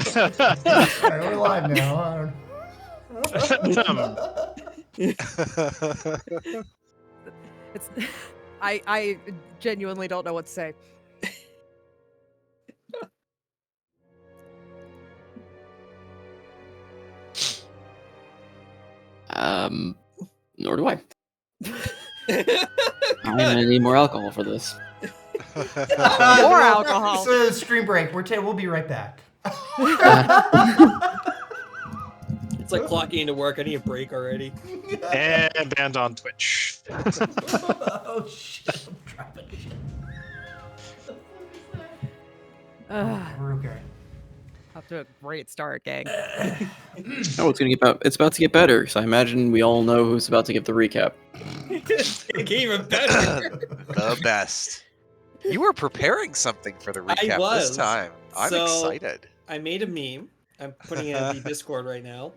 Alright, we're live now. It's I genuinely don't know what to say. Nor do I. I'm gonna need more alcohol for this. More alcohol. So stream break. We'll be right back. It's like clocking into work. I need a break already. And banned on Twitch. Oh shit! I'm dropping shit. We're okay. Up to a great start, gang. Oh, it's about to get better. Because I imagine we all know who's about to give the recap. It came even better. The best. You were preparing something for the recap this time. I'm excited. I made a meme. I'm putting it in the Discord right now.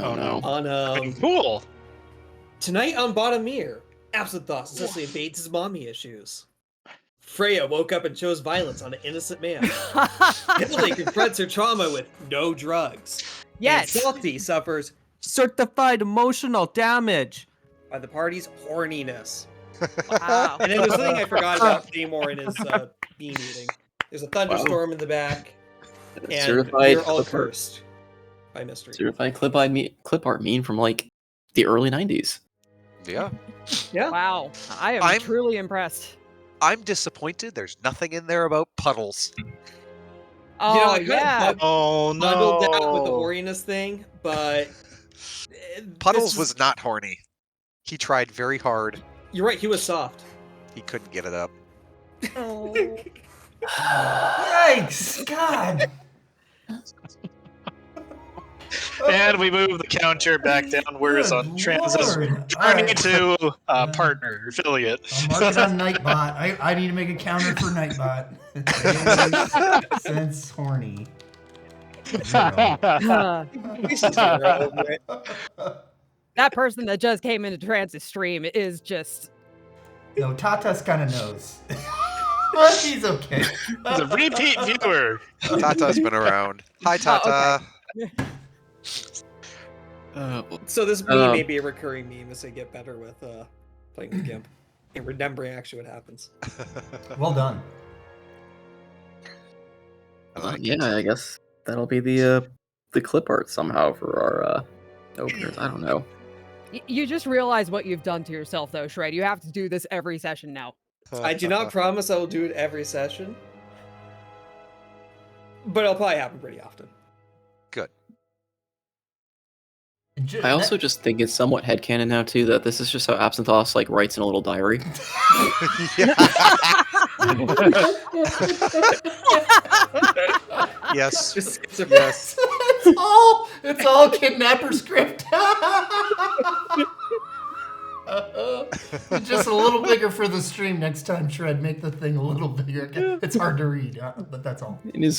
Oh no. On Cool. Tonight on Mir, absent thoughts essentially invades his mommy issues. Freya woke up and chose violence on an innocent man. Hildy confronts her trauma with no drugs. Yes. And Salty suffers certified emotional damage by the party's horniness. Wow. And then there's something I forgot about Seymour in his bean eating. There's a thunderstorm in the back, and Certified we're all clip art. cursed by mystery. Certified clip art meme from like the early 90s. Yeah. Yeah. Wow. I'm truly impressed. I'm disappointed. There's nothing in there about puddles. Oh, You know, I kinda yeah. Oh bundled that with the no. horniness thing, but Puddles was not horny. He tried very hard. You're right. He was soft. He couldn't get it up. Yikes! God. And we move the counter back downwards Good on transition. Lord. Journey Alright. to partner affiliate. I'll mark it on Nightbot. I need to make a counter for Nightbot. Since horny. That person that just came into Trance's stream is just... No, Tata's kind of knows. He's okay. He's a repeat viewer. Tata's been around. Hi, Tata. So this meme may be a recurring meme as they get better with playing with Gimp and remembering actually what happens. Well done. Yeah, I guess that'll be the clip art somehow for our openers. I don't know. You just realize what you've done to yourself, though, Shred. You have to do this every session now. I do not promise I will do it every session, but it'll probably happen pretty often. Good. I also just think it's somewhat headcanon now too that this is just how Absinthoss like writes in a little diary. Yes. Yes. It's all kidnapper script. Just a little bigger for the stream next time, Shred. Make the thing a little bigger. It's hard to read, but that's all. In his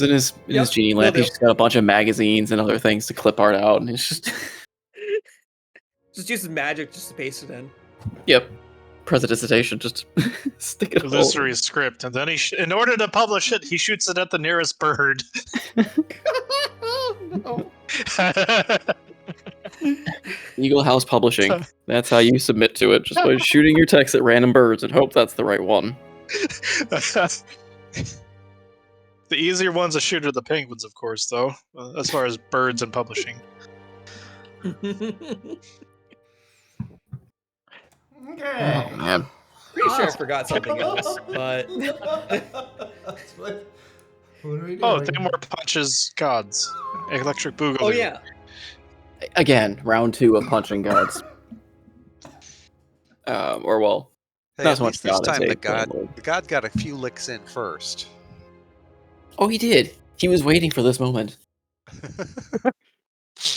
genie lamp, he's just got a bunch of magazines and other things to clip art out, and it's just Just uses magic just to paste it in. yep. Presentation, just stick it all. Illusory script, and then in order to publish it, he shoots it at the nearest bird. No. Eagle House Publishing. That's how you submit to it, just by shooting your text at random birds and hope that's the right one. The easier ones to shoot are the penguins, of course, though, as far as birds and publishing. Okay. Oh man. Pretty sure I forgot something else, but What are we doing? Oh, Thamor punches gods. Electric Boogaloo. oh yeah, Again, round 2 of punching gods. Or well, Hey, not at so much least this god, I'd time say the Thamor. god got a few licks in first. Oh, he did. He was waiting for this moment.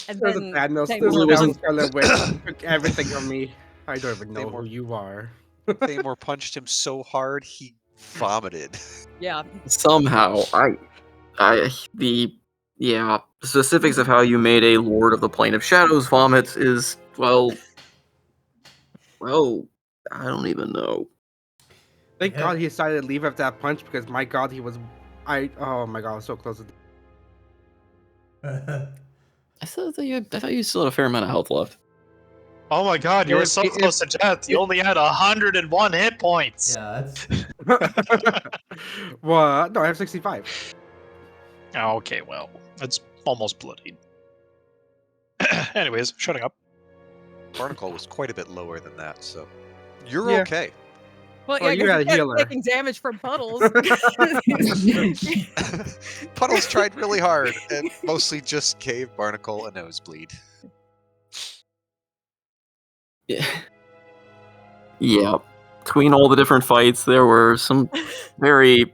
And There's a then Thanos. Thamor There's a wasn't- Thanos which took everything from me. I don't even know Thamor- who you are. Thamor punched him so hard he vomited. Yeah. Somehow, the specifics of how you made a Lord of the Plane of Shadows vomit is, well, I don't even know. Thank Yeah. God he decided to leave after that punch because my God, oh my God, I was so close. I thought you still had a fair amount of health left. Oh my god, you were If- so if- close to death. You only had 101 hit points. Yeah, that's Well, no, I have 65. Okay, well, it's almost bloodied. Anyways, shutting up. Barnacle was quite a bit lower than that, so you're Yeah. okay. Well, Well, yeah, you got a because healer. taking damage from puddles. Puddles tried really hard and mostly just gave Barnacle a nosebleed. Yeah. Yeah. Between all the different fights, there were some very.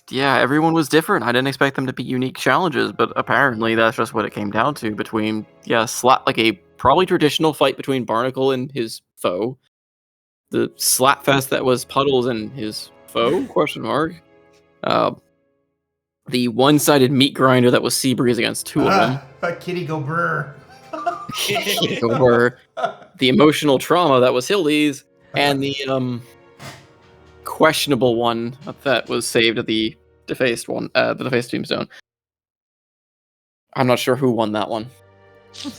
Yeah, everyone was different. I didn't expect them to be unique challenges, but apparently that's just what it came down to. Between like a probably traditional fight between Barnacle and his foe, the slap fest that was Puddles and his foe? Question mark. The one-sided meat grinder that was Seabreeze against two of them. Kitty go brr. Or the emotional trauma that was Hildy's, and the questionable one that was saved at the defaced one, the defaced tombstone. I'm not sure who won that one. I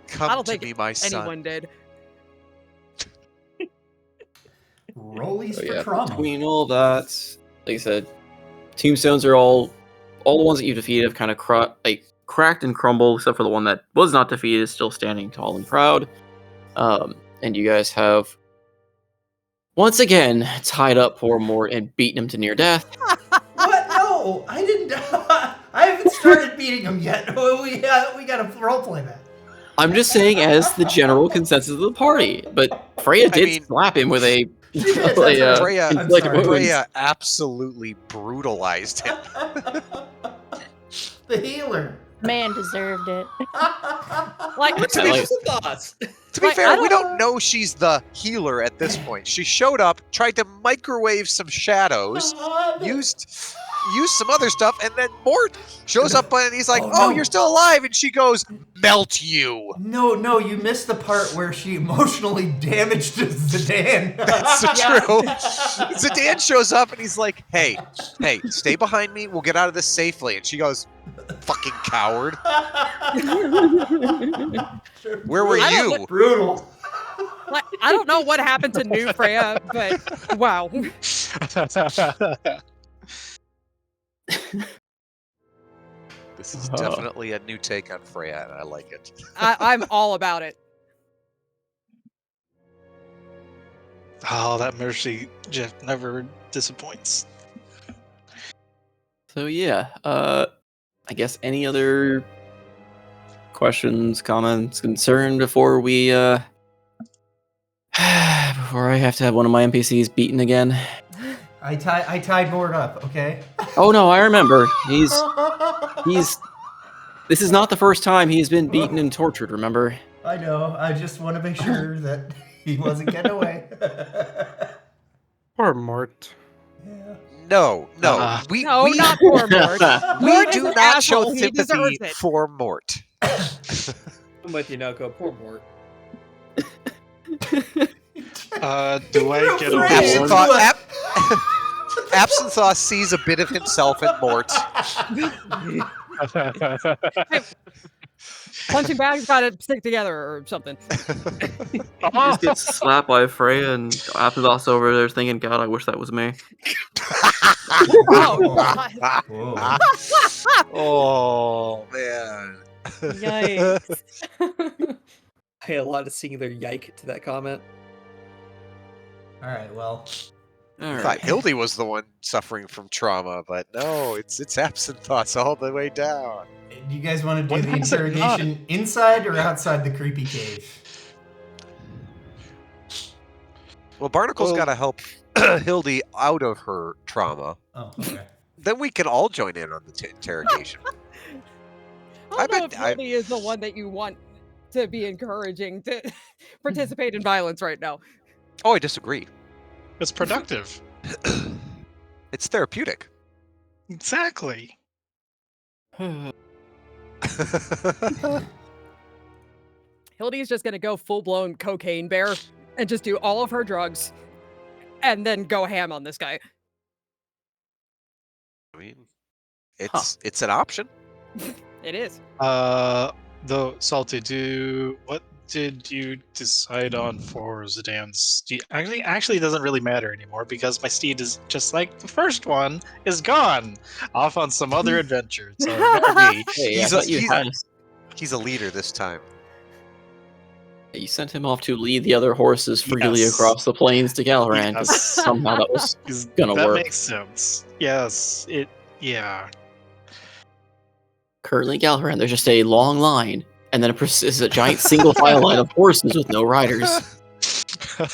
Come don't to think me, my son. anyone did. Rollies So, for yeah, trauma. between all that, like I said, tombstones are all the ones that you defeated have kind of cracked and crumbled, except for the one that was not defeated is still standing tall and proud. And you guys have once again tied up poor Mort and beaten him to near death. What? No, I didn't. I haven't started beating him yet. We gotta roleplay that. I'm just saying as the general consensus of the party, but Freya did slap him with a She did, that's right. Freya, I'm sorry. Freya absolutely brutalized him. The healer. Man deserved it. Like, What's I your like- thoughts? To be Like, fair, I we don't- don't know she's the healer at this point. She showed up, tried to microwave some shadows, used some other stuff, and then Mort shows up and he's like, Oh, "Oh, no. you're still alive," and she goes, "Melt you." No, you missed the part where she emotionally damaged Zidane. That's so true. Zidane shows up and he's like, hey, stay behind me. We'll get out of this safely. And she goes, "Fucking coward. Where were I don't you?" Brutal. like, I don't know what happened to New Freya, but wow. This is definitely a new take on Freya, and I like it. I'm all about it. Oh, that mercy Jeff never disappoints. So yeah, I guess any other questions, comments, concern before we before I have to have one of my NPCs beaten again? I tied Mort up. Okay. Oh no, I remember. He's this is not the first time he's been beaten and tortured, remember? I know. I just want to make sure that he wasn't getting away. Poor Mort. Yeah. No, Uh-uh. we Not poor Mort. we Mort is do an not show asshole. He sympathy deserves it. for Mort. I'm with you, Noko. Poor Mort. Do I get a Freya, reward? Absinthe sees a bit of himself in Mort. Punching bag's got to stick together or something. Just gets slapped by Freya and Apodos over there thinking, God, I wish that was me. Oh, God. Whoa. Oh man. Yikes. I had a lot of singular yike to that comment. All right. Well. All I right. thought Hildy was the one suffering from trauma, but no, it's absent thoughts all the way down. Do you guys want to do What the has it interrogation inside or outside the creepy cave? Well, Barnacle's Well- got to help Hildy out of her trauma. Oh, okay. Then we can all join in on the interrogation. I don't know bet- if Hildy is the one that you want to be encouraging to participate in violence right now. Oh, I disagree. It's productive. It's therapeutic. Exactly. Hildy's just gonna go full-blown cocaine bear and just do all of her drugs and then go ham on this guy. I mean, it's an option. It is. Though Salty, what did you decide on for Zidane's steed? Actually, it doesn't really matter anymore because my steed is just like the first one is gone, off on some other adventure. So ignore me. Hey, I He's thought you had. he's a leader this time. You sent him off to lead the other horses freely Yes. across the plains to Galaran. 'Cause Yes. somehow that was gonna that work. makes sense. Yes, yeah. Currently, Galaran, there's just a long line, and then is a giant single file line of horses with no riders. we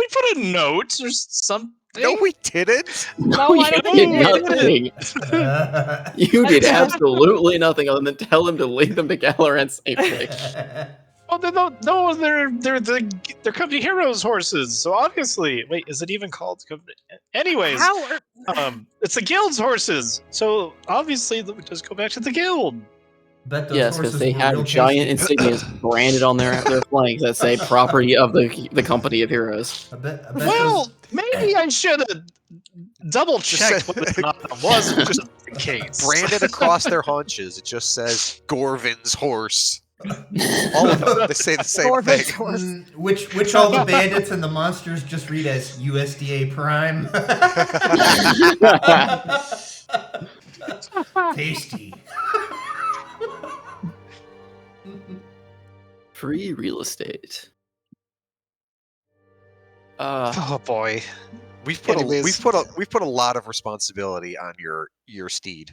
put a note or something. No, we didn't. No, I you don't did think nothing. You did absolutely nothing other than tell him to lead them to Galaran safely. Oh no, they're company heroes horses. So obviously, wait, is it even called company? Anyways, it's the guild's horses. So obviously, we just go back to the guild. Bet those Yes, because horses they were have real giant tasty. insignias branded on their flanks that say "Property of the Company of Heroes." I bet Well, those... maybe I should have double checked Just whether or not that was just in case. Branded across their haunches, it just says Gorvin's horse. All of them, they say the same Gorvin's thing. horse. Which all the bandits and the monsters just read as USDA Prime. Tasty. Free real estate. Oh boy. We've put Anyways. a lot of responsibility on your steed.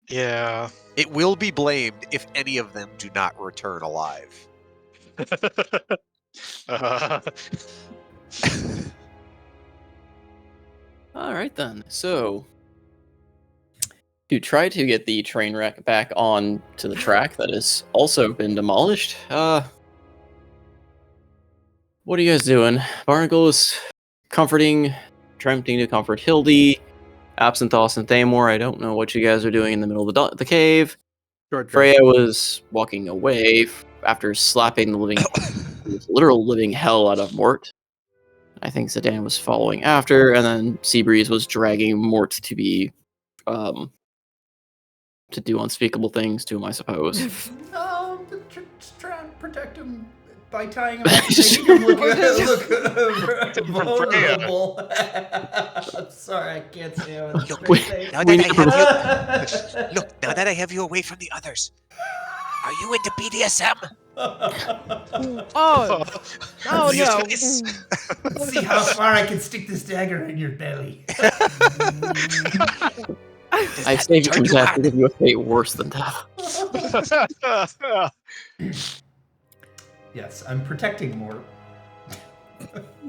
Yeah. It will be blamed if any of them do not return alive. All right then. So, to try to get the train wreck back on to the track that has also been demolished, what are you guys doing? Barnacle is attempting to comfort Hildy. Absinthoth and Thamor, I don't know what you guys are doing in the middle of the cave. Short Freya was walking away after slapping the literal living hell out of Mort. I think Zidane was following after, and then Seabreeze was dragging Mort to be, to do unspeakable things to him, I suppose. No, just try and protect him by tying him up and making him look vulnerable. I'm sorry, I can't say it with a straight face. Now We that need I to have you, look, now that I have you away from the others, are you into BDSM? Oh, oh These no. guys. Let's see how far I can stick this dagger in your belly. I saved you from death to give you a fate worse than death. Yes, I'm protecting Mort.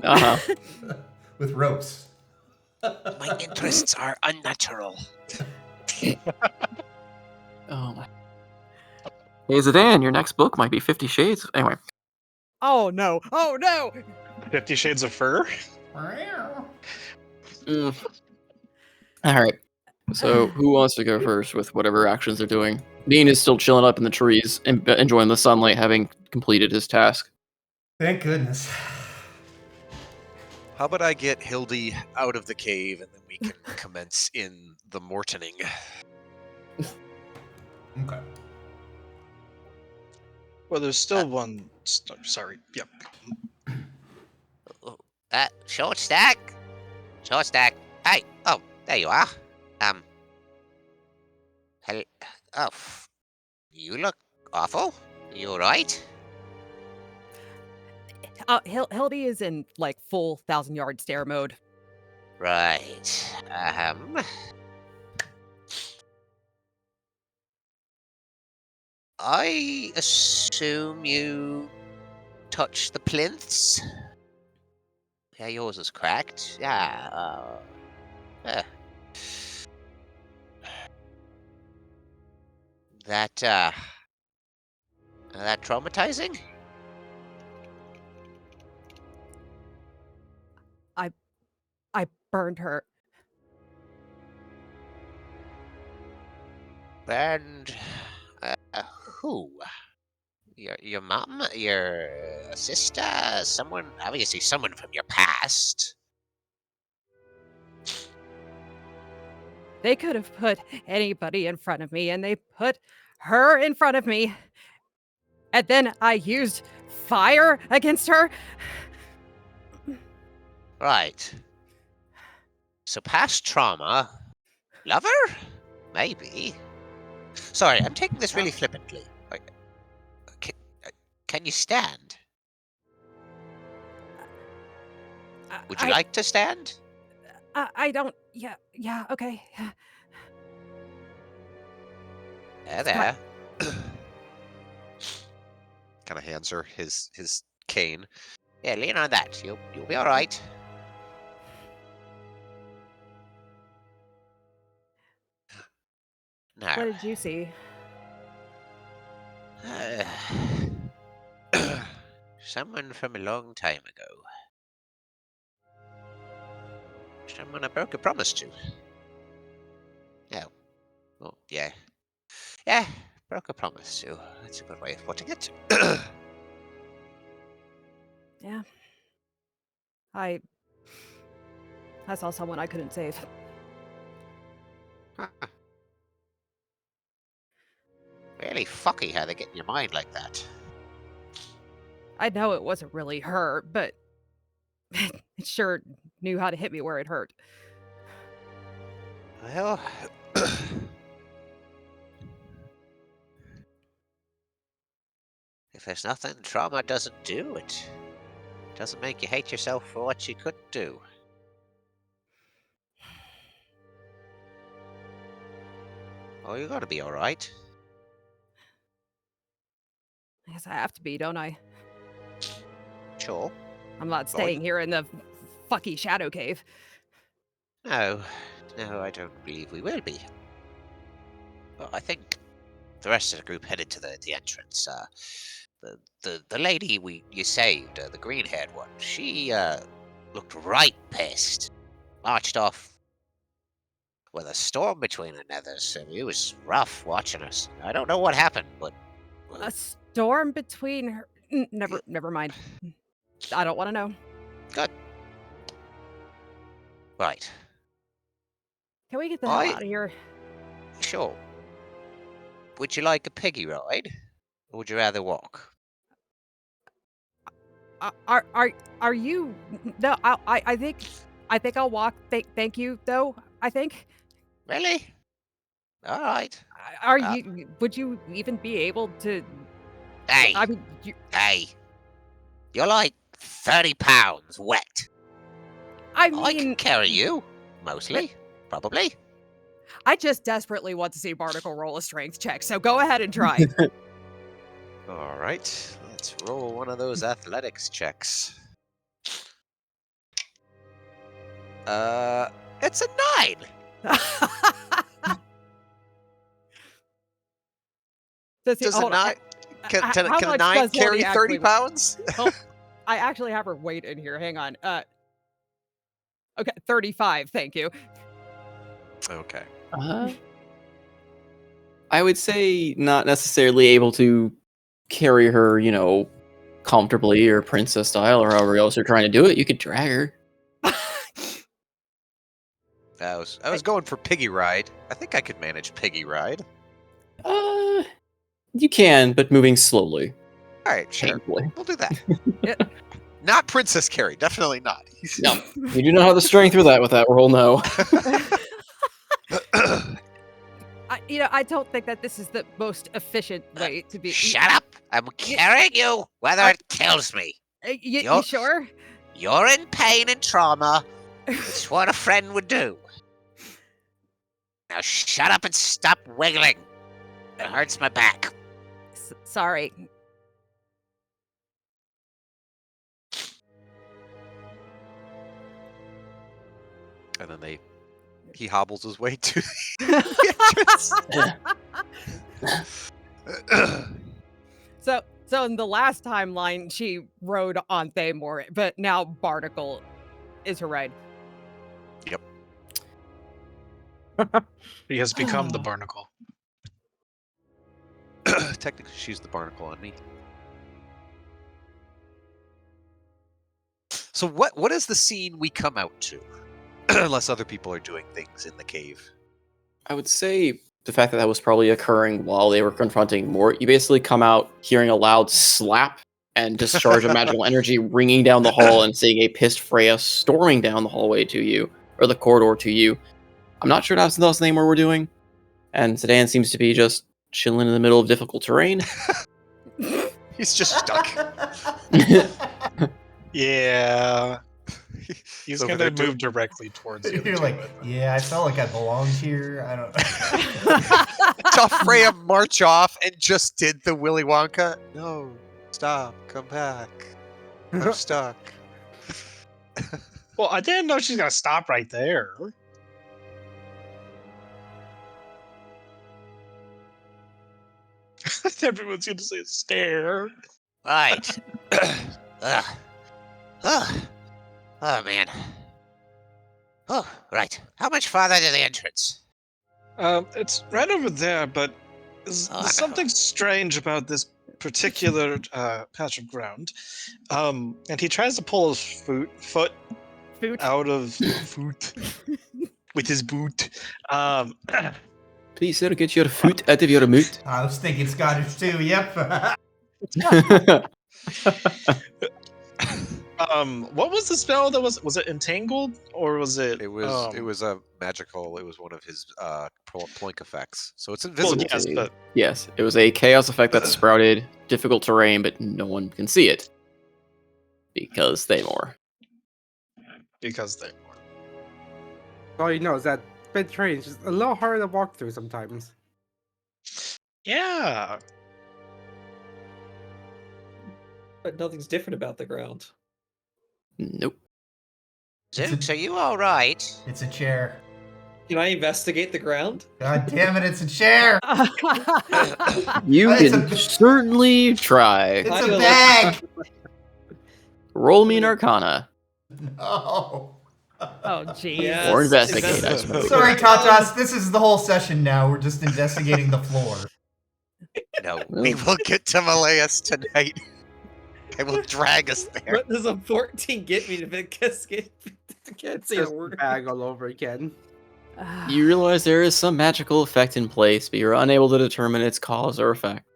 Uh-huh. With ropes. My interests are unnatural. Oh my. Hey Zidane, your next book might be 50 Shades. Anyway. Oh no. Oh no. 50 Shades of Fur? Mm. Alright. So, who wants to go first with whatever actions they're doing? Dean is still chilling up in the trees and enjoying the sunlight, having completed his task. Thank goodness. How about I get Hildy out of the cave and then we can commence in the mortoning. Okay. Well, there's still one. Sorry. Yep. Short stack. Short stack. Hey, oh, there you are. Oh, you look awful. You alright? Hildy is in like full 1,000-yard stare mode. Right. I assume you touched the plinths? Yeah, yours is cracked. Yeah, that traumatizing? I burned her. And who? Your mom? Your sister? Someone? Obviously, someone from your past. They could have put anybody in front of me, and they put her in front of me. And then I used fire against her. Right. So past trauma, lover? Maybe. Sorry, I'm taking this really flippantly. Can, can you stand? Would you like to stand? I don't. Yeah, okay. There. Kind of hands her his cane. Yeah, lean on that. You'll be all right. Now, What did you see? someone from a long time ago. Someone I broke a promise to. Oh. Well, yeah. Yeah, broke a promise to. That's a good way of putting it. Yeah. I saw someone I couldn't save. Really fucky how they get in your mind like that. I know it wasn't really her, but it sure knew how to hit me where it hurt. Well, if there's nothing trauma doesn't do, it doesn't make you hate yourself for what you couldn't do. Oh, you gotta be alright. I guess I have to be, don't I? Sure. I'm not staying here in the fucky shadow cave. No, I don't believe we will be. Well, I think the rest of the group headed to the entrance. The lady you saved, the green-haired one, she looked right pissed. Marched off with a storm between her nethers. It was rough watching us. I don't know what happened, but A storm between her. Never mind. I don't want to know. good. Right. Can we get the hell out of here? Sure. Would you like a piggy ride, or would you rather walk? Are you? No, I think I'll walk. Thank you, though. I think. Really? All right. Are you? Would you even be able to? Hey. I mean, Hey. You're like 30 pounds wet. I I can carry you, mostly, probably. I just desperately want to see Barnacle roll a strength check, so go ahead and try. All right, let's roll one of those athletics checks. It's a 9. Does a 9? Can a 9 carry 30 pounds? I actually have her weight in here. Hang on. Okay, 35. Thank you. Okay. I would say not necessarily able to carry her, comfortably or princess style or however else you're trying to do it. You could drag her. I was going for piggy ride. I think I could manage piggy ride. You can, but moving slowly. All right, sure. Painfully. We'll do that. Not princess carry. Definitely not. No, you do not have the strength for that with that roll. No. I don't think that this is the most efficient way to be. Shut up! I'm carrying you, whether it kills me. You sure? You're in pain and trauma. It's what a friend would do. Now shut up and stop wiggling. It hurts my back. Sorry. And then he hobbles his way to the entrance. So in the last timeline, she rode on Thamor, but now Barnacle is her ride. Yep. He has become the barnacle. Technically, she's the barnacle on me. So what is the scene we come out to? Unless other people are doing things in the cave. I would say the fact that that was probably occurring while they were confronting Mort. You basically come out hearing a loud slap and discharge of magical energy ringing down the hall and seeing a pissed Freya storming down the hallway to you, or the corridor to you. I'm not sure that's the name where we're doing. And Sedan seems to be just chilling in the middle of difficult terrain. He's just stuck. Yeah. He's Over going there to move directly towards you. You're like, yeah, I felt like I belonged here. I don't. Saw Freya march off and just did the Willy Wonka. No, stop, come back. I'm stuck. Well, I didn't know she's going to stop right there. Everyone's going to say stare. Right. Ugh. Ugh. Oh, man. Oh, right. How much farther to the entrance? It's right over there, but there's Oh, no. something strange about this particular patch of ground. And he tries to pull his foot Foot. out of foot with his boot. Please, sir, get your foot out of your moot. I was thinking Scottish too. Yep. What was the spell that was it entangled or was it? It was a magical. It was one of his plink effects, so it's Well, invisible. yes, but Yes, it was a chaos effect that sprouted difficult terrain, but no one can see it. Because they more. because they. All you know is that bed train is just a little harder to walk through sometimes. Yeah. But nothing's different about the ground. Nope. Zooks, are you all right? It's a chair. Can I investigate the ground? God damn it! It's a chair. You It's can a- certainly try. It's I a feel bag. Roll me an arcana. No. Oh, jeez. Yes. Or investigate, I suppose. Sorry, Tatas. This is the whole session now. We're just investigating the floor. No, we will get to Malaeus tonight. I will drag us there. What does a 14 get me to investigate? I can't say a Just word. bag all over again. You realize there is some magical effect in place, but you're unable to determine its cause or effect.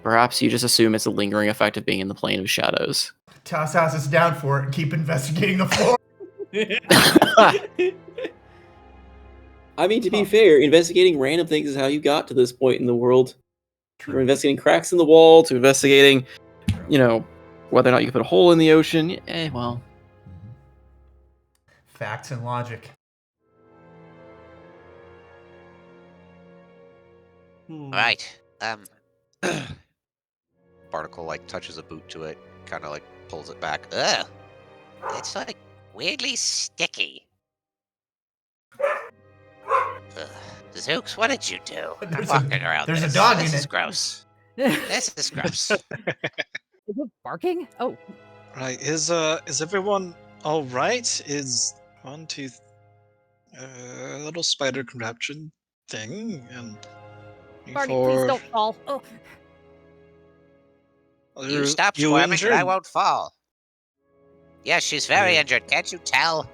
Perhaps you just assume it's a lingering effect of being in the plane of shadows. Tatas is down for it. Keep investigating the floor. I mean, to be fair, investigating random things is how you got to this point in the world. From investigating cracks in the wall to investigating, whether or not you can put a hole in the ocean. Well. Facts and logic. Right. Barnacle touches a boot to it, kind of pulls it back. Ugh. It's weirdly sticky. Ugh. Zooks, what did you do? I'm There's walking around there's a this. dog This in is it. gross. Is This is gross. it barking? Oh, Right. Is everyone all right? Is a little spider contraption thing and Barney, please don't fall. Oh, You stop squirming injured? and I won't fall. Yes, she's very injured. Can't you tell?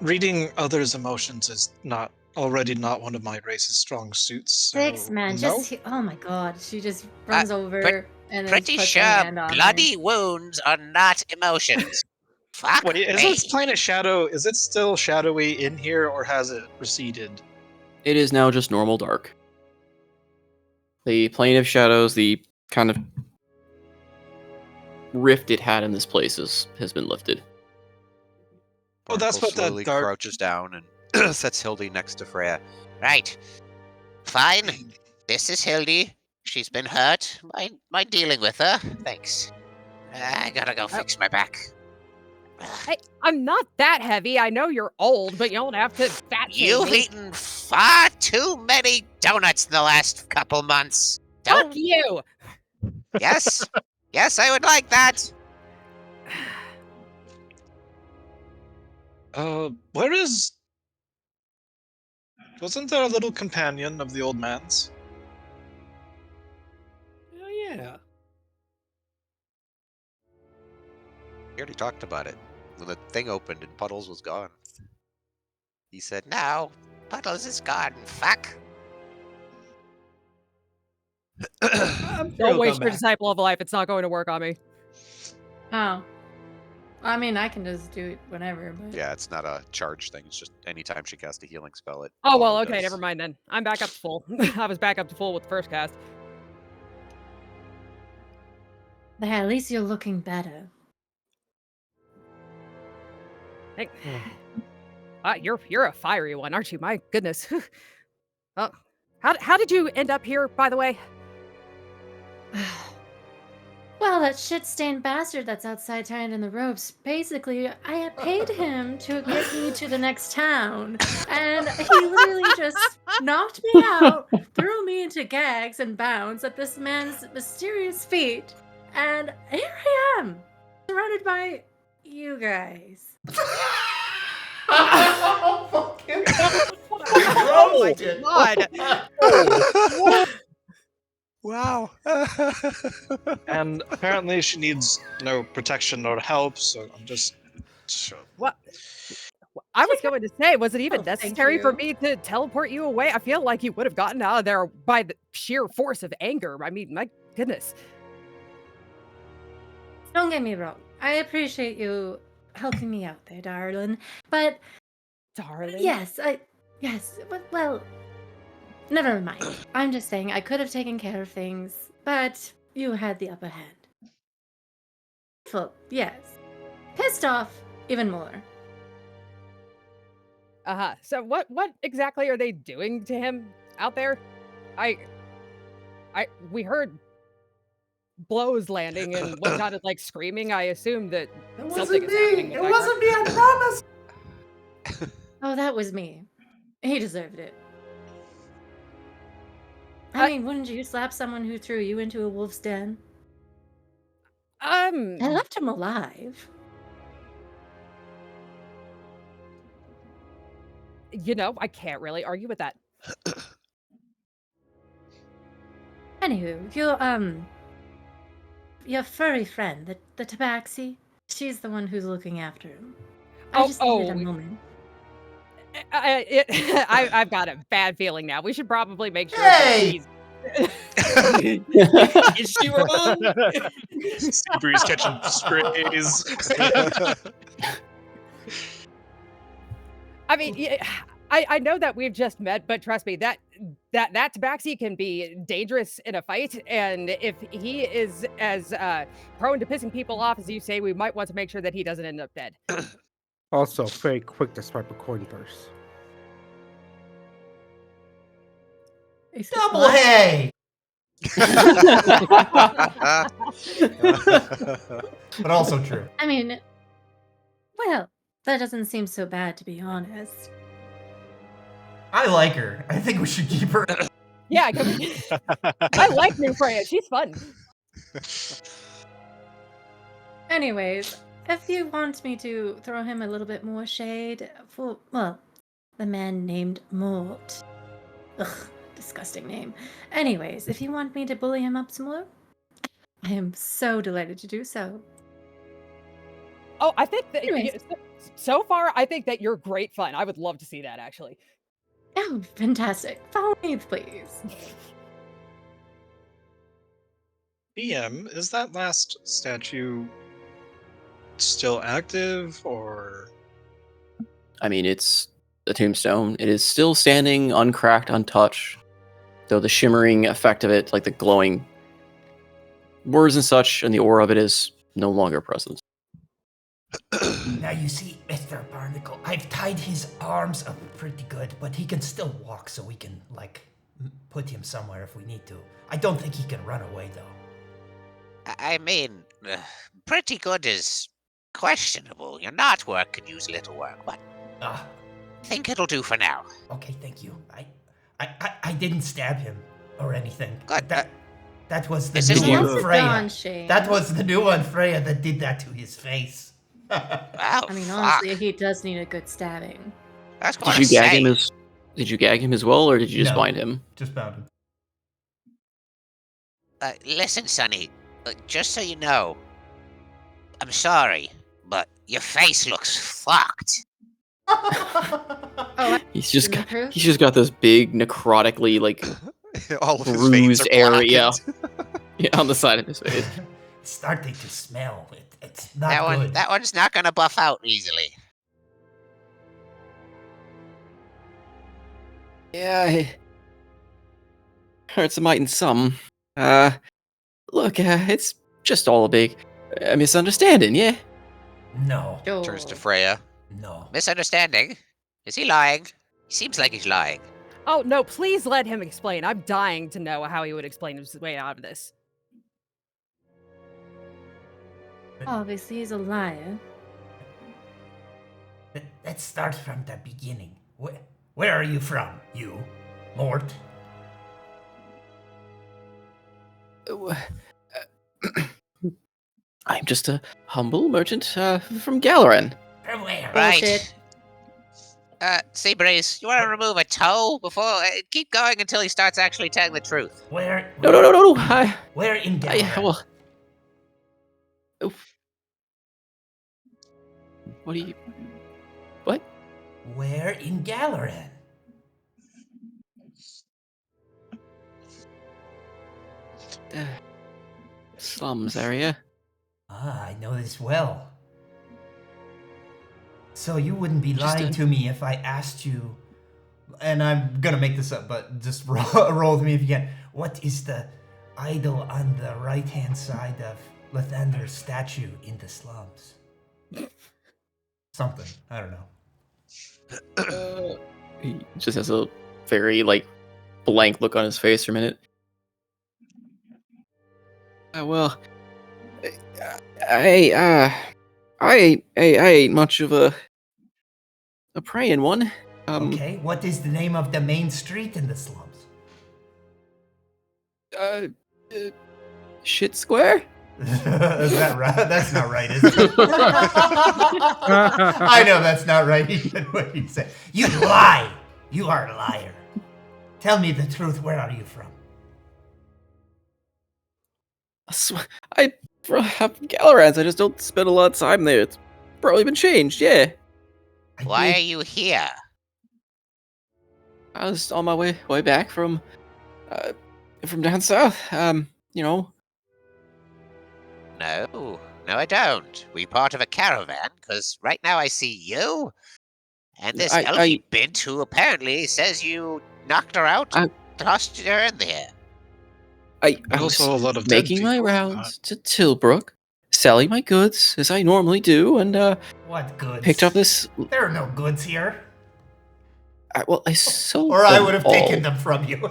Reading others' emotions is already not one of my race's strong suits. So Six, man. no? Just oh my god. She just runs over and then Pretty puts sure her hand on bloody wounds are not emotions. Fuck Wait, is me. this plane of shadow? Is it still shadowy in here, or has it receded? It is now just normal dark. The plane of shadows, the kind of rift it had in this place has been lifted. Oh, that's Barnacle what that slowly dark- crouches down and sets Hildy next to Freya. Right. Fine. This is Hildy. She's been hurt. Mind dealing with her? Thanks. I gotta go fix my back. I'm not that heavy. I know you're old, but you don't have to fat shame You've me. eaten far too many donuts in the last couple months. Fuck Don't. you. Yes. Yes, I would like that. Where is... Wasn't there a little companion of the old man's? Oh, yeah. already talked about it. When the thing opened and Puddles was gone. He said, "No, Puddles is gone. Fuck." I'm sure Don't he'll waste come your back. disciple of life. It's not going to work on me. Oh. I mean, I can just do it whenever, but Yeah, it's not a charge thing. It's just anytime she casts a healing spell, it. Oh, well, auto okay, does. never mind then. I'm back up to full. I was back up to full with the first cast. there, at least you're looking better. Hey, you're a fiery one, aren't you? My goodness. Oh, how did you end up here, by the way? Well, that shit-stained bastard that's outside tied in the ropes, basically, I had paid him to get me to the next town. And he literally just knocked me out, threw me into gags and bounds at this man's mysterious feet. And here I am, surrounded by you guys. Oh, fucking Oh my god! Wow. And apparently she needs no protection or help, so I'm just. What? I was going to say, was it even Oh, thank necessary for you. me to teleport you away? I feel like you would have gotten out of there by the sheer force of anger. I mean, my goodness. Don't get me wrong. I appreciate you helping me out there, darling. But Darling. yes, but, well, never mind. I'm just saying I could have taken care of things, but you had the upper hand. Well, yes. Pissed off even more. Uh-huh. So what exactly are they doing to him out there? We heard blows landing and what sounded like screaming. I assume that It something wasn't is happening me. with It that wasn't me. I promise. Oh, that was me. He deserved it. I- I mean, wouldn't you slap someone who threw you into a wolf's den? guy. I left him alive. You know, I can't really argue with that. Anywho, your furry friend, the tabaxi, she's the one who's looking after him. I just needed a moment. I've got a bad feeling now. We should probably make sure Hey! that he's Is she wrong? Seabreeze catching strays. I mean, I know that we've just met, but trust me, that tabaxi can be dangerous in a fight, and if he is as prone to pissing people off as you say, we might want to make sure that he doesn't end up dead. Also, very quick to swipe a coin purse. Double hay. But also true. I mean, well, that doesn't seem so bad, to be honest. I like her. I think we should keep her. Yeah, I like new Freya. She's fun. Anyways, if you want me to throw him a little bit more shade for, well, the man named Mort. Ugh, disgusting name. Anyways, if you want me to bully him up some more, I am so delighted to do so. Oh, I think that Anyways. so far, I think that you're great fun. I would love to see that, actually. Oh, fantastic. Follow me, please. BM, is that last statue still active, or? I mean, it's a tombstone. It is still standing, uncracked, untouched, though the shimmering effect of it, like the glowing words and such, and the aura of it is no longer present. Now you see, Mr. Barnacle, I've tied his arms up pretty good, but he can still walk, so we can, like, put him somewhere if we need to. I don't think he can run away, though. I mean, pretty good is questionable. Your not work could use a little work, but Ah, I think it'll do for now. okay, thank you. I didn't stab him or anything. Good. That was the Is this new you? one, Nicely Freya. done, Shane. That was the new one, Freya, that did that to his face. Wow, I mean, fuck. honestly, he does need a good stabbing. I was Did gonna you gag say, him as? Did you gag him as well, or did you just No. bind him? Just bound him. listen, Sonny, just so you know, I'm sorry. but your face looks fucked. Oh, He's just Didn't got, approve? he's just got this big necrotically like All of his veins bruised are area blackened. on the side of his face. It's starting to smell. It's not good. That one's not gonna buff out easily. Yeah, it hurts a mite in some. Look, it's just all a big misunderstanding, yeah? No, Turns to Freya. no. Misunderstanding? Is he lying? He seems like he's lying. Oh, no, please let him explain. I'm dying to know how he would explain his way out of this. obviously he's a liar. Let's start from the beginning. Where are you from, you, Mort? I'm just a humble merchant from Galaran. From where? Bullshit. Right. Seabreeze, you want to remove a toe before? Keep going until he starts actually telling the truth. Where? No. Where in Galaran? Well, oof. What do you? What? Where in Galaran? Slums area. Ah, I know this well. So you wouldn't be Just lying a- to me if I asked you, and I'm gonna make this up, but just roll with me if you can. What is the idol on the right-hand side of Lathander's statue in the slums? Something. I don't know. He just has a very like blank look on his face for a minute. Well, I ain't much of a praying one. Okay, what is the name of the main street in the slums? Shit square. Is that right? That's not right, is it? I know that's not right, even what you say. You lie! You are a liar. Tell me the truth. Where are you from? I'm from Galarans. I just don't spend a lot of time there. It's probably been changed. Yeah, Why are you here? I was on my way back from down south. You know. No, I don't. We part of a caravan, because right now I see you and this elfie bint who apparently says you knocked her out and tossed her in there. I Also, was a lot of dead making my people, rounds to Tilbrook, selling my goods as I normally do, and What goods? picked up this. There are no goods here. I sold. Or I them would have all. taken them from you.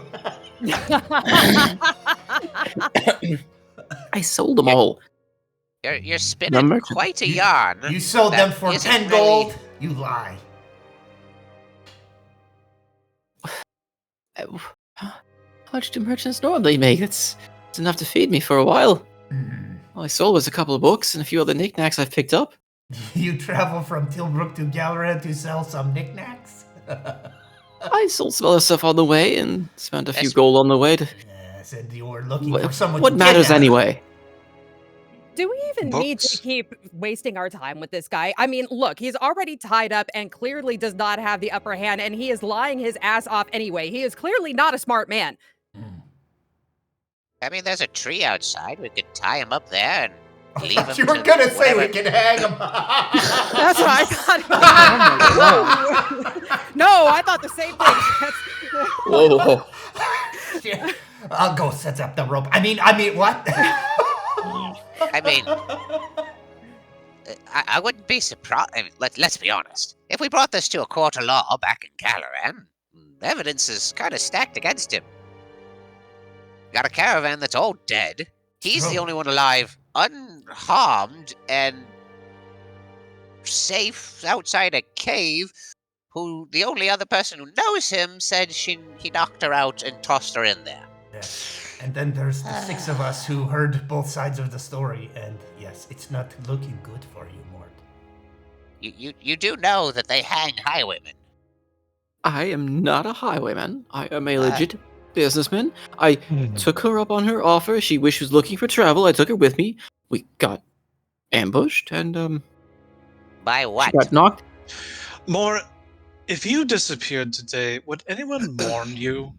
I sold them all. You're I'm spinning merchant. quite a yarn. You sold that them for isn't 10 really- gold. You lie. How much do merchants normally make? It's enough to feed me for a while. All I sold was a couple of books and a few other knickknacks I've picked up. You travel from Tilbrook to Galaran to sell some knickknacks? I sold some other stuff on the way and spent a few That's- gold on the way. Yes, and you were looking for someone What to matters kidnap. anyway? Do we even need to Books. keep wasting our time with this guy? I mean, look, he's already tied up and clearly does not have the upper hand, and he is lying his ass off anyway. He is clearly not a smart man. I mean, there's a tree outside. We could tie him up there and I leave thought him you were to gonna say we whatever- can hang him. That's what I thought. No, I thought the same thing. Whoa. Shit. I'll go set up the rope. I mean, what? I mean, I wouldn't be surprised. I mean, let's be honest. If we brought this to a court of law back in Galaran, evidence is kind of stacked against him. Got a caravan that's all dead. He's the True. only one alive, unharmed, and safe outside a cave. Who the only other person who knows him said he knocked her out and tossed her in there. Yes. And then there's the 6 of us who heard both sides of the story, and yes, it's not looking good for you, Mort. You do know that they hang highwaymen. I am not a highwayman. I am a legit businessman. I took her up on her offer. She was looking for travel. I took her with me. We got ambushed, and By She what? got knocked. More, if you disappeared today, would anyone mourn you?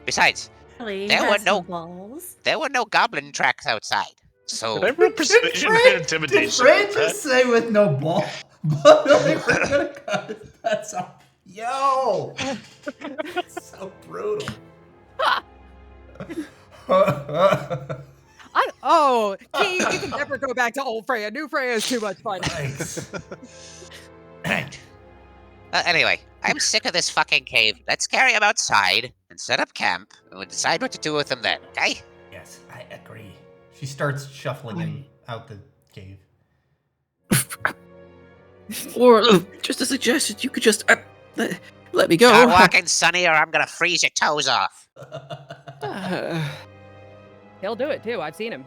Besides, Really, he There were has some no- balls. there were no goblin tracks outside. So Did I roll persuasion or Did intimidation? Frey with just that? say with no ball? But they were gonna cut his nuts off. Yo! So brutal. Key, we can never go back to old Freya. New Freya is too much fun. Thanks. Right. Anyway, I'm sick of this fucking cave. Let's carry him outside and set up camp, and we'll decide what to do with him then, okay? Yes, I agree. She starts shuffling him out the cave. Or just a suggestion, you could just let me go. Start walking, Sonny, or I'm gonna freeze your toes off. He'll do it too. I've seen him.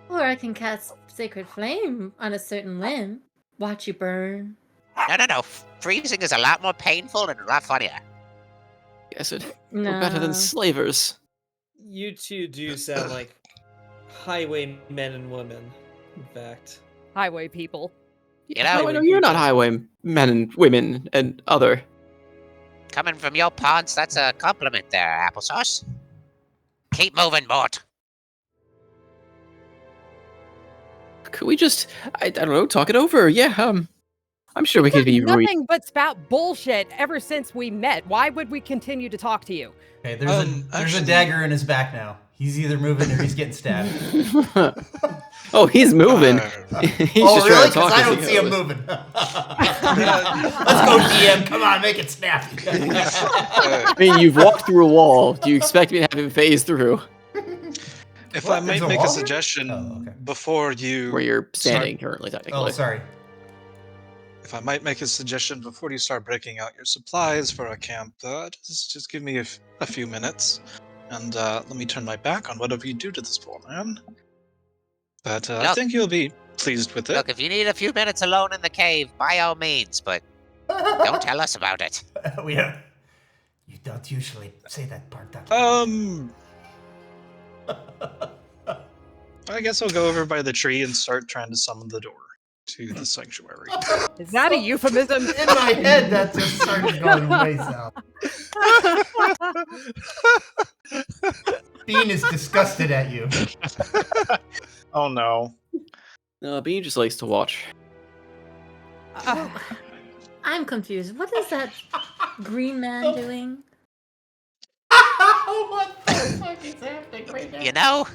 Or I can cast Sacred Flame on a certain limb. Watch you burn. No. Freezing is a lot more painful and a lot funnier. Guess it. No. We're better than slavers. You two do sound like highway men and women, in fact. Highway people. You No, know, I know you're not highway men and women and other. coming from your parts, that's a compliment there, Applesauce. Keep moving, Mort. Could we just, I don't know, talk it over? Yeah, I'm sure we could be Nothing but spout bullshit ever since we met. Why would we continue to talk to you? Okay, there's a Actually- dagger in his back now. He's either moving or he's getting stabbed. Oh, he's moving. Uh, He's oh, just really? trying to talk Because I us don't into see him it. moving. Let's go, DM. Come on, make it snappy. I mean, you've walked through a wall. Do you expect me to have him phase through If What, I might there's a make wall a there? suggestion Oh, okay. before you where you're standing currently, technically? Oh, sorry. If I might make a suggestion before you start breaking out your supplies for a camp, just give me a few minutes, and let me turn my back on whatever you do to this poor man. But I Look. think you'll be pleased with it. Look, if you need a few minutes alone in the cave, by all means, but don't tell us about it. We don't. You don't usually say that part. I guess I'll go over by the tree and start trying to summon the door to the sanctuary. Is that a euphemism? In my head, that just started going way south. Bean is disgusted at you. Oh no. No, Bean just likes to watch. I'm confused. What is that green man doing? What the fuck is happening right now? You know,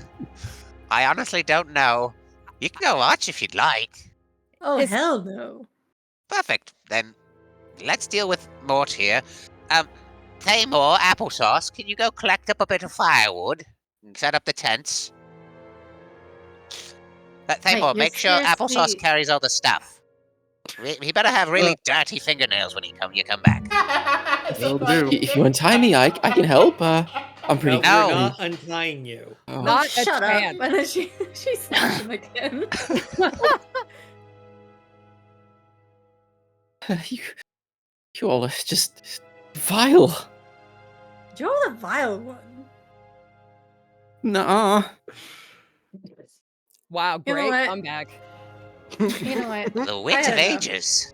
I honestly don't know. You can go watch if you'd like. Oh, Is- hell no. Perfect. Then let's deal with Mort here. Taymor, Applesauce, can you go collect up a bit of firewood and set up the tents? Taymor, you're make sure Applesauce seriously- carries all the stuff. He better have really dirty fingernails when you come back. Will do. If you untie me, I can help. I'm pretty. No. We're not untying you. Oh. Not a Shut chance. up. And then she snaps him again. You all are just vile. You're the vile one. Nuh-uh. Wow, You know great what? comeback. You know what? The I wit of don't know. ages.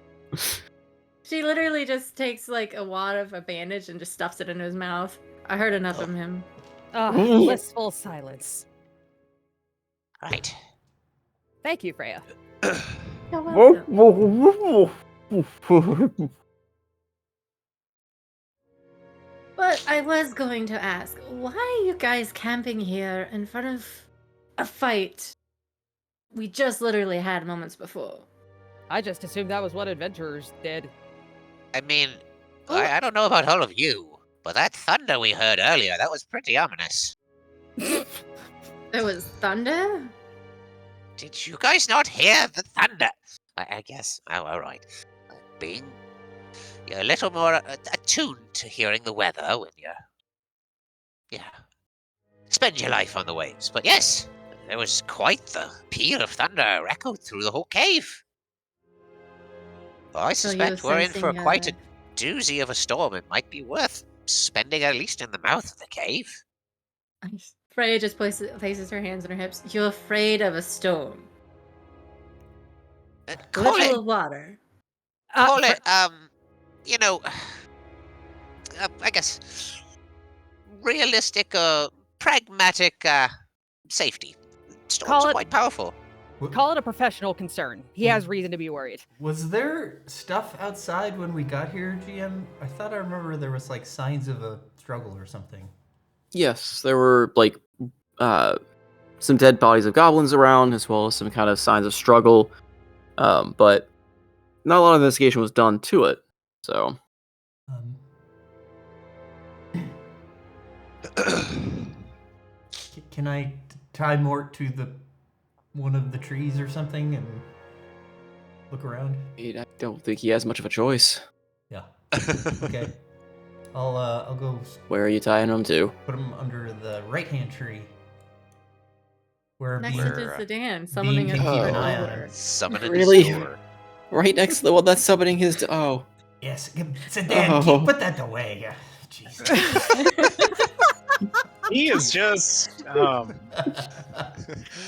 She literally just takes like a wad of a bandage and just stuffs it into his mouth. I heard enough from him. Blissful silence. Right. Thank you, Freya. You're welcome. But I was going to ask, why are you guys camping here in front of a fight we just literally had moments before? I just assumed that was what adventurers did. I mean, Oh. I don't know about all of you, but that thunder we heard earlier, that was pretty ominous. There was thunder? Did you guys not hear the thunder? I guess. Oh, all right. You're a little more attuned to hearing the weather when spend your life on the waves. But yes, there was quite the peal of thunder echoed through the whole cave. Well, I So you suspect we're in for sensing, quite a doozy of a storm. It might be worth spending at least in the mouth of the cave. Freya just places her hands on her hips. You're afraid of a storm. Call Little it, of water. call it, you know, I guess, realistic, pragmatic, safety. Storms Call are it- quite powerful. Call it a professional concern. He has reason to be worried. Was there stuff outside when we got here, GM? I thought I remember there was like signs of a struggle or something. Yes, there were like some dead bodies of goblins around, as well as some kind of signs of struggle. But not a lot of investigation was done to it. So Can I tie Mort to the one of the trees or something and look around? I don't think he has much of a choice. Yeah. Okay. I'll go Where are you tying him to? put him under the right-hand tree. Where Next Bean, to Sedan, summoning can it keep an for eye on order. him. Summoning Really? his door. Right next to the one that's summoning his. Oh. Yes, Sedan, Oh. put that away. Jeez. He is just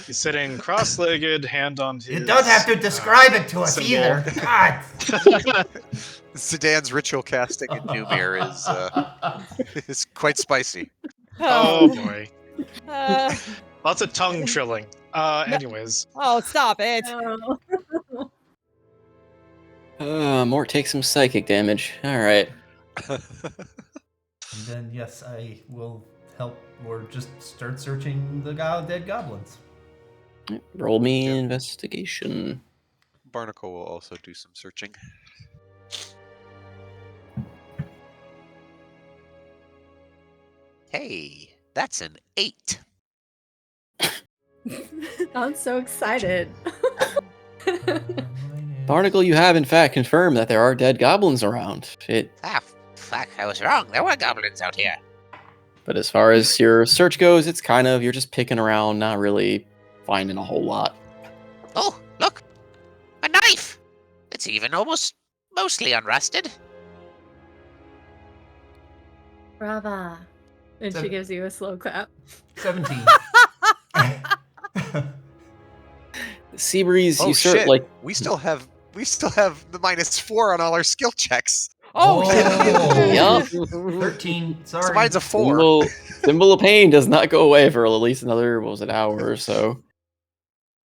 he's sitting cross-legged, hand on his. You don't have to describe it to us symbol. either. God. Sedan's ritual casting in Numir is quite spicy. Oh boy, Uh, lots of tongue trilling. Anyways, oh, stop it. Mort takes some psychic damage. All right. And then, yes, I will help or just start searching the dead goblins. Roll me Yeah. investigation. Barnacle will also do some searching. Hey, that's an 8. I'm so excited. Barnacle, you have in fact confirmed that there are dead goblins around. Fuck, I was wrong. There were goblins out here. But as far as your search goes, it's kind of you're just picking around, not really finding a whole lot. Oh, look! A knife! It's even mostly unrusted. Brava. And she gives you a slow clap. 17. Seabreeze, Oh you start shit! like We still have the -4 on all our skill checks. Oh, shit. Yup. 13. Sorry. So mine's a 4. Symbol of pain does not go away for at least another, what was it, hour or so.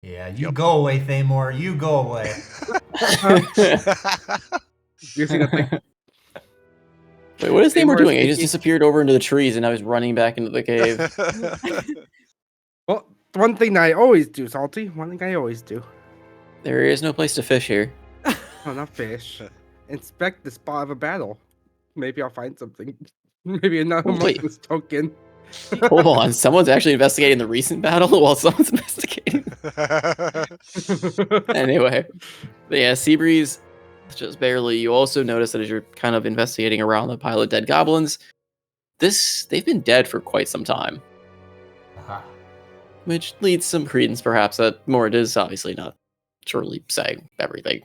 Yeah, you go away, Thamor. You go away. Using a thing. Wait, what is Thamor Thamor is doing? He just thinking- disappeared over into the trees and now he's running back into the cave. Well, one thing I always do, Salty. One thing I always do. There is no place to fish here. Oh, not fish. Inspect the spot of a battle. Maybe I'll find something. Maybe another Wait. Marcus token. Hold on, someone's actually investigating the recent battle while someone's investigating. Anyway, but yeah, Seabreeze, just barely. You also notice that as you're kind of investigating around the pile of dead goblins, they've been dead for quite some time, Aha. which leads some credence, perhaps, that Mort is obviously not truly saying everything.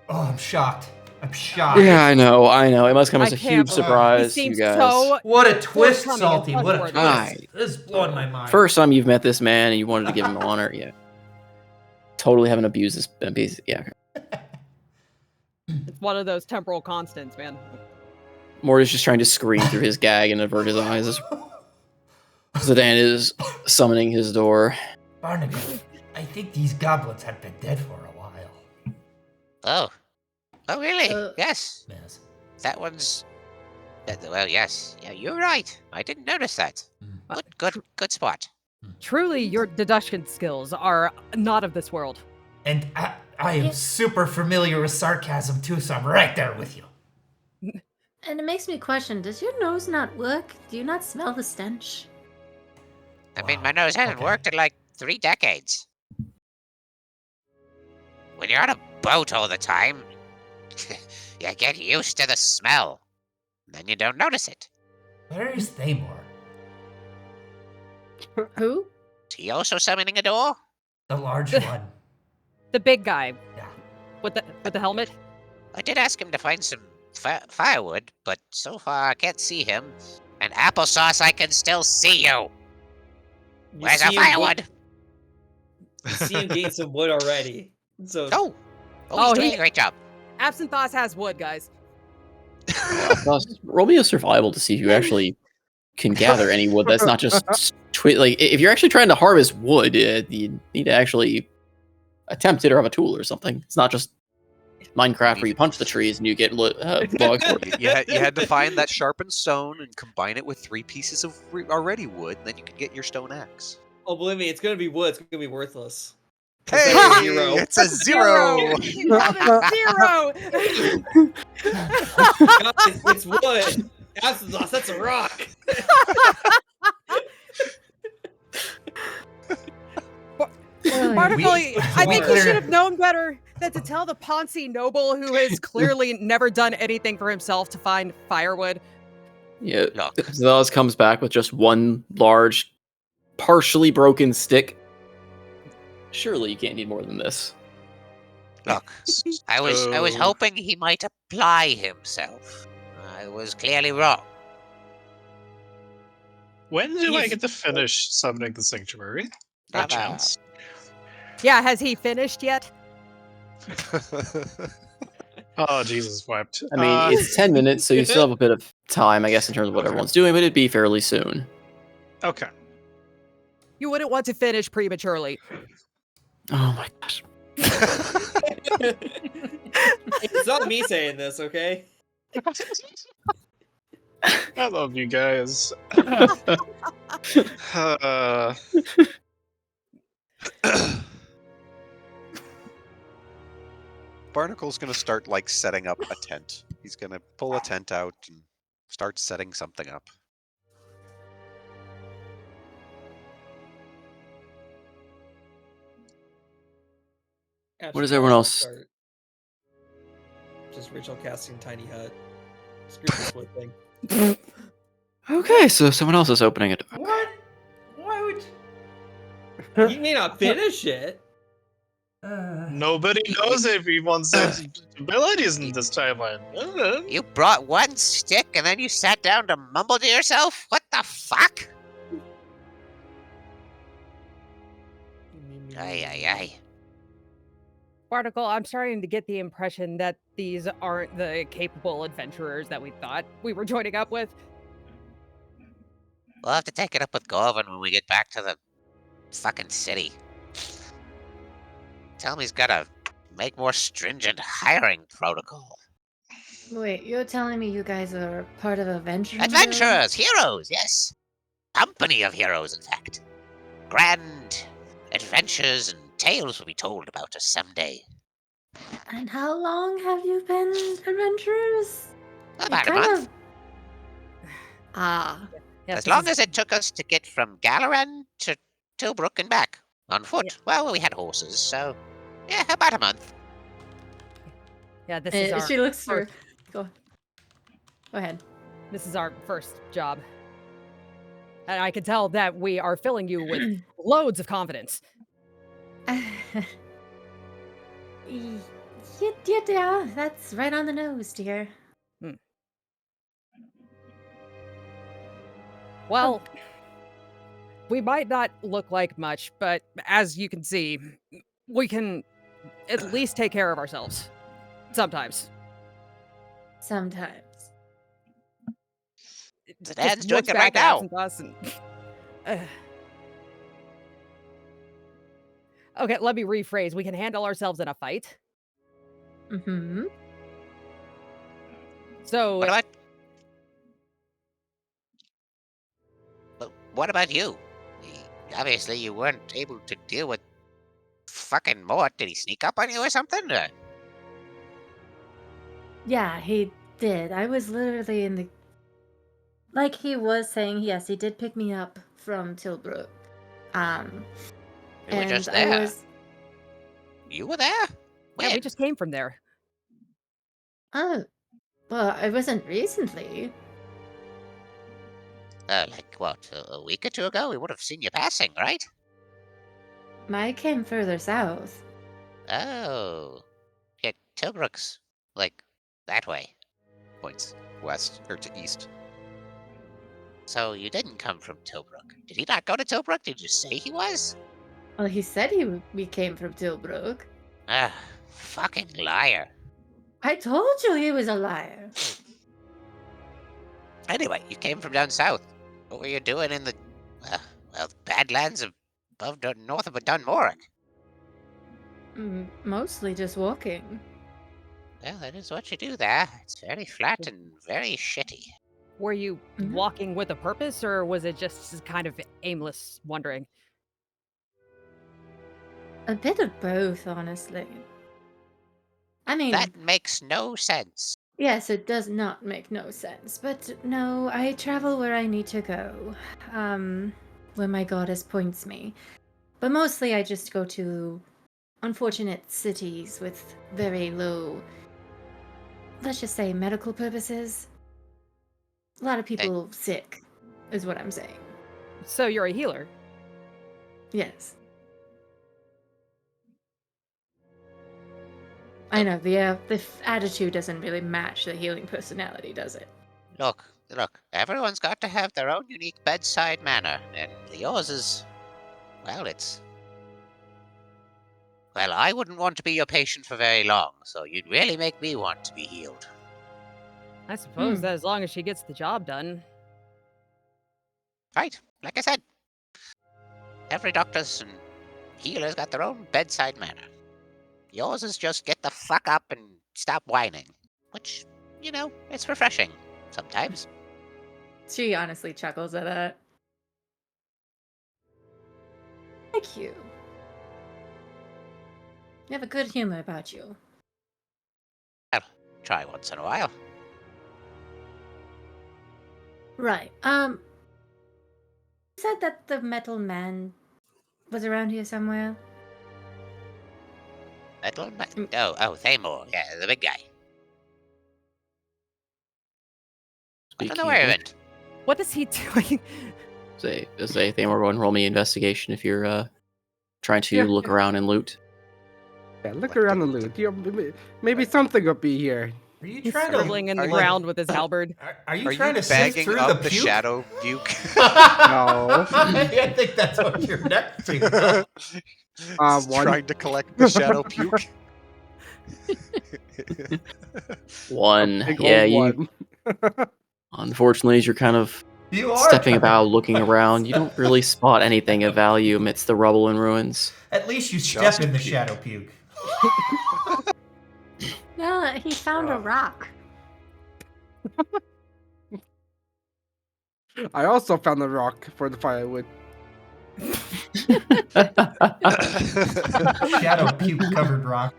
Oh, I'm shocked. I'm shocked. Yeah, I know. It must come as I a can't huge believe surprise He to you seems guys. so. What a twist, Forthcoming and Salty. What a twist. trustworthy. This is blowing my mind. First time you've met this man and you wanted to give him honor, yeah. Totally haven't abused this piece. Yeah. It's one of those temporal constants, man. Mort is just trying to scream through his gag and avert his eyes. Zidane is summoning his door. Barnacle, I think these goblins have been dead for a while. Oh. Oh, really? Uh, Yes. Yes. That one's... Well, yes. Yeah, you're right. I didn't notice that. Good spot. Truly, your deduction skills are not of this world. And I am super familiar with sarcasm too, so I'm right there with you. And it makes me question, does your nose not work? Do you not smell the stench? I mean, Wow, my nose hasn't okay. worked in like 3 decades. When you're on a boat all the time, you get used to the smell. Then you don't notice it. Where is Thamor? Who? Is he also summoning a door? The large one. The big guy Yeah. with the helmet. I did ask him to find some firewood, but so far I can't see him. And applesauce, I can still see you. You Where's see our him firewood? You see him gain some wood already. So Oh, Oh, he's Oh, doing he- a great job. Absent Thoughts has wood, guys. Roll me a survival to see if you actually can gather any wood that's not just like if you're actually trying to harvest wood, you need to actually attempt it or have a tool or something. It's not just Minecraft where you punch the trees and you get logs. You had to find that sharpened stone and combine it with 3 pieces of already wood, and then you can get your stone axe. Oh, believe me, it's gonna be wood. It's gonna be worthless. Hey, That's a 0. it's a 0. He rolled a 0. Guys, it's wood. Applesauce, that's a rock. Barnacle, We- I think you we- should have known better than to tell the Ponzi noble who has clearly never done anything for himself to find firewood. Yeah, Look. Zelos comes back with just one large, partially broken stick. Surely you can't need more than this. Look, I was So- hoping he might apply himself. I was clearly wrong. When do I He's- get to finish summoning the sanctuary? By Never. chance? Yeah, has he finished yet? Oh, Jesus wept. I mean, it's 10 minutes, so you still have a bit of time, I guess, in terms of what everyone's doing, but it'd be fairly soon. Okay. You wouldn't want to finish prematurely. Oh my gosh. It's not me saying this, okay? I love you guys. Barnacle's gonna start like setting up a tent. He's gonna pull a tent out and start setting something up. What is everyone else- Start. Just Rachel casting tiny hut. Screw this wood thing. Okay, so someone else is opening it. What? Why would? You may not finish it. Nobody knows everyone's abilities in this timeline. You brought one stick and then you sat down to mumble to yourself? What the fuck? Ay, ay, ay. Barnacle, I'm starting to get the impression that these aren't the capable adventurers that we thought we were joining up with. We'll have to take it up with Gorvin when we get back to the fucking city. Tell him he's gotta make more stringent hiring protocol. Wait, you're telling me you guys are part of Adventurers? Adventurers, heroes, yes. Company of heroes, in fact. Grand adventures and tales will be told about us someday. And how long have you been adventurers? About a Kind month. of- Ah, Yes, As this long is- as it took us to get from Galaran to Tilbrook and back. On foot. Yeah. Well, we had horses, so yeah, about a month. Yeah, this is our she looks for. first- Go ahead. This is our first job. And I can tell that we are filling you with loads of confidence. Yeah, that's right on the nose, dear. Well, we might not look like much, but as you can see, we can at least take care of ourselves. Sometimes. Sometimes. The Just dad's doing looks it back right at now. absent us and- Okay, let me rephrase. We can handle ourselves in a fight. Mm-hmm. So What about? Well, what about you? Obviously, you weren't able to deal with fucking Mort. Did he sneak up on you or something? Yeah, he did. I was literally in the. Like he was saying, yes, he did pick me up from Tilbrook. You were And just I there. was. You were there? yeah, When? we just came from there. Oh, well, I wasn't recently. Like what? A week or two ago, we would have seen you passing, right? I came further south. Oh, yeah, Tilbrook's like that way. Points west or to east. So you didn't come from Tilbrook. Did he not go to Tilbrook? Did you say he was? Well, he said we came from Tilbrook. Ah, Fucking liar. I told you he was a liar. Anyway, you came from down south. What were you doing in the, Badlands north of Dunmoric? Mostly just walking. Well, that is what you do there. It's very flat and very shitty. Were you Mhm. walking with a purpose, or was it just kind of aimless wandering? A bit of both, honestly. I mean, That makes no sense. yes, it does not make no sense, but no, I travel where I need to go, where my goddess points me. But mostly I just go to unfortunate cities with very low, let's just say, medical purposes. A lot of people sick, is what I'm saying. So you're a healer. Yes. I know, the attitude doesn't really match the healing personality, does it? Look, everyone's got to have their own unique bedside manner, and yours is, well, it's... Well, I wouldn't want to be your patient for very long, so you'd really make me want to be healed. I suppose that as long as she gets the job done. Right, like I said. Every doctor's and healer's got their own bedside manner. Yours is just get the fuck up and stop whining. Which, it's refreshing. Sometimes. She honestly chuckles at that. Thank you. You have a good humor about you. Well, try once in a while. Right. You said that the metal man was around here somewhere. Oh, Thamor. Yeah, the big guy. I don't know where he went. What is he doing? Say, Thamor, go and roll me investigation if you're trying to look around and loot. Yeah, look around the loot. Maybe something will be here. Are you He's trying scribbling in the you- ground with his halberd. Are you Are trying you to sift bagging through up the puke? shadow puke? No. I think that's what you're next to. He's One. trying to collect the shadow puke. One. Big Yeah, old you. one. Unfortunately, as you're kind of You are stepping trying about, to- looking around, you don't really spot anything of value amidst the rubble and ruins. At least you step Just in the puke. shadow puke. No, he found a rock. I also found the rock for the firewood. Shadow puke covered rock.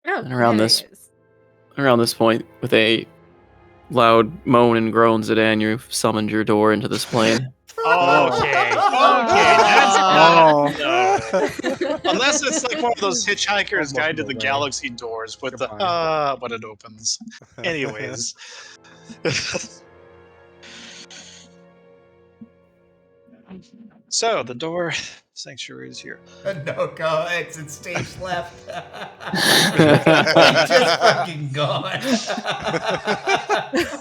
Oh, And around there this- he is. Around this point, with a loud moan and groan, Zidane, you've summoned your door into this plane. Okay, that's Oh. no. Unless it's like one of those Hitchhiker's Almost Guide to no the way. Galaxy doors with the Goodbye. when it opens. Anyways. So the door sanctuary is here. No, go. Exit stage left. He's just fucking gone.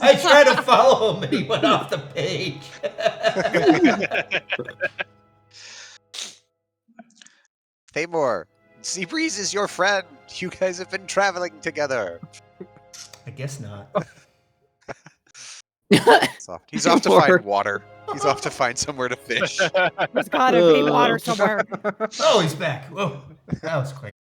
I tried to follow him and he went off the page. Thamor, Seabreeze is your friend. You guys have been traveling together. I guess not. He's off to find water. He's off to find somewhere to fish. There's gotta be water somewhere. Oh, he's back. Whoa. That was quick.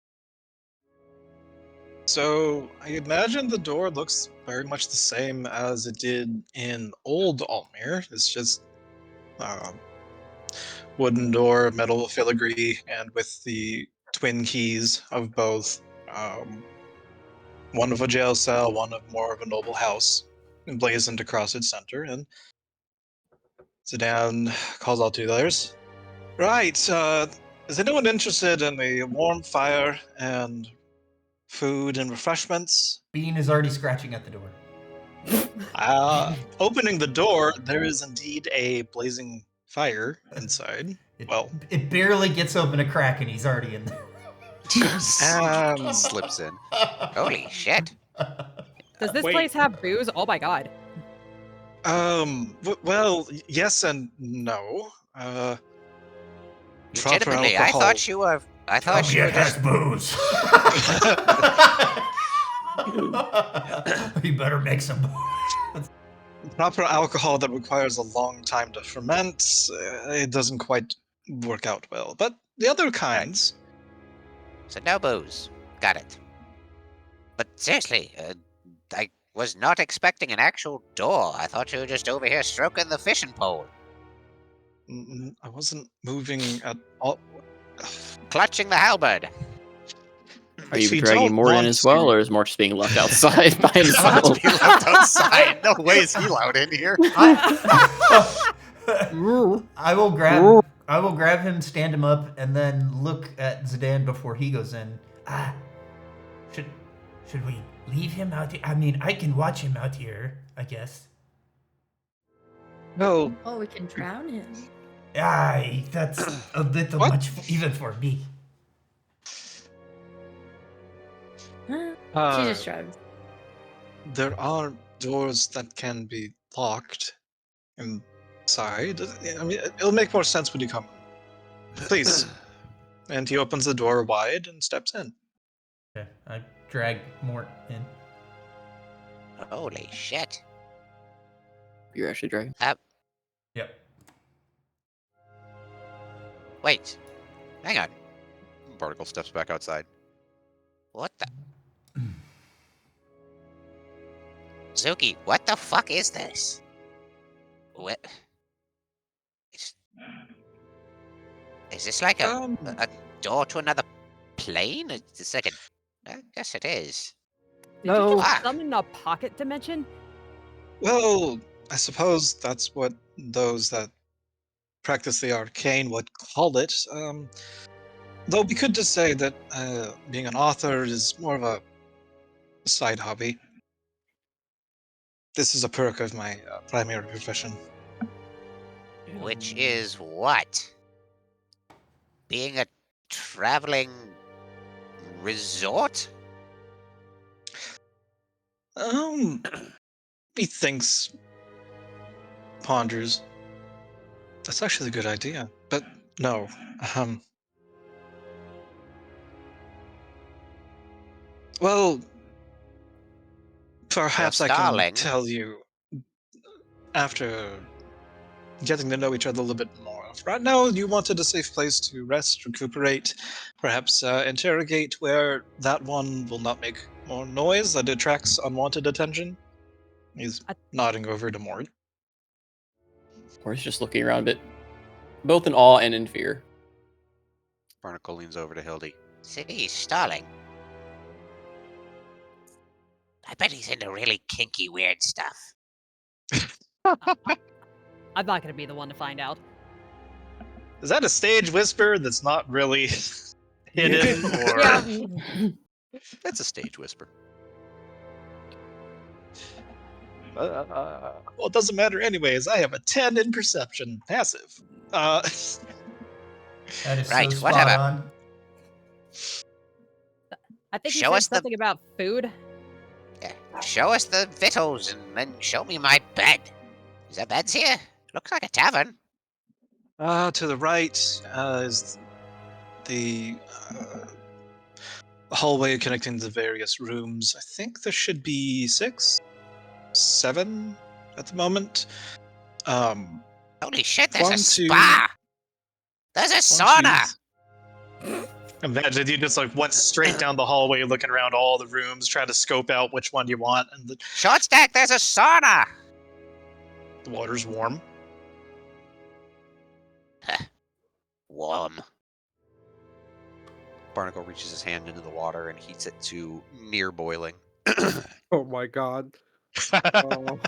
So I imagine the door looks very much the same as it did in old Altmere. It's just wooden door, metal filigree, and with the twin keys of both. One of a jail cell, one of more of a noble house, emblazoned across its center. And Zidane calls out to the others. Right, is anyone interested in a warm fire and food and refreshments? Bean is already scratching at the door. Opening the door, there is indeed a blazing fire inside. It barely gets open a crack and he's already in there. Slips in. Holy shit. Does this Wait. place have booze? Oh my god. Well, yes and no. Legitimately, I alcohol. thought you were. I Tell thought me you were it has just. booze. You better make some booze. Proper alcohol that requires a long time to ferment, it doesn't quite work out well. But the other kinds, So no booze. Got it. But seriously, I was not expecting an actual door. I thought you were just over here stroking the fishing pole, I wasn't moving at all. clutching the halberd. Are If you you dragging don't Mort in want as well, to- or is Mort just being left outside by himself? Not to be left outside. No way is he allowed in here. I will grab him, stand him up, and then look at Zidane before he goes in. Should we leave him out here? I mean, I can watch him out here, I guess. Well, Oh, we can drown him. Aye, that's a little What? much even for me. Huh? She uh, just shrugged. there are doors that can be locked inside. I mean, it'll make more sense when you come. Please. And he opens the door wide and steps in. Okay, I drag Mort in. Holy shit. You're actually dragging. Yep. Wait. Hang on. Barnacle steps back outside. What the? Zuki, what the fuck is this? What? Is this like a door to another plane? It's like a. I guess it is. Did No. you Fuck. just summon a pocket dimension? Well, I suppose that's what those that practice the arcane would call it. Though we could just say that being an author is more of a side hobby. This is a perk of my primary profession. Which is what? Being a traveling resort? He thinks, ponders. That's actually a good idea, but no. Well, perhaps I can stalling. tell you after getting to know each other a little bit more. Right now, you wanted a safe place to rest, recuperate, perhaps interrogate where that one will not make more noise that attracts unwanted attention. He's nodding over to Mort. Or he's just looking around a bit, both in awe and in fear. Barnacle leans over to Hildy. See, stalling. I bet he's into really kinky, weird stuff. I'm not going to be the one to find out. Is that a stage whisper that's not really hidden? Or Yeah. It's a stage whisper. well, it doesn't matter anyways. I have a 10 in perception, passive. That is Right, so spot whatever. on. I think Show you us said the- something about food. Yeah. Show us the victuals and then show me my bed. Is there beds here? Looks like a tavern. To the right is the hallway connecting the various rooms. I think there should be 6, 7 at the moment. Holy shit, there's a 1, 2, spa! There's a sauna! Imagine you just like went straight down the hallway, looking around all the rooms, trying to scope out which one you want, and Short stack, there's a sauna! the water's warm. Warm. Barnacle reaches his hand into the water and heats it to near boiling. Oh my god. Oh,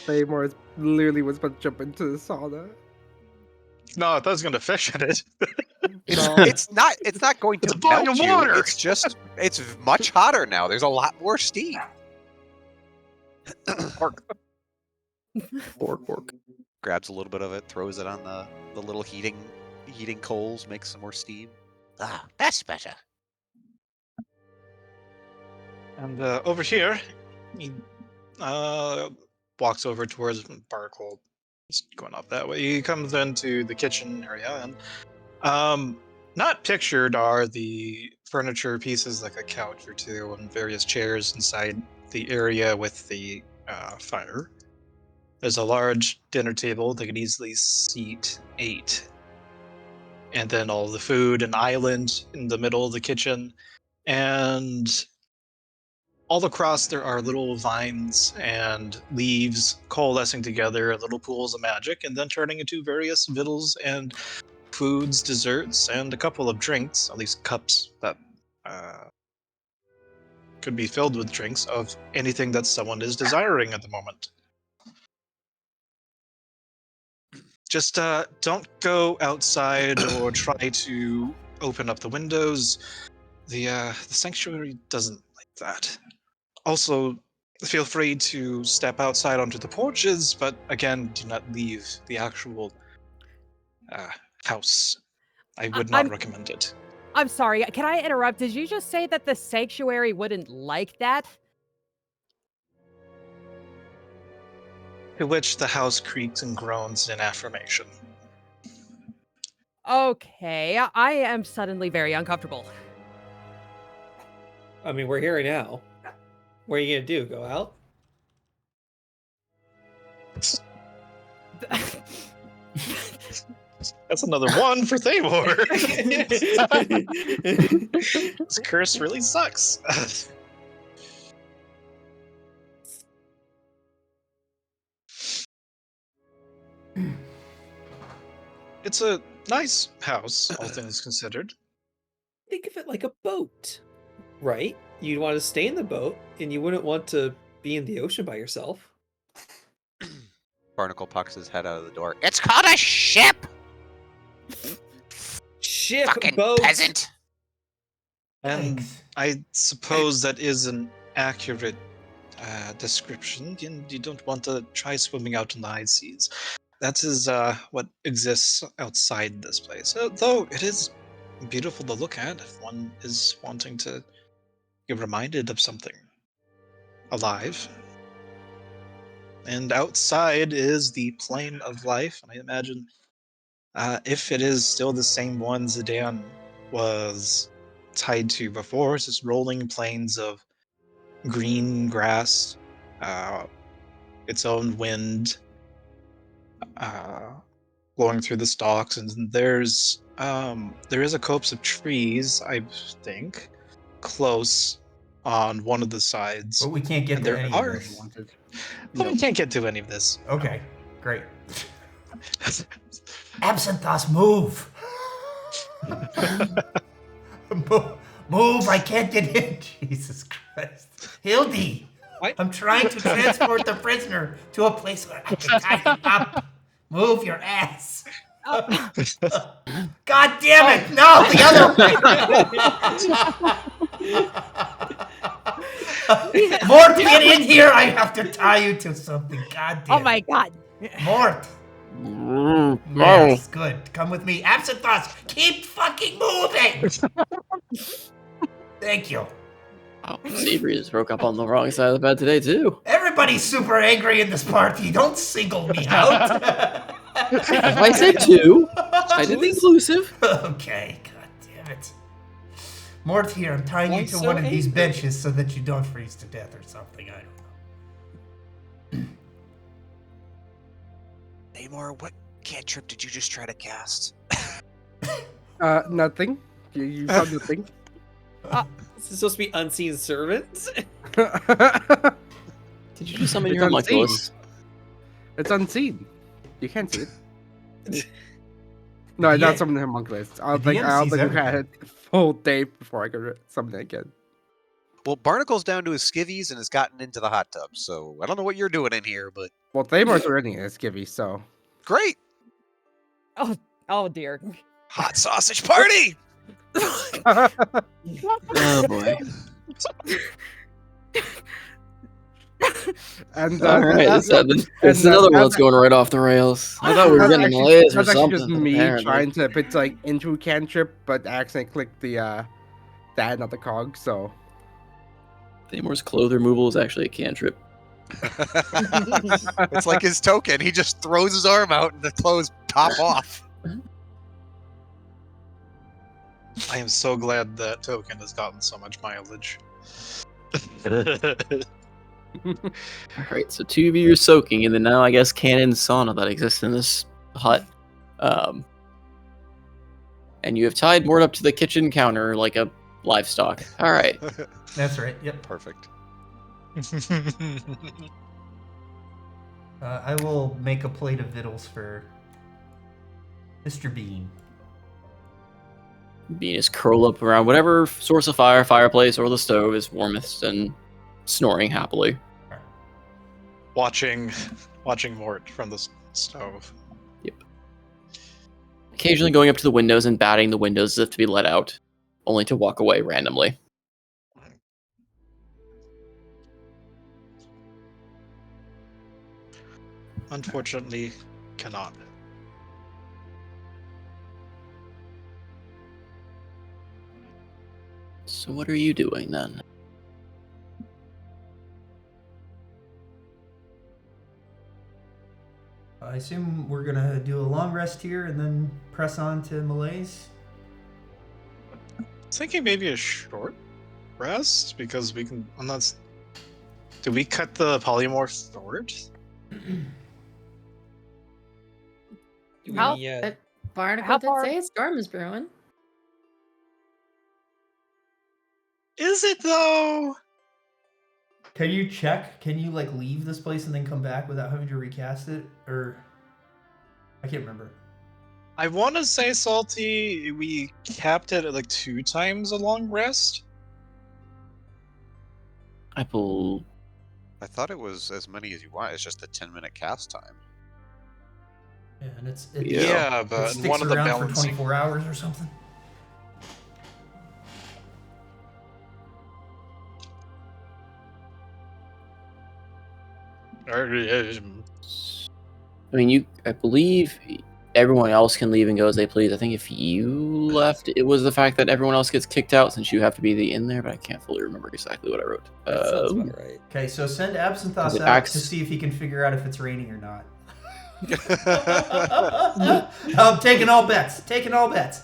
Seymour literally was about to jump into the sauna. No, I thought I was gonna fish in it. No. It's not going It's to a body melt of you. water. It's just it's much hotter now. There's a lot more steam. Pork. Grabs a little bit of it, throws it on the little heating coals, makes some more steam. Ah, that's better. And over here, he walks over towards Barnacle. Just going up that way. He comes into the kitchen area, and Not pictured are the furniture pieces like a couch or two and various chairs inside the area with the fire. There's a large dinner table that could easily seat 8. And then all the food, an island in the middle of the kitchen. And all across there are little vines and leaves coalescing together, little pools of magic, and then turning into various victuals and foods, desserts, and a couple of drinks, at least cups that could be filled with drinks of anything that someone is desiring at the moment. Just don't go outside or try to open up the windows. The sanctuary doesn't like that. Also, feel free to step outside onto the porches, but again, do not leave the actual house. I would not recommend it. I'm sorry, can I interrupt? Did you just say that the sanctuary wouldn't like that? To which the house creaks and groans in affirmation. Okay, I am suddenly very uncomfortable. I mean, we're here now. What are you gonna do? Go out? That's another one for Thamor. This curse really sucks. It's a nice house, all things considered. Think of it like a boat, right? You'd want to stay in the boat, and you wouldn't want to be in the ocean by yourself. Barnacle pucks his head out of the door. It's called a ship! Ship, Fucking boat! peasant! And Thanks. I suppose that is an accurate description, and you don't want to try swimming out in the high seas. That is what exists outside this place. Though it is beautiful to look at if one is wanting to get reminded of something alive. And outside is the plane of life, and I imagine if it is still the same one Zidane was tied to before, it's just rolling plains of green grass, its own wind blowing through the stalks, and there is a copse of trees, I think, close on one of the sides. But we can't get And to there any are- of this. But we can't get to any of this. Okay, great. Absinthe, move! Move, I can't get in. Jesus Christ. Hildy, I'm trying to transport the prisoner to a place where I can tie him up. Move your ass. God damn it! No, the other way. Mort, get in here! I have to tie you to something. God damn Oh my god. Mort! No. Yes, good. Come with me. Absinthe, keep fucking moving! Thank you. Oh, Savory just broke up on the wrong side of the bed today, too. Everybody's super angry in this party. Don't single me out. If I said 2, I did inclusive. Okay, god damn it. Mort, here, I'm tying Why you to so one of these angry? benches so that you don't freeze to death or something. I don't know. Namor, what cantrip did you just try to cast? Nothing. You saw nothing. This is supposed to be unseen servants. Did you do summon It's your unseen. homunculus? It's unseen. You can't see it. No, I Yeah. not summon the homunculus. I don't The think DM I sees had a full day before I could summon it again. Well, Barnacle's down to his skivvies and has gotten into the hot tub, so I don't know what you're doing in here, but Well, Thamor's already in his skivvy, so. great! Oh dear. Hot sausage party! Oh, boy. And All right, that's- it's another one that's going right off the rails. I thought we were that's getting actually- malaise or that's actually something. just me apparently. trying to put like into a cantrip, but accidentally click the that, not the cog. So Thamor's clothes removal is actually a cantrip. It's like his token. He just throws his arm out and the clothes pop off. I am so glad that token has gotten so much mileage. Alright, so 2 of you are soaking, and then now I guess canon sauna that exists in this hut. And you have tied Mort up to the kitchen counter like a livestock. Alright. That's right. Yep. Perfect. I will make a plate of victuals for Mr. Bean. Bean is curled up around whatever source of fire, fireplace, or the stove is warmest and snoring happily. watching Mort from the stove. Occasionally going up to the windows and batting the windows as if to be let out, only to walk away randomly. Unfortunately, cannot. So what are you doing then? I assume we're gonna do a long rest here and then press on to Malaise. I was thinking maybe a short rest because we can. Unless, do we cut the polymorph short? How- Yeah. Barnacle How did far- say a storm is brewing. Is it though? Can you check? Can you like leave this place and then come back without having to recast it? Or I can't remember. I want to say salty. We capped it at like 2 times a long rest. I pull. I thought it was as many as you want. It's just a 10-minute cast time. Yeah, and it Yeah, it but sticks one of the around for balancing. 24 hours or something. I mean, I believe everyone else can leave and go as they please. I think if you left, it was the fact that everyone else gets kicked out since you have to be in there, but I can't fully remember exactly what I wrote. That sounds about right. Okay, so send Absinthoth it out acts- to see if he can figure out if it's raining or not. I'm taking all bets. Taking all bets.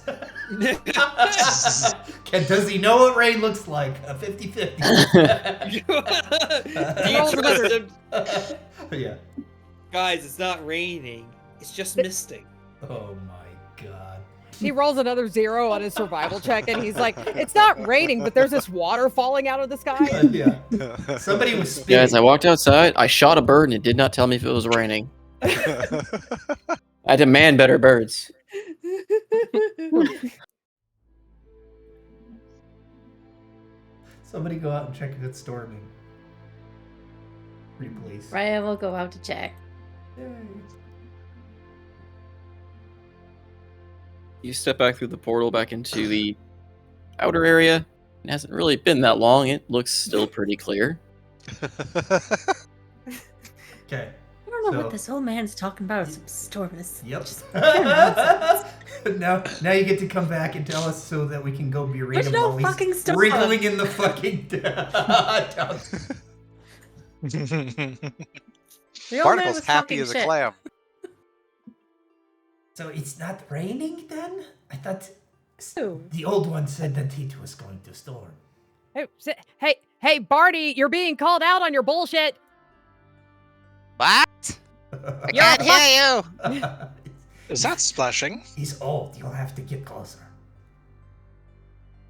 Does he know what rain looks like? A 50-50. Do you trust him? Yeah. Guys, it's not raining. It's just misting. Oh my god. He rolls another 0 on his survival check, and he's like, "It's not raining, but there's this water falling out of the sky." Yeah. Somebody was spinning. Guys, I walked outside, I shot a bird, and it did not tell me if it was raining. I demand better birds. Somebody go out and check if it's storming. Pretty please. Freya will go out to check. You step back through the portal back into the outer area. It hasn't really been that long. It looks still pretty clear. Okay. I don't know So- what this old man's talking about. Some storm is. Yep. Just pure nonsense. now you get to come back and tell us so that we can go berate There's him no while he's fucking storm. wriggling in the fucking down. The old man Barnacle's was happy talking as a shit. clam. So it's not raining then? I thought Ooh. the old one said that it was going to storm. Hey, Barty, you're being called out on your bullshit. What? I can't hear you. Is that splashing? He's old. You'll have to get closer.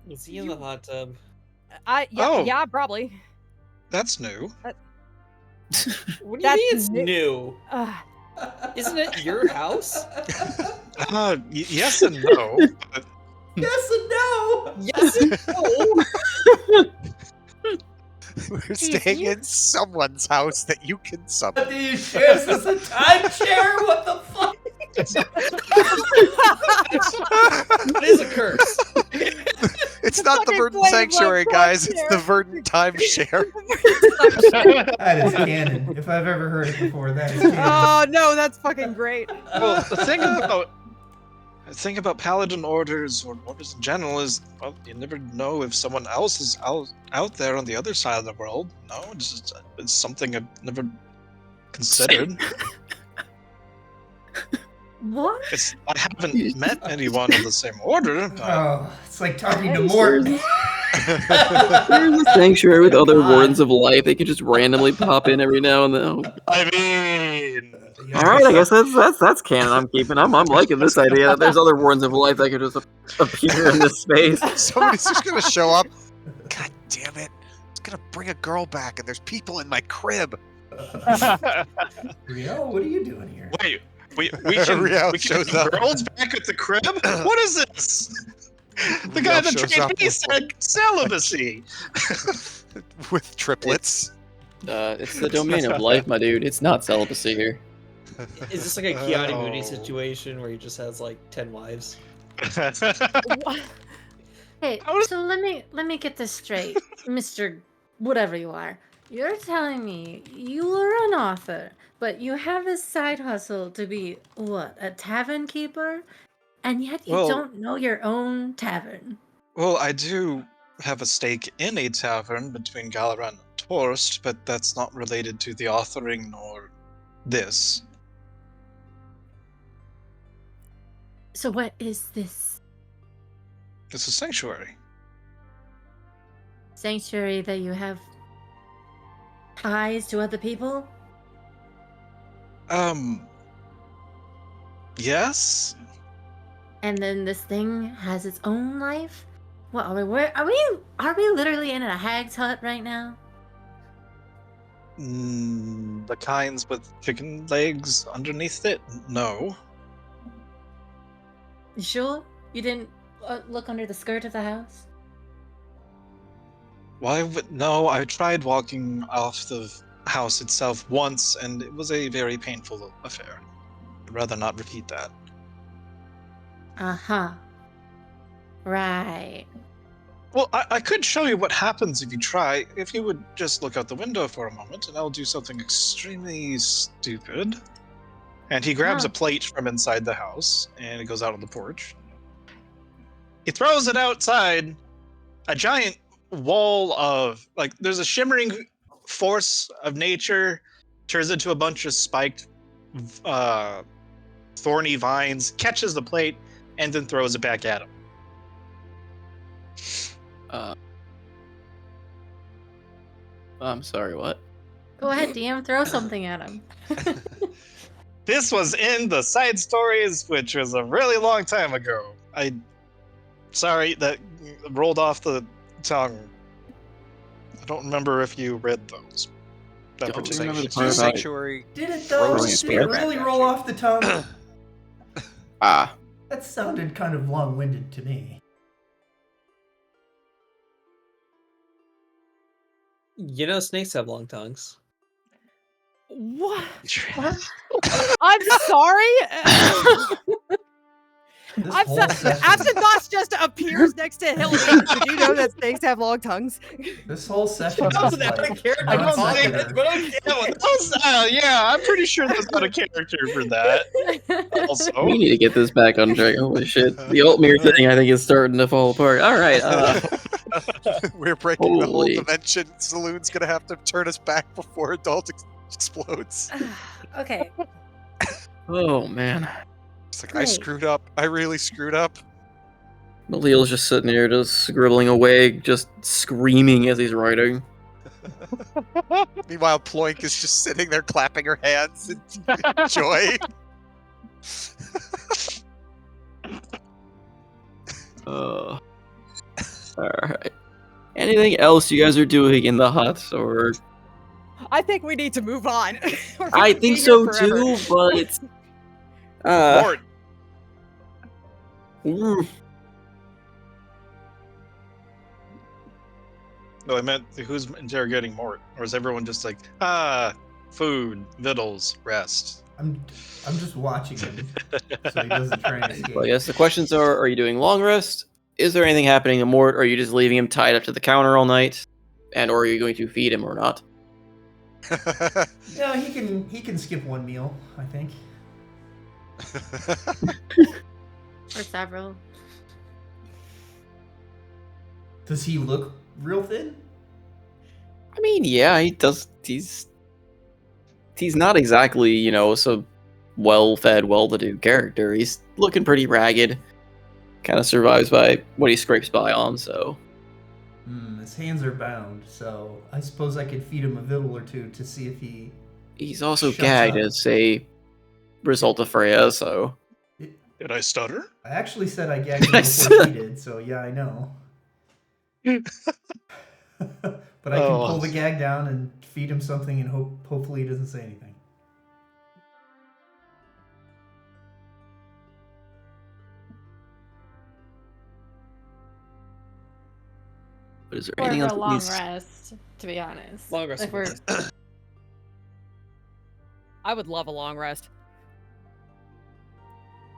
Is he in the hot tub? Oh. Yeah, probably. That's new. What do you That's mean it's new. new? Isn't it your house? Yes and no. But Yes and no. Yes and no. We're staying in someone's house that you can summon. What do you share? Is this a timeshare? What the fuck? It is a curse. It's not the fucking Verdant flame Sanctuary, like guys. It's timeshare. the Verdant Timeshare. That is canon. If I've ever heard it before, that is canon. Oh no, that's fucking great. well, the thing about paladin orders or orders in general is, well, you never know if someone else is out there on the other side of the world. No, it's something I've never considered. What? I haven't met anyone of the same order, but Oh, it's like talking to Hey, Mort. There's a sanctuary with other God. wardens of life. They could just randomly pop in every now and then. I mean, All right, I guess that's canon. I'm keeping. I'm liking this idea that there's other wardens of life that could just appear in this space. Somebody's just gonna show up. God damn it! It's gonna bring a girl back, and there's people in my crib. Rio, what are you doing here? wait, we can Riel we can shows have up. girls back at the crib. What is this? The guy Riel that shows trained up me with- said celibacy. with triplets. It's the domain of life, my dude. It's not celibacy here. Is this like a Keanu Oh. Mooney situation where he just has like 10 wives? What? Hey, I was- so let me get this straight, Mr. Whatever you are. You're telling me you are an author, but you have a side hustle to be what, a tavern keeper? And yet you Well- don't know your own tavern. Well, I do have a stake in a tavern between Galaran and Torst, but that's not related to the authoring nor this. So what is this It's a sanctuary. sanctuary that you have ties to other people? Yes? And then this thing has its own life? What are we? Are we literally in a hag's hut right now? The kinds with chicken legs underneath it? No. You sure you didn't look under the skirt of the house? Why would. No, I tried walking off the house itself once, and it was a very painful affair. I'd rather not repeat that. Uh-huh. Right. Well, I could show you what happens if you try. If you would just look out the window for a moment, and I'll do something extremely stupid. And he grabs Oh. a plate from inside the house, and it goes out on the porch. He throws it outside. A giant wall of, like, there's a shimmering force of nature, turns into a bunch of spiked, thorny vines, catches the plate, and then throws it back at him. I'm sorry, what? Go ahead, DM. Throw something at him. This was in the side stories, which was a really long time ago. Sorry, that rolled off the tongue. I don't remember if you read those. That Don't particular. remember the Sanctuary. part about- Sanctuary. Did it though? Throwing a Did it spear back really at roll you. off the tongue? Ah, That sounded kind of long-winded to me. You know, snakes have long tongues. What? What? I'm sorry. This I'm whole sorry. session, Absinthe just appears next to Hildy. Did you know that snakes have long tongues? this whole session That was is an out of like character I don't comment, non-sequitur. but okay. Yeah, I'm pretty sure that's not a character for that. Also, we need to get this back on track. Holy shit. The Altmere thing, I think, is starting to fall apart. All right. We're breaking the whole Holy. dimension. Saloon's gonna have to turn us back before adult explodes. Okay. Oh, man. It's like, I Great. screwed up. I really screwed up. Malil's just sitting there, just scribbling away, just screaming as he's writing. Meanwhile, Ploink is just sitting there clapping her hands in joy. Alright. Anything else you guys are doing in the hut, or... I think we need to move on. We're I gonna be think here so forever. too, but... Mort, mm, no, I meant who's interrogating Mort, or is everyone just like, food, victuals, rest? I'm just watching him so he doesn't try and escape. well, yes, the questions are you doing long rest? Is there anything happening in Mort? Or are you just leaving him tied up to the counter all night? And or are you going to feed him or not? No, he can skip one meal, I think. Or several. Does he look real thin? I mean, yeah, he does. He's not exactly, so well-fed, well-to-do character. He's looking pretty ragged. Kind of survives by what he scrapes by on, so... His hands are bound, so I suppose I could feed him a victual or two to see if he... He's also Shuts gagged up. as a result of Freya, so... Did I stutter? I actually said I gagged him before she did, so yeah, I know. But I can pull the gag down and feed him something and hopefully he doesn't say anything. But is there Or anything for else a that long needs- rest, to be honest. Long rest If would be we're nice. I would love a long rest.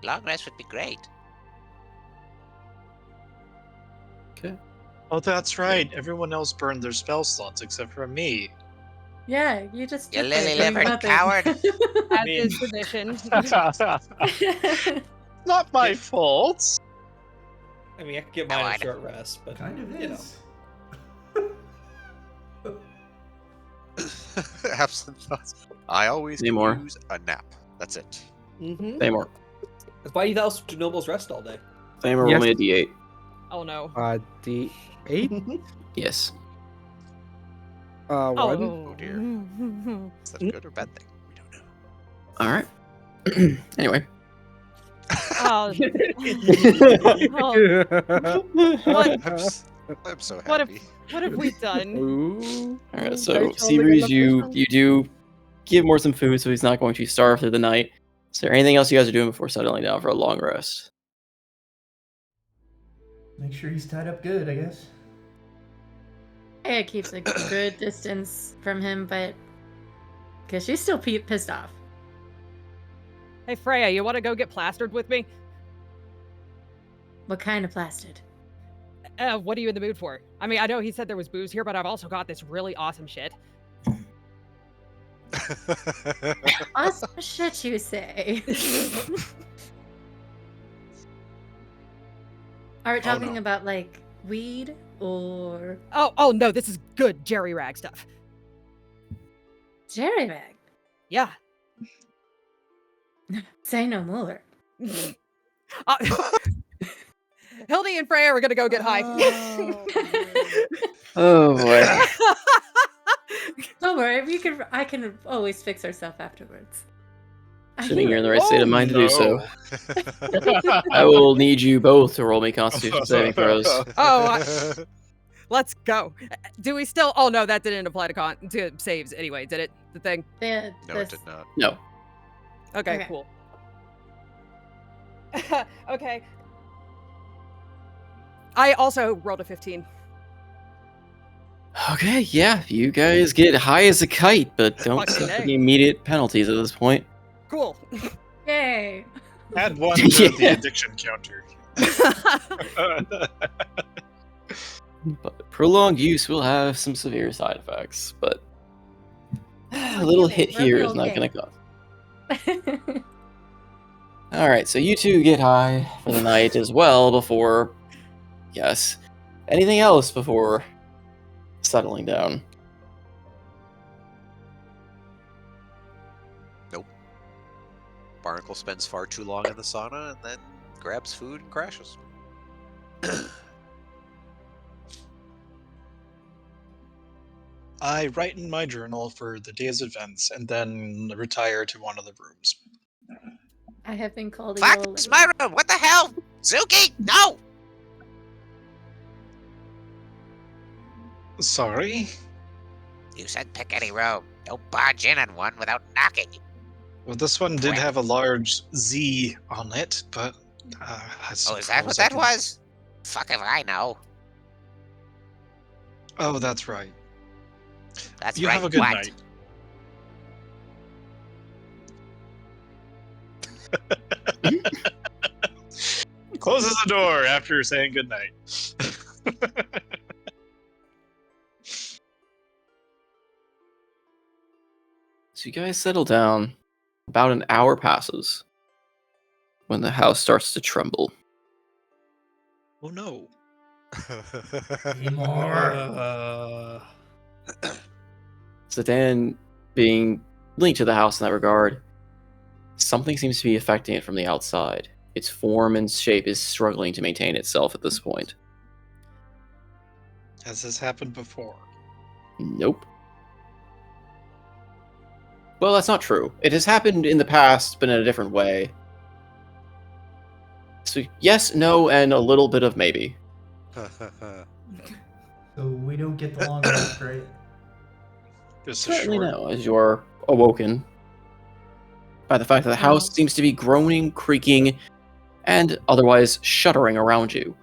Long rest would be great. Okay. Oh, that's right. Everyone else burned their spell slots except for me. yeah, you just You stood there doing lily-livered nothing. coward. As mean- is tradition. Not my fault. I mean, I could get No, mine I a short rest, but Kind of you know. is. Absent thoughts. I always Any can more? use a nap. That's it. Mm-hmm. Thamor. That's why you else do nobles rest all day. Thamor, roll Yes. me a d8. Oh no. D8. Yes. One. Oh dear. Is that a good or bad thing? We don't know. Alright. Anyway. Oh, I'm so What if- happy. what have we done? Ooh. Alright, so Rachel, Seabreeze, look at you the you do give Mort some food so he's not going to starve through the night. Is there anything else you guys are doing before settling down for a long rest? Make sure he's tied up good, I guess. Aya keeps a good distance from him, but because she's still pissed off. Hey Freya, you want to go get plastered with me? What kind of plastered? What are you in the mood for? I mean, I know he said there was booze here, but I've also got this really awesome shit. Awesome shit, you say. Are we talking no. about like weed or Oh no, this is good jerry rag stuff. jerry bag? Yeah. Say no more. Hildy and Freya are gonna go get high. Oh boy. Don't worry, I can always fix our stuff afterwards. I Assuming hear you're in the it. right state of mind to do so. I will need you both to roll me Constitution saving throws. Let's go. Do we still? Oh no, that didn't apply to saves anyway, did it? The thing. The- No, it this- did not. No. Okay, Okay. cool. Okay. I also rolled a 15. Okay, yeah, you guys get high as a kite, but don't Fucking suffer A. any immediate penalties at this point. Cool. Yay! Add one to Yeah. the addiction counter. But prolonged use will have some severe side effects, but a little hit We'll be here is not okay. going to cause. Alright, so you two get high for the night as well before, yes. Anything else before settling down? Barnacle spends far too long in the sauna and then grabs food and crashes. I write in my journal for the day's events and then retire to one of the rooms. I have been called a Fuck, yellow it's lady. my room. What the hell? Zuki, no! Sorry? You said pick any room. Don't barge in on one without knocking. Well, this one did have a large Z on it, but I Oh, is that suppose what I that can- was? Fuck if I know. Oh, that's right. That's You right. have a good what? night. Closes the door after saying good night. So you guys settle down. About an hour passes when the house starts to tremble. Oh no. More. Zidane being linked to the house in that regard, something seems to be affecting it from the outside. Its form and shape is struggling to maintain itself at this point. Has this happened before? Nope. Well, that's not true. It has happened in the past, but in a different way. So yes, no, and a little bit of maybe. So we don't get the long rest, right? Just a Certainly short. no, as you are awoken by the fact that the house seems to be groaning, creaking, and otherwise shuddering around you.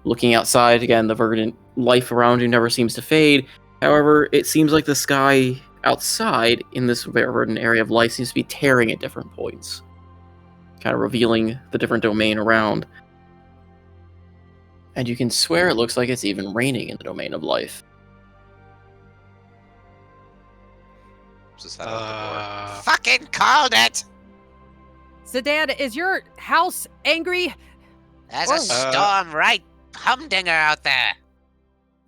Looking outside, again, the verdant life around you never seems to fade. However, it seems like the sky outside in this verdant area of light seems to be tearing at different points, kind of revealing the different domain around. And you can swear it looks like it's even raining in the domain of life. Just head out the door. Fucking called it! Sedan, is your house angry? There's Oh. a storm right humdinger out there.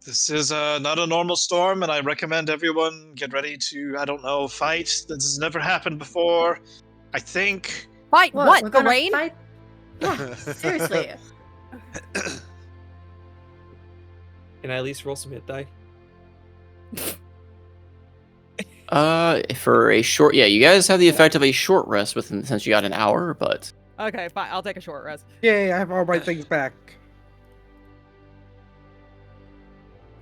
This is not a normal storm, and I recommend everyone get ready to, I don't know, fight. This has never happened before. I think. Fight We're what? The gonna rain? fight- Yeah, seriously. Can I at least roll some hit die? For a short, yeah, you guys have the effect of a short rest within, since you got an hour, but Okay, fine. I'll take a short rest. Yay, I have all my things back.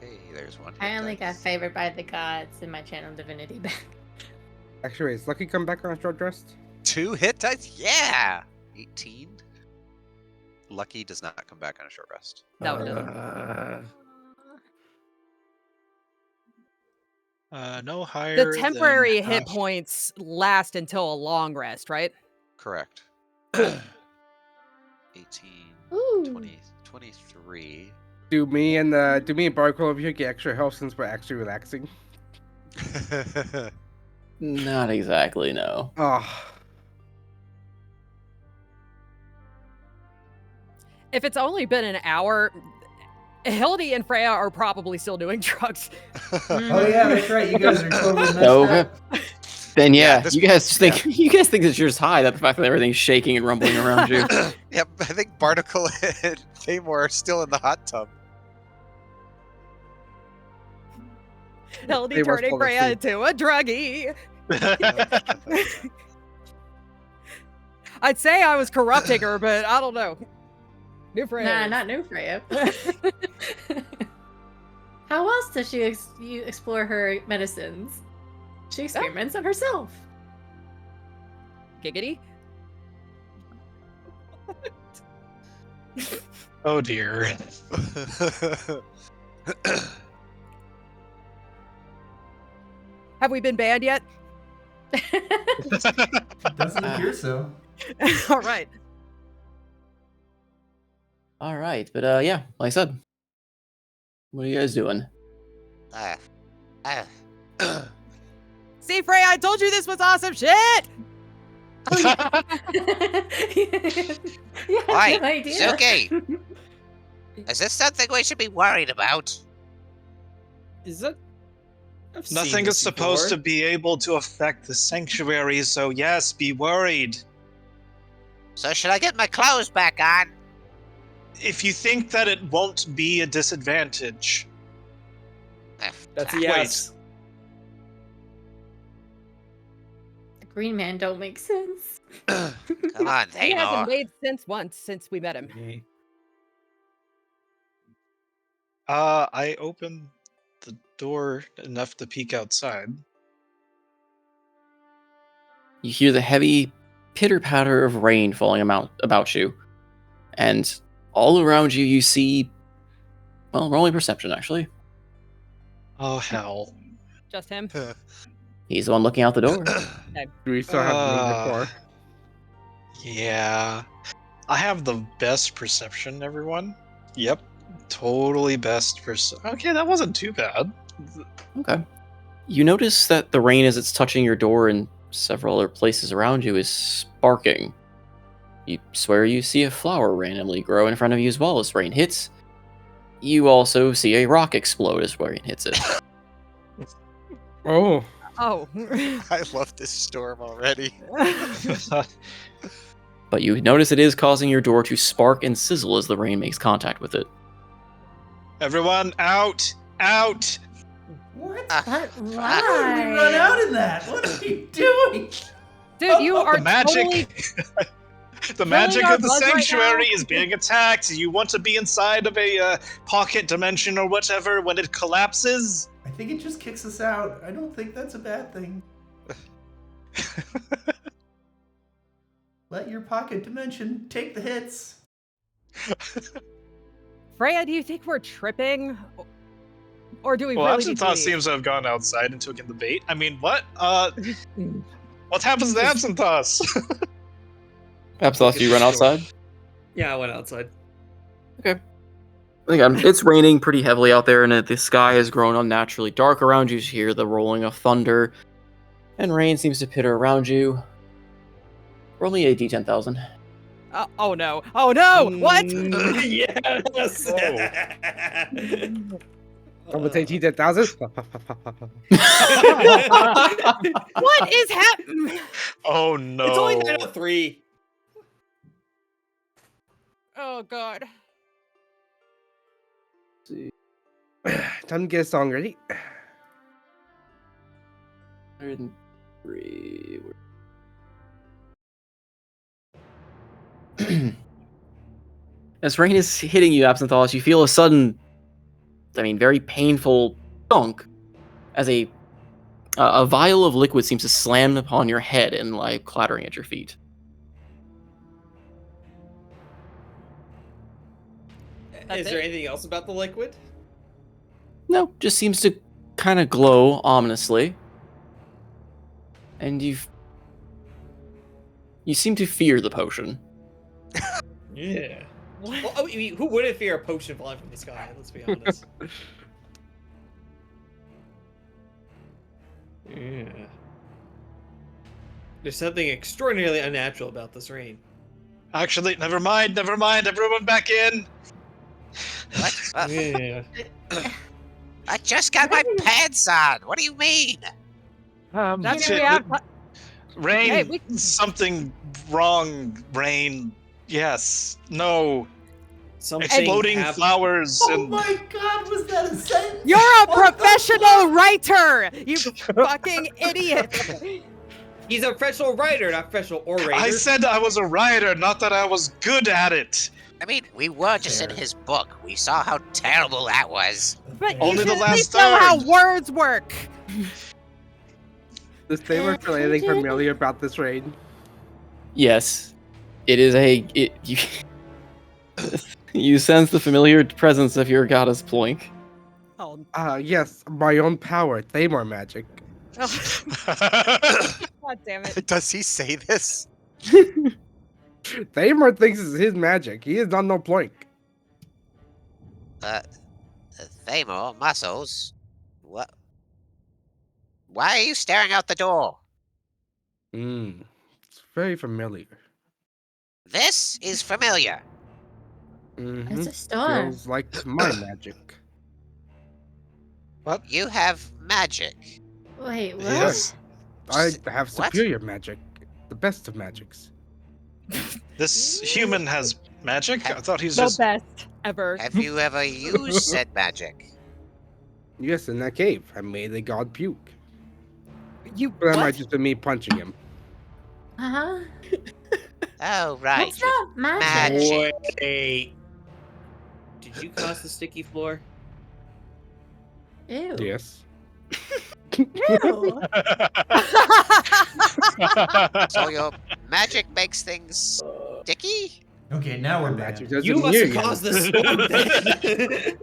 Hey, there's one. I hit only got dice. favored by the gods in my channel divinity back. Actually, is Lucky come back on a short rest? 2 hit dice? Yeah! 18. Lucky does not come back on a short rest. No, it doesn't. No higher. The temporary than hit half. points last until a long rest, right? Correct. Cool. 18, Ooh. 20, 23. Do me and Barco over here get extra health since we're actually relaxing? not exactly, no. Oh, If it's only been an hour, Hildy and Freya are probably still doing drugs. Oh yeah, that's right. You guys are totally messed Okay. up. Then Yeah, yeah, this- you guys just think you guys think that you're just high. That the fact that everything's shaking and rumbling around you. Yep, I think Barnacle and Famor are still in the hot tub. Hildy They were turning full of Freya sleep. into a druggie. I'd say I was corrupting her, but I don't know. New Freya. Nah, is. not new Freya. How else does she you explore her medicines? She experiments on herself. Giggity. Oh dear. Have we been banned yet? Doesn't appear so. All right. All right, but yeah, like I said, what are you guys doing? Uh, uh, See, Freya, I told you this was awesome shit. Yeah, Why? good idea. Suki! Is this something we should be worried about? Is that? I've seen Nothing this is supposed before. to be able to affect the sanctuary, so yes, be worried. So should I get my clothes back on? If you think that it won't be a disadvantage. That's a Wait. yes. The green man don't make sense. Come on, He hasn't Thamor. made sense once since we met him. I opened the door enough to peek outside. You hear the heavy pitter patter of rain falling about you, and all around you, you see. Well, rolling perception actually. Oh hell. Just him. He's the one looking out the door. do we still have room before? Yeah. I have the best perception, everyone. Yep. Totally best perception. Okay, that wasn't too bad. Okay. You notice that the rain, as it's touching your door and several other places around you, is sparking. You swear you see a flower randomly grow in front of you as well as rain hits. You also see a rock explode as rain hits it. Oh, Oh. I love this storm already. But you notice it is causing your door to spark and sizzle as the rain makes contact with it. Everyone, out! Out! What? But How did we run why? out in that? What are you doing? Dude, you are The magic! totally The magic our of the blood right sanctuary now. is being attacked. You want to be inside of a pocket dimension or whatever when it collapses? I think it just kicks us out. I don't think that's a bad thing. Let your pocket dimension take the hits. Freya, do you think we're tripping? Or do we Well, really Absent need to Thought leave? seems to have gone outside and taken the bait. I mean, what? What happens to Absent Thoughts? Absalom, do you run outside? Yeah, I went outside. Again, it's raining pretty heavily out there, and the sky has grown unnaturally dark around you. You hear the rolling of thunder, and rain seems to pitter around you. Roll me a d10,000. Oh no. Oh no! What? Yes! I'm gonna take 10,000. What is happening? Oh no. It's only 9 out of 3. Oh god. Time to get a song ready. 103. As rain is hitting you, Absinthalis, you feel a sudden, very painful thunk as a vial of liquid seems to slam upon your head and lie clattering at your feet. That's Is there it? anything else about the liquid? No, just seems to kind of glow ominously. And you seem to fear the potion. Yeah. Well, I mean, who wouldn't fear a potion falling from the sky? Let's be honest. Yeah. There's something extraordinarily unnatural about this rain. Actually, never mind. Everyone back in. What? Yeah. I just got my pants on. What do you mean? That's shit, we have. Rain. Hey, we- Something wrong. Rain. Yes. No. Something Exploding hap- flowers Oh and my god, was that a sentence? You're a What the professional writer! You fucking idiot! He's a professional writer, not professional orator. I said I was a writer, not that I was good at it. I mean, we were just in Fair. his book. We saw how terrible that was. But you Only the should at least last know how third. words work! Does Taylor feel anything familiar about this rain? Yes, it is you sense the familiar presence of your goddess Ploink. Oh, Yes, my own power, Thamor magic. god damn it. Does he say this? Thamor thinks it's his magic. He is not no ploink. Thamor, muscles. What? Why are you staring out the door? It's very familiar. This is familiar. Mm-hmm. It's a star. Feels like my magic. You have magic. Wait, what? Yes. I have What? superior magic. The best of magics. This human has magic? I thought he's The just. best ever. Have you ever used said magic? Yes, in that cave, I made a god puke. You But that might what? just be me punching him. Uh-huh. Oh, right. That's not magic. Magic. Wait. Did you cause the sticky floor? Ew. Yes. Ew. So your magic makes things sticky? Okay, now we're Magic bad. doesn't You must hear have you. caused the storm then.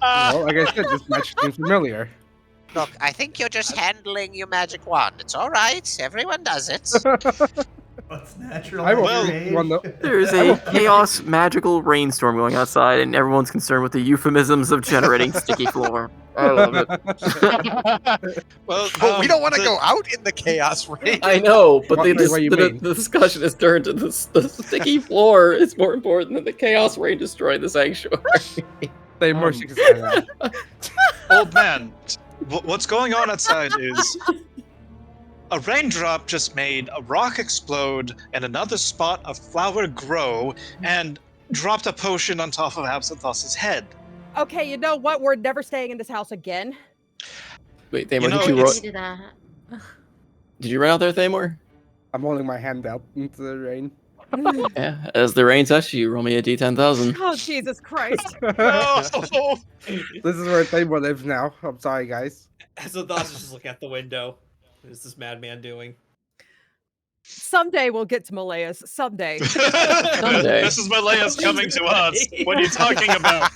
Well, like I said, this magic seems familiar. Look, I think you're just handling your magic wand. It's all right. Everyone does it. What's natural? I will at your Well, age? one though. There's a chaos magical rainstorm going outside, and everyone's concerned with the euphemisms of generating sticky floor. I love it. Well, But we don't want to the- go out in the chaos rain. I know, but What you mean? the discussion has turned to the sticky floor is more important than the chaos rain destroying the sanctuary. They more Um, success. Old man, What's going on outside is a raindrop just made a rock explode and another spot of flower grow and dropped a potion on top of Absinthos's head. Okay, you know what? We're never staying in this house again. Wait, Thamor, You know, did you it's- Do that. did you run out there, Thamor? I'm holding my hand out into the rain. Yeah. As the rain touches you, roll me a d10,000. Oh, Jesus Christ. No! This is where Thamor lives now. I'm sorry, guys. So Thos is just looking out the window. What is this madman doing? Someday we'll get to Malaya's. Someday. Someday. This is Malaya's coming to us. What are you talking about?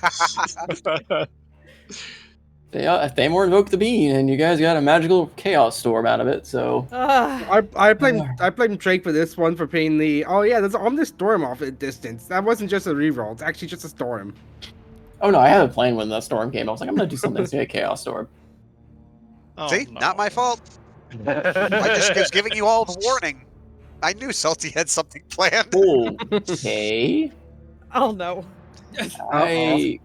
Thamor invoked the bean, and you guys got a magical chaos storm out of it. So I blame Drake for this one for paying the. Oh yeah, there's an ominous storm off at a distance. That wasn't just a reroll. It's actually just a storm. oh no, I had a plan when the storm came. I was like, I'm gonna do something to a chaos storm. Oh, See, no. not my fault. I just was giving you all the warning. I knew Salty had something planned. Okay. Oh, no. I.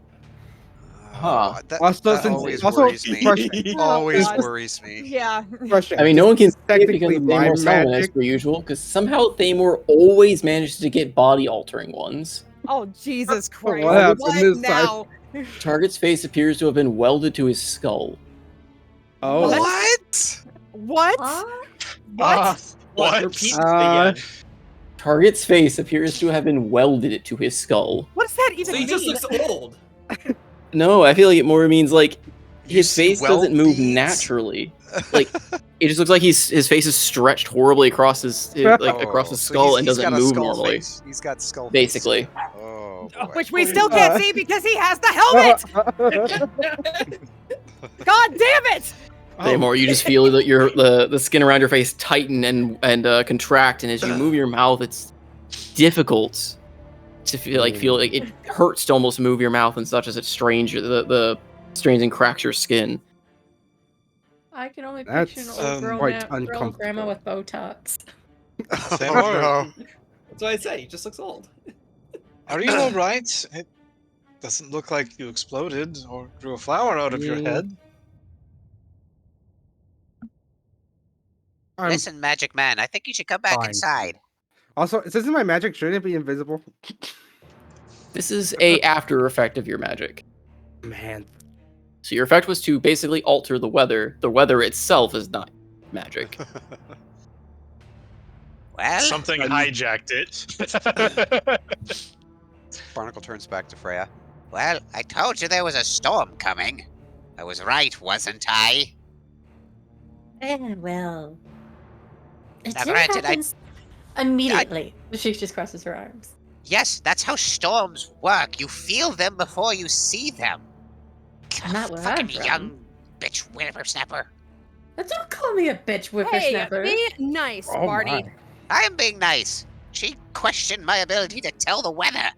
Huh. That, Also, that since always also worries me. question, Always God. worries me. Yeah. question. I mean, no one can see it because technically of my Thamor's summon as magic. per usual, because somehow Thamor always manages to get body-altering ones. Oh, Jesus Christ. What happened What this now? Target's face appears to have been welded to his skull. Oh, What? What? What? What? Repeat Uh, again. Target's face appears to have been welded to his skull. What does that even So mean? he just looks old. No, I feel like it more means like You his see face doesn't weld move beads? naturally. Like it just looks like his face is stretched horribly across across his so skull he's and doesn't got a move skull normally. face. He's got skull face. Basically. Oh, boy. Which we still can't see because he has the helmet! God damn it! Thamor, you just feel that the skin around your face tighten and contract, and as you move your mouth, it's difficult to feel like it hurts to almost move your mouth and such as it strains the strains and cracks your skin. I can only That's, picture an old girl, quite girl grandma uncomfortable. with Botox. Oh, no. That's what I say. He just looks old. Are you alright? It doesn't look like you exploded or grew a flower out of your head. I'm- Listen, Magic Man, I think you should come back Fine. inside. Also, since my magic shouldn't be invisible. This is a after effect of your magic. Man, So your effect was to basically alter the weather. The weather itself is not magic. Well, Something hijacked it. Barnacle turns back to Freya. well, I told you there was a storm coming. I was right, wasn't I? Well. It Now, didn't granted, happen immediately. She just crosses her arms. Yes, that's how storms work. You feel them before you see them. Not where Fucking I'm from. young bitch whippersnapper. But don't call me a bitch Hey, whippersnapper. be nice, oh Barty. my. I am being nice. She questioned my ability to tell the weather.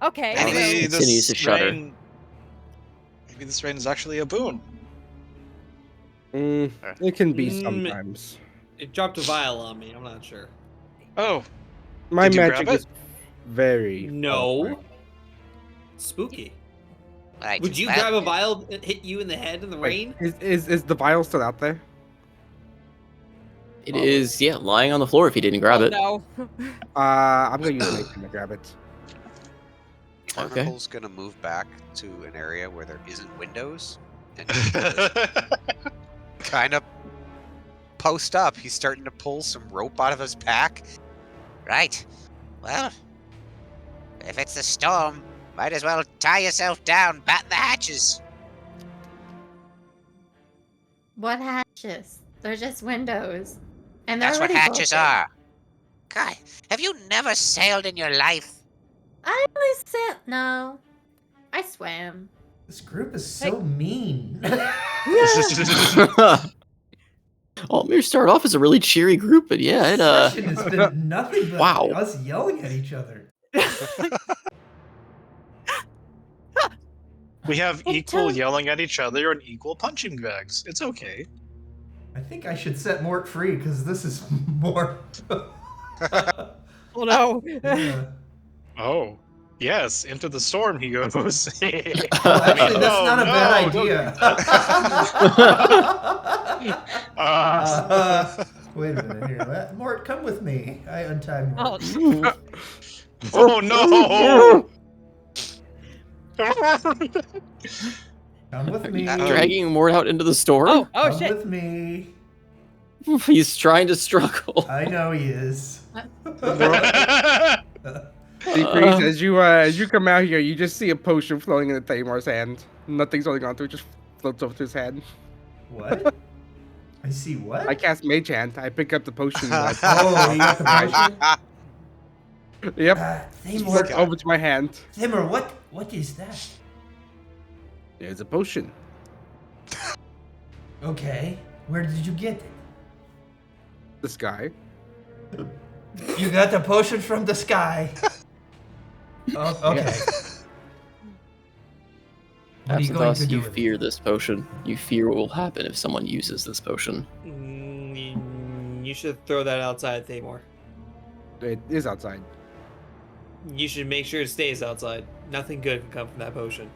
Okay, Anyway. Maybe Continues to this shudder. rain. Maybe this rain is actually a boon. It can be Mm. sometimes. It dropped a vial on me. I'm not sure. Oh, My Did you magic grab it? is very. No. Spooky. Right. Would you well, grab a vial and hit you in the head in the rain? Wait, is the vial still out there? It is, yeah, lying on the floor if you didn't grab oh, it. no. I'm gonna use my to grab it. Barnacle's gonna move back to an area where there isn't windows and kind of post up. He's starting to pull some rope out of his pack. Right. Well, if it's the storm, might as well tie yourself down, batten the hatches. What hatches? They're just windows. And they're That's what already hatches broken. are. God, have you never sailed in your life? I only said no. I swam. This group is so mean. Altmere started off as a really cheery group, but yeah, it This session has been nothing but Wow. us yelling at each other. we have It equal does- yelling at each other and equal punching bags. It's okay. I think I should set Mort free because this is more. Oh, no. Yeah. Oh. Yes, into the storm he goes. Well, actually, that's not a bad don't idea. Wait a minute here. Mort, come with me. I untie Mort. Oh no! Come with me. Dragging Mort out into the storm? Oh Come shit. with me. He's trying to struggle. I know he is. Decrease, as you come out here, you just see a potion flowing in Tamar's hand. Nothing's holding on to it, just floats over to his hand. What? I see what? I cast Mage Hand. I pick up the potion. Oh, you got the potion? Yep. Thamor, Floats over to my hand. Thamor, what is that? There's a potion. Okay. Where did you get it? The sky. You got the potion from the sky. Oh, okay. What are you going to do You with it? fear this potion. You fear what will happen if someone uses this potion. You should throw that outside, Thamor. It is outside. You should make sure it stays outside. Nothing good can come from that potion.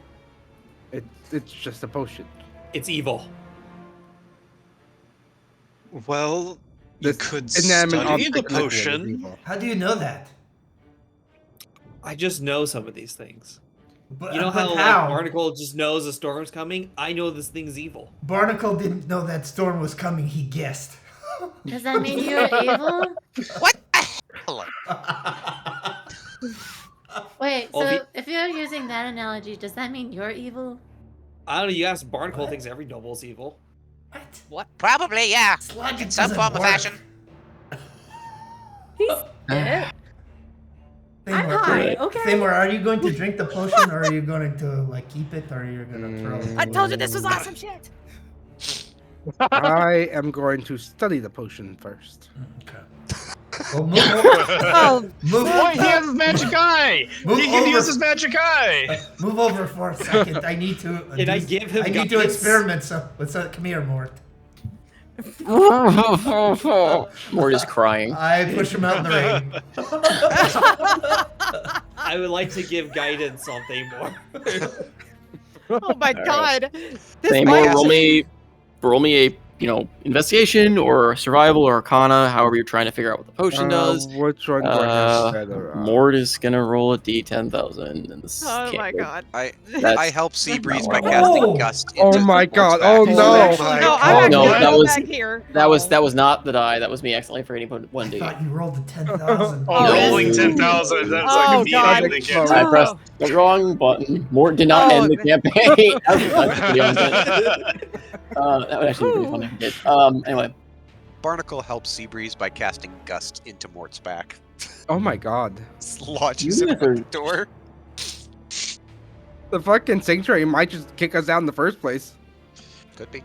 It's just a potion. It's evil. Well, you This could inanimate study object the looking at it is potion. evil. How do you know that? I just know some of these things. But, You know but how like, Barnacle just knows a storm's coming? I know this thing's evil. Barnacle didn't know that storm was coming. He guessed. Does that mean you're evil? What the hell? Wait, Well, so if you're using that analogy, does that mean you're evil? I don't know, you ask Barnacle What? thinks every noble's evil. What? Probably, yeah. This logic In some doesn't form of work. fashion. He's dead. I'm Thamor, high, okay? Thamor, are you going to drink the potion, or are you going to like keep it, or are you going to throw it? I told you this was awesome shit. I am going to study the potion first. Okay. Well, move over. Oh, Move, Boy, he has his magic eye! Move He can over. use his magic eye! Move over for a second. I need to. Can I give him I need to guidance? experiment. So, come here, Mort. Mort is crying. I push him out in the rain. I would like to give guidance on Thamor. oh my god. This Same might- roll me a investigation or survival or arcana, however you're trying to figure out what the potion does. Which one do I have better? Mort is gonna roll a d10,000 and this Oh can't my go. god. I That's help Seabreeze by not casting right. Gust Oh into my Mort's god, back. oh no. No, I'm Oh, actually no, gonna that go was- back here. That was not the die. That was me accidentally forgetting to put 1d. I thought you rolled a 10,000. Oh, No. rolling 10,000. That's Oh, like God. immediately gets I Oh. pressed the wrong button. Mort did not Oh, end the campaign. That's pretty awesome. That would actually be pretty fun if it did. Anyway. Barnacle helps Seabreeze by casting Gust into Mort's back. Oh my god. Launches You him guys are- out the door. The fucking sanctuary might just kick us out in the first place. Could be.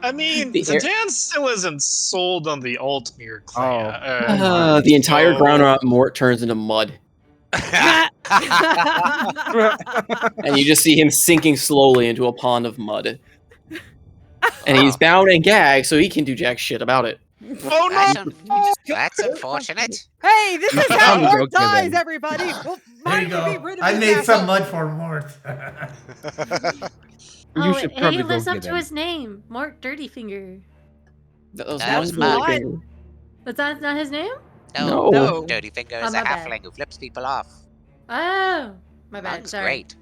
I mean, The air- Zidane still isn't sold on the Altmere clan. The entire so- ground around Mort turns into mud. And you just see him sinking slowly into a pond of mud. And he's bound and gagged, so he can do jack shit about it. Oh no! That's unfortunate. Hey, this is how I'm Mort joking. dies, everybody. Well, There you mine would be go. rid of I this made asshole. some mud for Mort. You Oh, should hey, probably he go lives up get to him. his name, Mort Dirtyfinger. That was That's one not- thing. That's not his name? No, No. Dirty Finger Oh, is my a bad. halfling who flips people off. Oh, my bad. Mine's Sorry. great.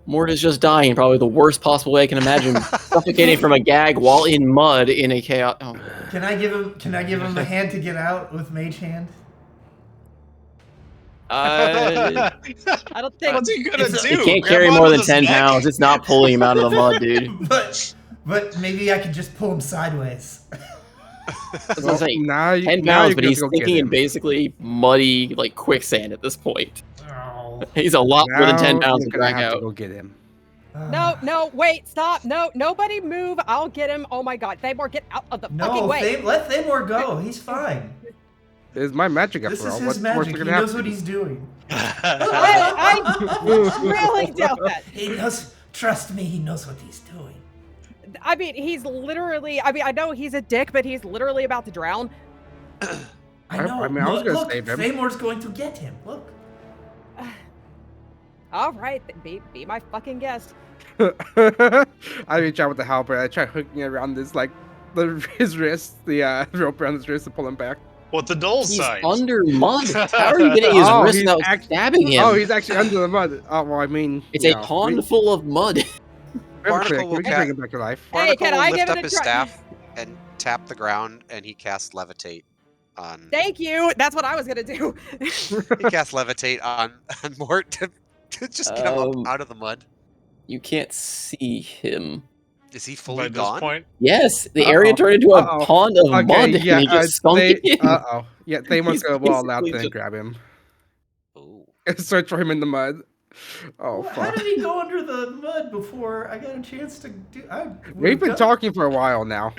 Mort is just dying, probably the worst possible way I can imagine. Suffocating from a gag while in mud in a chaos. Oh. Can I give him a hand to get out with Mage Hand? I don't think. What's he gonna It's do? a- It can't Grab carry onto more than this 10 neck? pounds. It's not pulling him out of the mud, dude. But maybe I could just pull him sideways. That's what I'm saying. Now 10 now pounds, you're but gonna he's go get sinking in him. basically muddy, like quicksand at this point. Oh. He's a lot more than 10 Now pounds you're to gonna drag have to out. go get him. No, wait, stop. No, nobody move. I'll get him. Oh my god. Thamor, get out of the fucking No, way. let Thamor go. He's fine. It's my magic This after is all. his What's magic. worse He gonna knows happen? what he's doing. I really doubt that. He knows. Trust me, he knows what he's doing. I mean, he's literally. I mean, I know he's a dick, but he's literally about to drown. I know. I mean, I was gonna look, save him. Thamor's going to get him. Look. All right, be my fucking guest. I reach out with the halberd. I try hooking it around his wrist, the rope around his wrist to pull him back. What the dull He's signs? under mud. How are you getting his Oh, wrist he's without stabbing him? Oh, he's actually under the mud. Oh, well, I mean, It's a pond full of mud. Barnacle will We can bring him back to life. Hey, Barnacle can will I lift give it up a his try? staff and tap the ground, and he casts levitate on. Thank you. That's what I was gonna do. He casts levitate on Mort to just get him up out of the mud. You can't see him. Is he By fully this gone? point, Yes, the area turned into a pond of mud, yeah, and he just sunk in. Yeah, they must He's go all out basically there and just- grab him. Ooh. Search for him in the mud. Oh, Well, how fuck. did he go under the mud before I got a chance to do? We've been talking for a while now.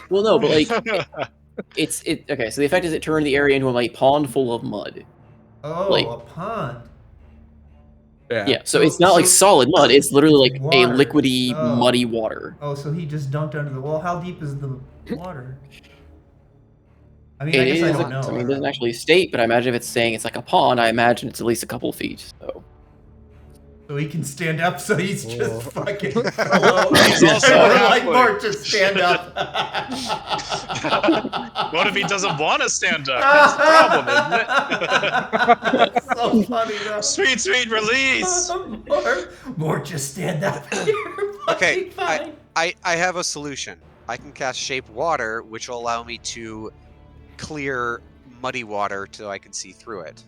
Well, no, but like, okay. So the effect is it turned the area into a pond full of mud. Oh, like- a pond. Yeah, so it's not like so- solid mud. It's literally like a Water. liquidy, Oh. muddy water. Oh, so he just dunked under the wall. How deep is the water? I mean, I It guess I is. don't know. I mean, it doesn't actually state, but I imagine if it's saying it's like a pond, I imagine it's at least a couple feet. So. So he can stand up, so he's just Whoa. fucking hello. He's also like halfway. Mort, just stand up. what if he doesn't want to stand up? That's the problem, isn't it? That's so funny though. Sweet, sweet release. Mort, just stand up. You're Okay, fucking fine. I have a solution. I can cast shape water, which will allow me to clear muddy water so I can see through it.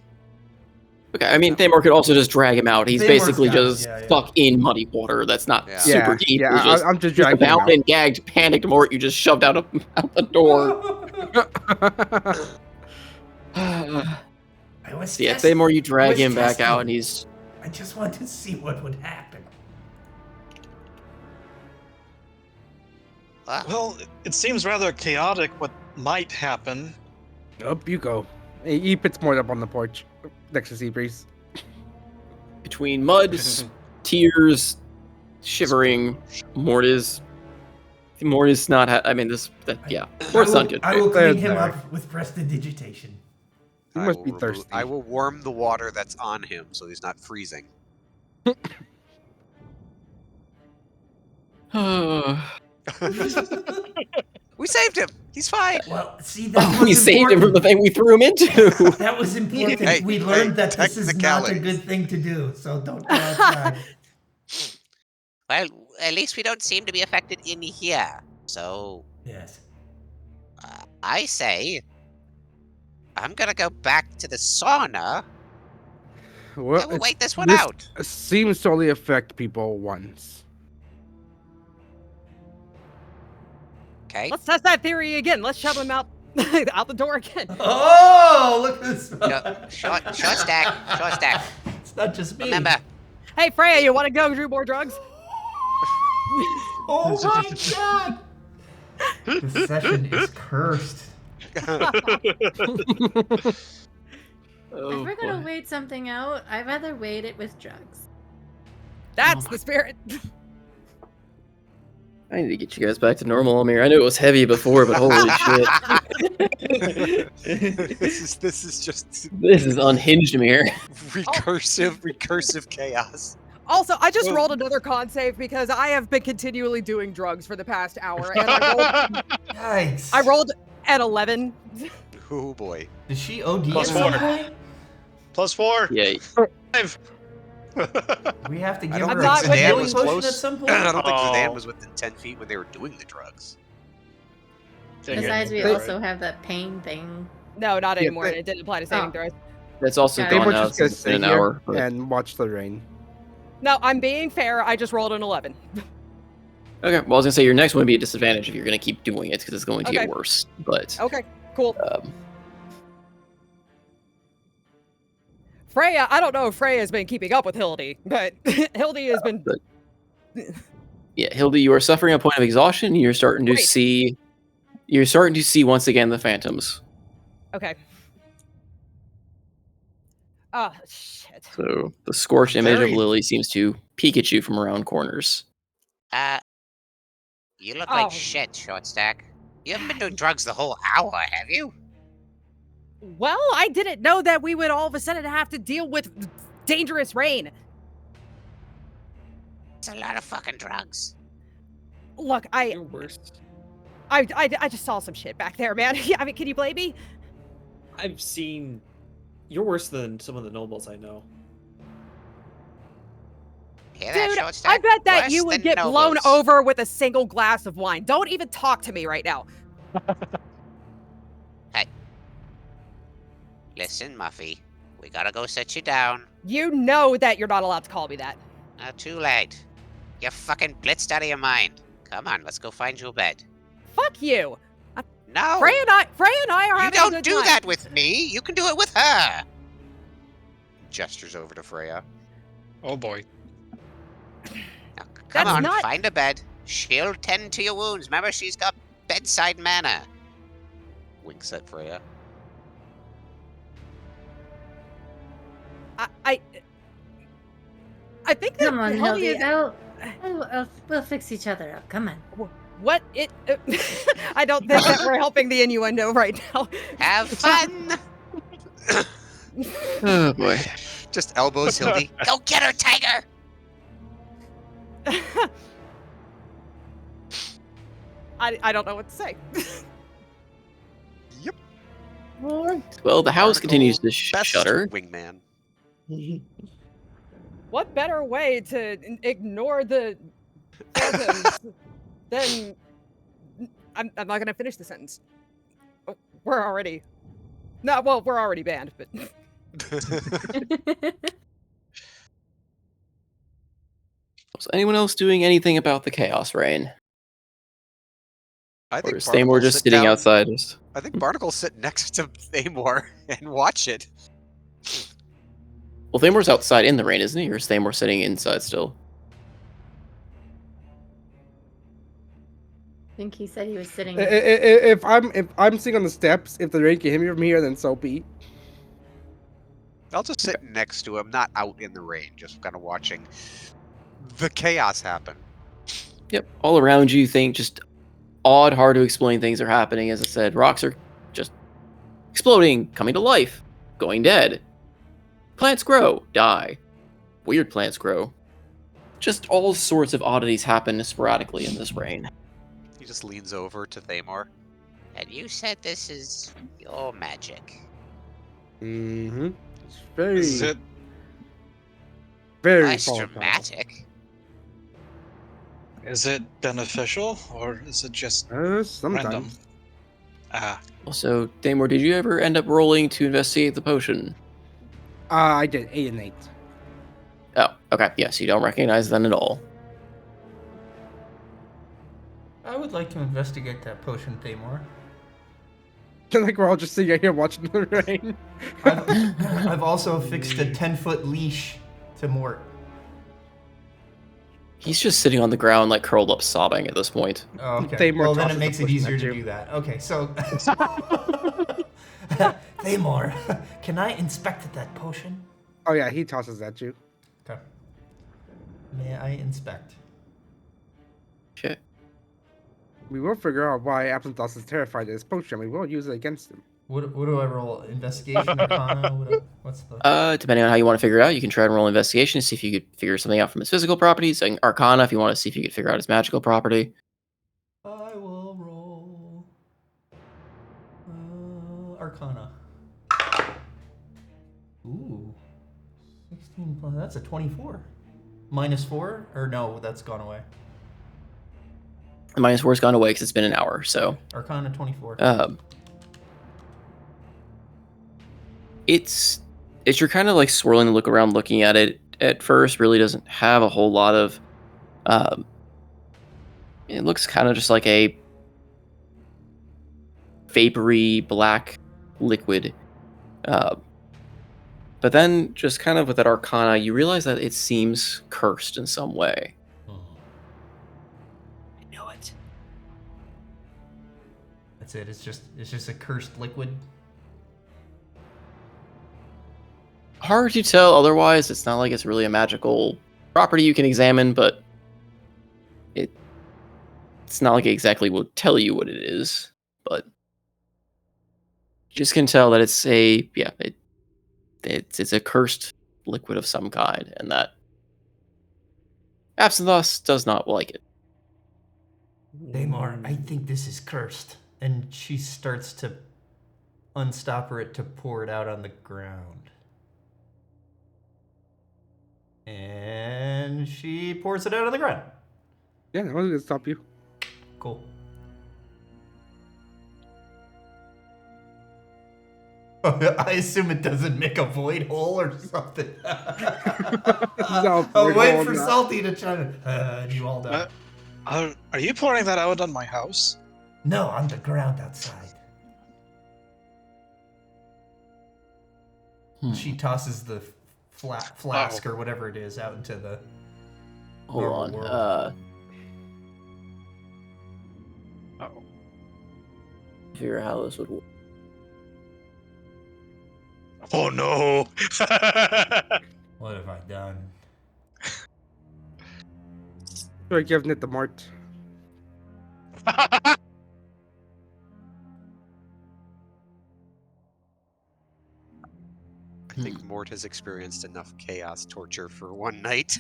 Okay, I mean, Thamor could also just drag him out. He's Thamor's basically got it, just yeah. stuck in muddy water. That's not Yeah. super deep. Yeah, It's just, I'm just just a dragging him bound and gagged, panicked Mort you just shoved out the door. I was Yeah, just- Thamor, you drag was him back testing. out, and he's I just wanted to see what would happen. Ah, Well, it seems rather chaotic what might happen. Up you go. He puts Mort up on the porch next to Seabreeze. between mud, tears, shivering. Mort is not. I mean, yeah. Mort's not good. I will There, clean him there. up with prestidigitation. He I must will be remove- thirsty. I will warm the water that's on him so he's not freezing. We saved him. He's fine. Well, see, that was we saved him from important. the thing we threw him into. That was important. Hey, we learned hey, that this is not a technicalities. good thing to do, so don't go outside. well, at least we don't seem to be affected in here. So, Yes. I say, I'm gonna go back to the sauna. Well, I will wait this one this out. seems to only affect people once. Okay. Let's test that theory again. Let's shove him out out the door again. Oh, look at this. No, short stack. It's not just me. Remember, Hey, Freya, you want to go do more drugs? Oh my god. This session is cursed. Oh, If we're gonna boy. wait something out, I'd rather wait it with drugs. That's my the spirit. I need to get you guys back to normal, Amir. I knew it was heavy before, but holy shit. This is just This is unhinged, Amir. recursive chaos. Also, I just Well- rolled another con save because I have been continually doing drugs for the past hour, and Yikes. I rolled an 11. Oh boy. Did she OD at Plus some four. point? +4. Yeah. 5. We have to I give don't her I'm a not with healing you. was potion close. at some point. I don't think Zidane Oh. was within 10 feet when they were doing the drugs. Besides, we They- also have that pain thing. No, not Yeah, anymore. they- It didn't apply to saving Oh. throws. That's also Yeah, They gone were now just gonna since it's been sit an here hour. But... and watch the rain. No, I'm being fair. I just rolled an 11. Okay, well, I was gonna say your next one would be a disadvantage if you're gonna keep doing it because it's going to Okay. get worse. But Okay, cool. um, Freya, I don't know if Freya's been keeping up with Hildy, but Hildy has been. yeah, Hildy, you are suffering a point of exhaustion. You're starting to Great. see. You're starting to see once again the phantoms. Okay. Oh, shit. So the scorched image Very- of Lily seems to peek at you from around corners. you look Oh. like shit, short stack. You haven't been doing drugs the whole hour, have you? Well, I didn't know that we would all of a sudden have to deal with dangerous rain. It's a lot of fucking drugs. Look, You're worse. I just saw some shit back there, man. I mean, can you blame me? I've seen. You're worse than some of the nobles I know. Hear that, Dude, short stack? I bet that Worse you would than get blown nobles. over with a single glass of wine. Don't even talk to me right now. Listen, Muffy. We gotta go sit you down. You know that you're not allowed to call me that. Too late. You're fucking blitzed out of your mind. Come on, let's go find you a bed. Fuck you. No! Freya and I are You having a don't good do time. that with me. You can do it with her. Gestures over to Freya. Oh boy. Now, come That's on, not- find a bed. She'll tend to your wounds. Remember, she's got bedside manner. Winks at Freya. I think that Come on, Hildy Hildy. is- We'll fix each other up. Come on. What it? I don't think that we're helping the innuendo right now. Have fun! Oh boy. Just elbows Hildy. Go get her, Tiger! I don't know what to say. Yep. Well, the house Barnacle, continues to best shudder. wingman. What better way to ignore the phantoms than I'm not gonna finish the sentence. Oh, we're already banned, but Is anyone else doing anything about the chaos reign? I Or think is Barnacle Thamor just sit sitting down- outside? I think Barnacle sit next to Thamor and watch it. Well, Thamor's outside in the rain, isn't he? Or is Thamor sitting inside still? I think he said he was sitting. If I'm sitting on the steps, if the rain can hit me from here, then so be it. I'll just sit next to him, not out in the rain, just kind of watching the chaos happen. Yep. All around you, think just odd, hard to explain things are happening. As I said, rocks are just exploding, coming to life, going dead. Plants grow, die. Weird plants grow. Just all sorts of oddities happen sporadically in this rain. He just leans over to Thamor. And you said this is your magic. Mm-hmm. It's very, Is it very Nice volatile. dramatic. is it beneficial or is it just Sometimes. random? Ah, Also, Thamor, did you ever end up rolling to investigate the potion? I did 8 and 8. Oh, okay. Yes, you don't recognize them at all. I would like to investigate that potion, Thamor. Like we're all just sitting out here watching the rain. I've also fixed a 10-foot leash to Mort. He's just sitting on the ground, like curled up, sobbing at this point. Oh, okay. Thamor Well, then tosses it makes the it potion easier at to you. do that. Okay, so Thamor, can I inspect that potion? Oh yeah, he tosses at you. Okay. May I inspect? Okay. We will figure out why Absinthoth is terrified of this potion. We will use it against him. What do I roll? Investigation, Arcana? What's the? Depending on how you want to figure it out, you can try and roll investigation to see if you could figure something out from his physical properties, and Arcana if you want to see if you could figure out his magical property. I will roll. Arcana. Ooh. 16 plus. That's a 24. -4? Or no, that's gone away. The -4's gone away because it's been an hour, so. Arcana 24. It's you're kind of like swirling the look around looking at it at first, really doesn't have a whole lot of it looks kind of just like a vapory black liquid, but then just kind of with that Arcana you realize that it seems cursed in some way. I know it. That's it. It's just a cursed liquid. Hard to tell otherwise. It's not like it's really a magical property you can examine, but it's not like it exactly will tell you what it is, but you just can tell that it's it's a cursed liquid of some kind, and that Absinthoth does not like it. Daymar, I think this is cursed. And she starts to unstopper it to pour it out on the ground. And she pours it out on the ground. Yeah, I wasn't gonna stop you. Cool. I assume it doesn't make a void hole or something. No, I'll void wait hole, for no. Salty to try to. And you all die. Are you pouring that out on my house? No, on the ground outside. She tosses the flask or whatever it is out into the. Hold on. world. Figure out how this would work. Oh no! What have I done? We're giving it to Mort. I think Mort has experienced enough chaos torture for one night.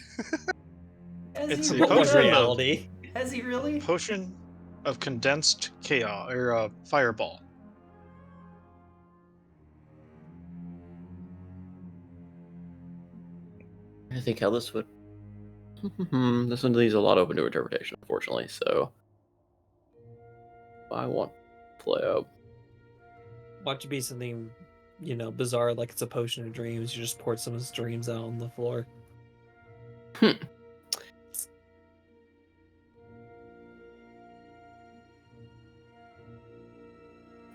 It's he a really? potion of- reality. Has he really? Potion of condensed chaos, or fireball. I think how this would. This one leaves a lot open to interpretation, unfortunately. So, I want to play out. Watch it be something, bizarre, like it's a potion of dreams. You just poured some of his dreams out on the floor.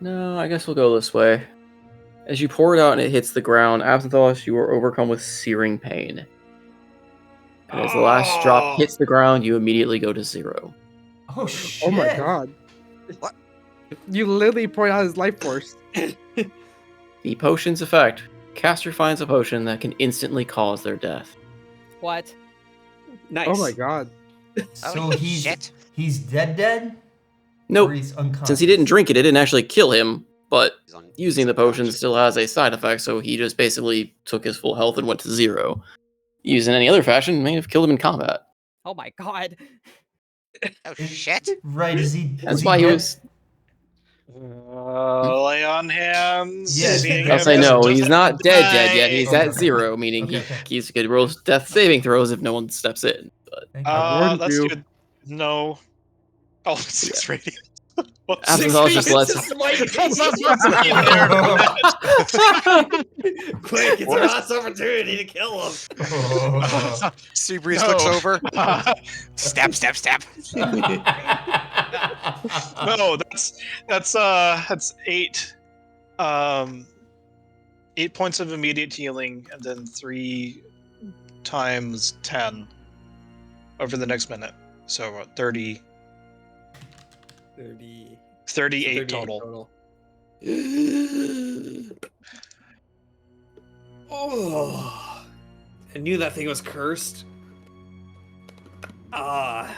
No, I guess we'll go this way. As you pour it out and it hits the ground, Absinthoth, you are overcome with searing pain. And as the last drop hits the ground, you immediately go to 0. Oh shit! Oh my god. What? You literally poured out his life force. The potion's effect. Caster finds a potion that can instantly cause their death. What? Nice. Oh my god. So Holy he's shit. dead? Nope. Or he's unconscious? Since he didn't drink it, it didn't actually kill him, but He's on- using he's the potion unconscious. still has a side effect, so he just basically took his full health and went to 0. Used in any other fashion, may have killed him in combat. Oh my god. Oh shit. Right, is he That's is why he dead? was. Lay on hands. Yes, seeing I'll Yeah, say him no, just he's not dead yet. He's Okay. at 0, meaning Okay. he's good. Rolls death saving throws if no one steps in. But Thank you. warned let's you. do it. No. Oh, it's 6 radiant. Whoops. Absinthoth just lets. Quick, it's our last opportunity to kill him. Seabreeze No. looks over. Stab, stab, stab. No, that's 8. 8 points of immediate healing, and then 3 times 10 over the next minute. So 30, 38 total. Oh, I knew that thing was cursed. Ugh.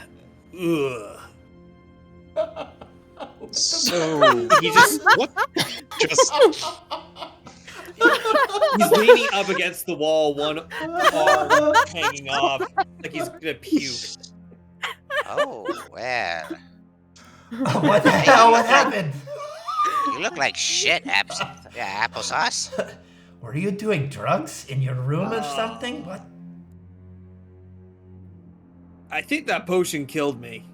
So He just what? Just he's leaning up against the wall, one arm hanging off, like he's gonna puke. Oh, well. What the hell? What happened? You look like shit, applesauce. Were you doing drugs in your room or something? What? I think that potion killed me.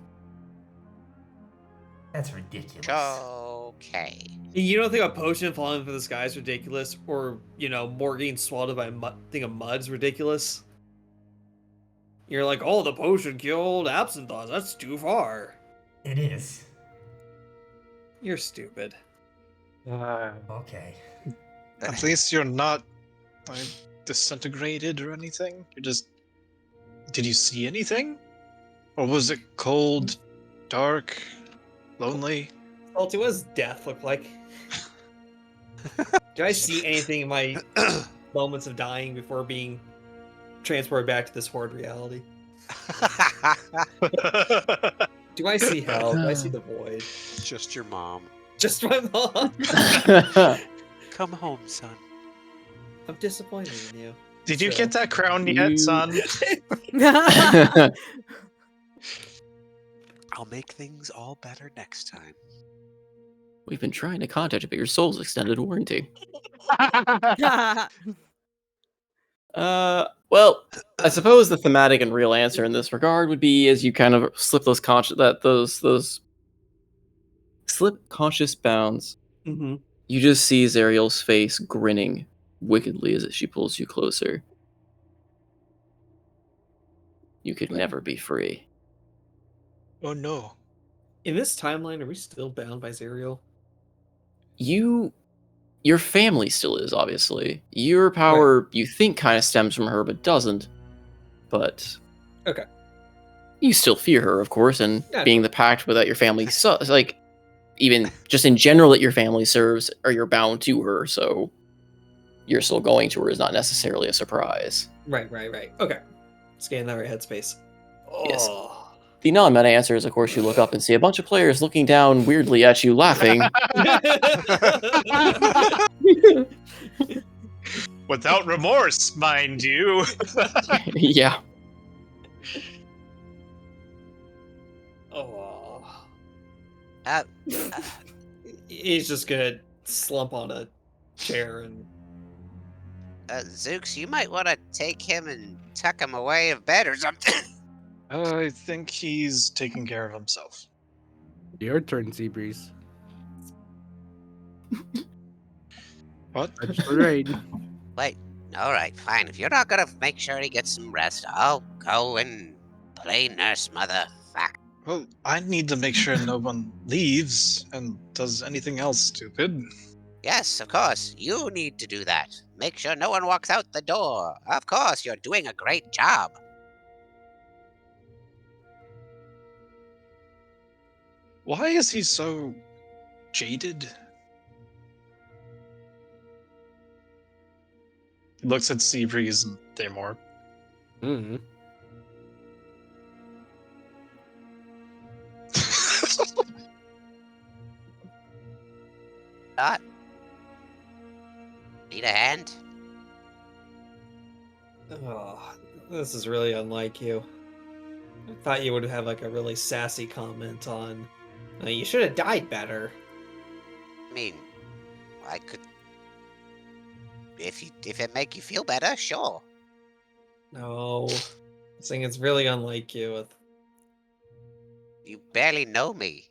That's ridiculous. Okay. You don't think a potion falling from the sky is ridiculous, or Mort getting swallowed by a thing of mud's ridiculous? You're like, oh, the potion killed Absinthoth. That's too far. It is. You're stupid. Okay. at least you're not like disintegrated or anything. You're just. Did you see anything? Or was it cold, dark, lonely? Salty, what does death look like? Do I see anything in my moments of dying before being transported back to this horde reality? Do I see hell? Do I see the void? Just your mom. Just my mom. Come home, son. I'm disappointed in you. Did you So- get that crown yet, son? I'll make things all better next time. We've been trying to contact you about your soul's extended warranty. Well, I suppose the thematic and real answer in this regard would be as you kind of slip those slip conscious bounds. Mm-hmm. You just see Zariel's face grinning wickedly as she pulls you closer. You could never be free. Oh no. In this timeline, are we still bound by Zariel? Your family still is, obviously. Your power, you think, kind of stems from her, but doesn't. But Okay. you still fear her, of course, and Yeah. being the pact without your family, like, even just in general that your family serves, or you're bound to her, so you're still going to her is not necessarily a surprise. Right. Okay. Scan that right headspace. Yes. Oh. The non-meta answer is, of course, you look up and see a bunch of players looking down weirdly at you, laughing. Without remorse, mind you. Yeah. Oh. Uh, He's just gonna slump on a chair and. Zooks, you might want to take him and tuck him away in bed or something. I think he's taking care of himself. Your turn, Seabreeze. What? That's the raid. Wait, alright, fine. If you're not gonna make sure he gets some rest, I'll go and play nurse mother. Fuck. Well, I need to make sure no one leaves and does anything else stupid. Yes, of course. You need to do that. Make sure no one walks out the door. Of course, you're doing a great job. Why is he so jaded? He looks at Seabreeze and Daymore. Mm. Not. Need a hand? Oh, this is really unlike you. I thought you would have like a really sassy comment on. You should have died better. I mean, I could. If it make you feel better, sure. No, I'm saying it's really unlike you. You barely know me.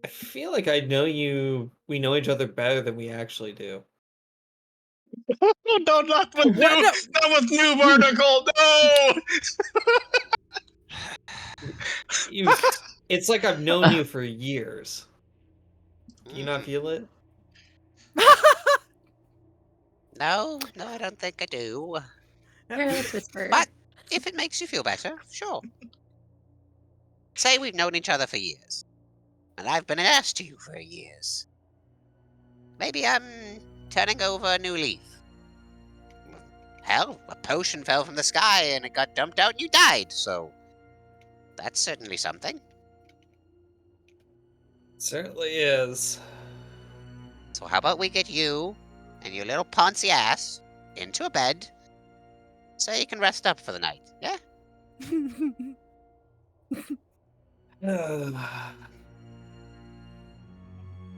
I feel like I know you. We know each other better than we actually do. Oh no, not with noob article, no! It's like I've known you for years. Do you not feel it? No, I don't think I do. Here, let's whisper. But if it makes you feel better, sure. Say we've known each other for years, and I've been an ass to you for years. Maybe I'm turning over a new leaf. Hell, a potion fell from the sky and it got dumped out and you died, so that's certainly something. Certainly is. So how about we get you and your little poncy ass into a bed so you can rest up for the night, yeah?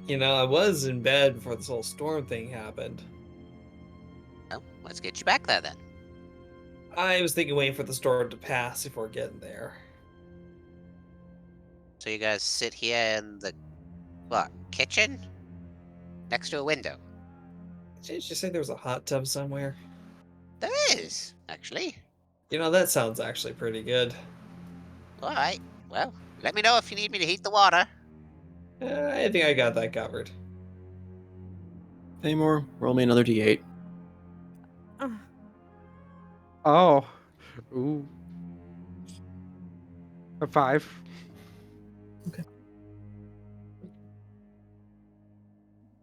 You know, I was in bed before this whole storm thing happened. Well, let's get you back there then. I was thinking waiting for the storm to pass before getting there. So you guys sit here in the, what, kitchen? Next to a window. Didn't you say there was a hot tub somewhere? There is, actually. You know, that sounds actually pretty good. Alright, well, let me know if you need me to heat the water. I think I got that covered. Daymore, roll me another d8. Oh. Ooh. A 5.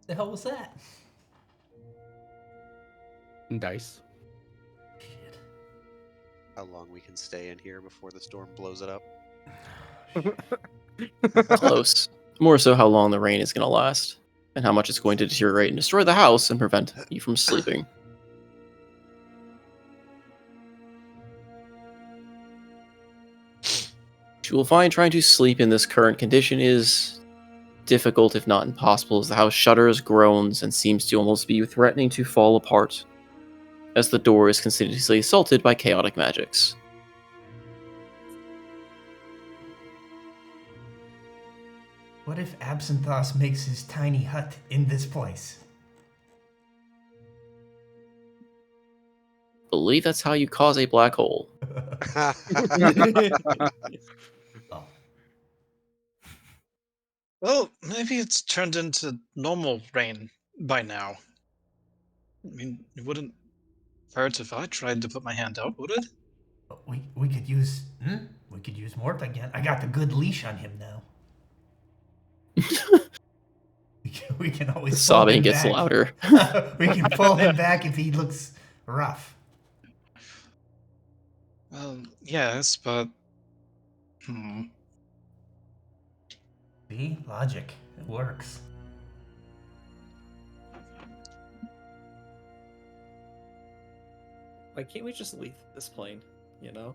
The hell was that? Dice. Shit. How long we can stay in here before the storm blows it up? Close. More so how long the rain is going to last, and how much it's going to deteriorate and destroy the house and prevent you from sleeping. You will find trying to sleep in this current condition is difficult, if not impossible, as the house shudders, groans, and seems to almost be threatening to fall apart, as the door is continuously assaulted by chaotic magics. What if Absinthoth makes his tiny hut in this place? I believe that's how you cause a black hole. Oh. Well, maybe it's turned into normal rain by now. I mean, it wouldn't hurt if I tried to put my hand out, would it? We could use we could use Mort again. I got the good leash on him now. we can always The pull sobbing him gets back. louder. We can pull him back if he looks rough. Well, yes, but See, logic. It works. Why can't we just leave this plane? You know?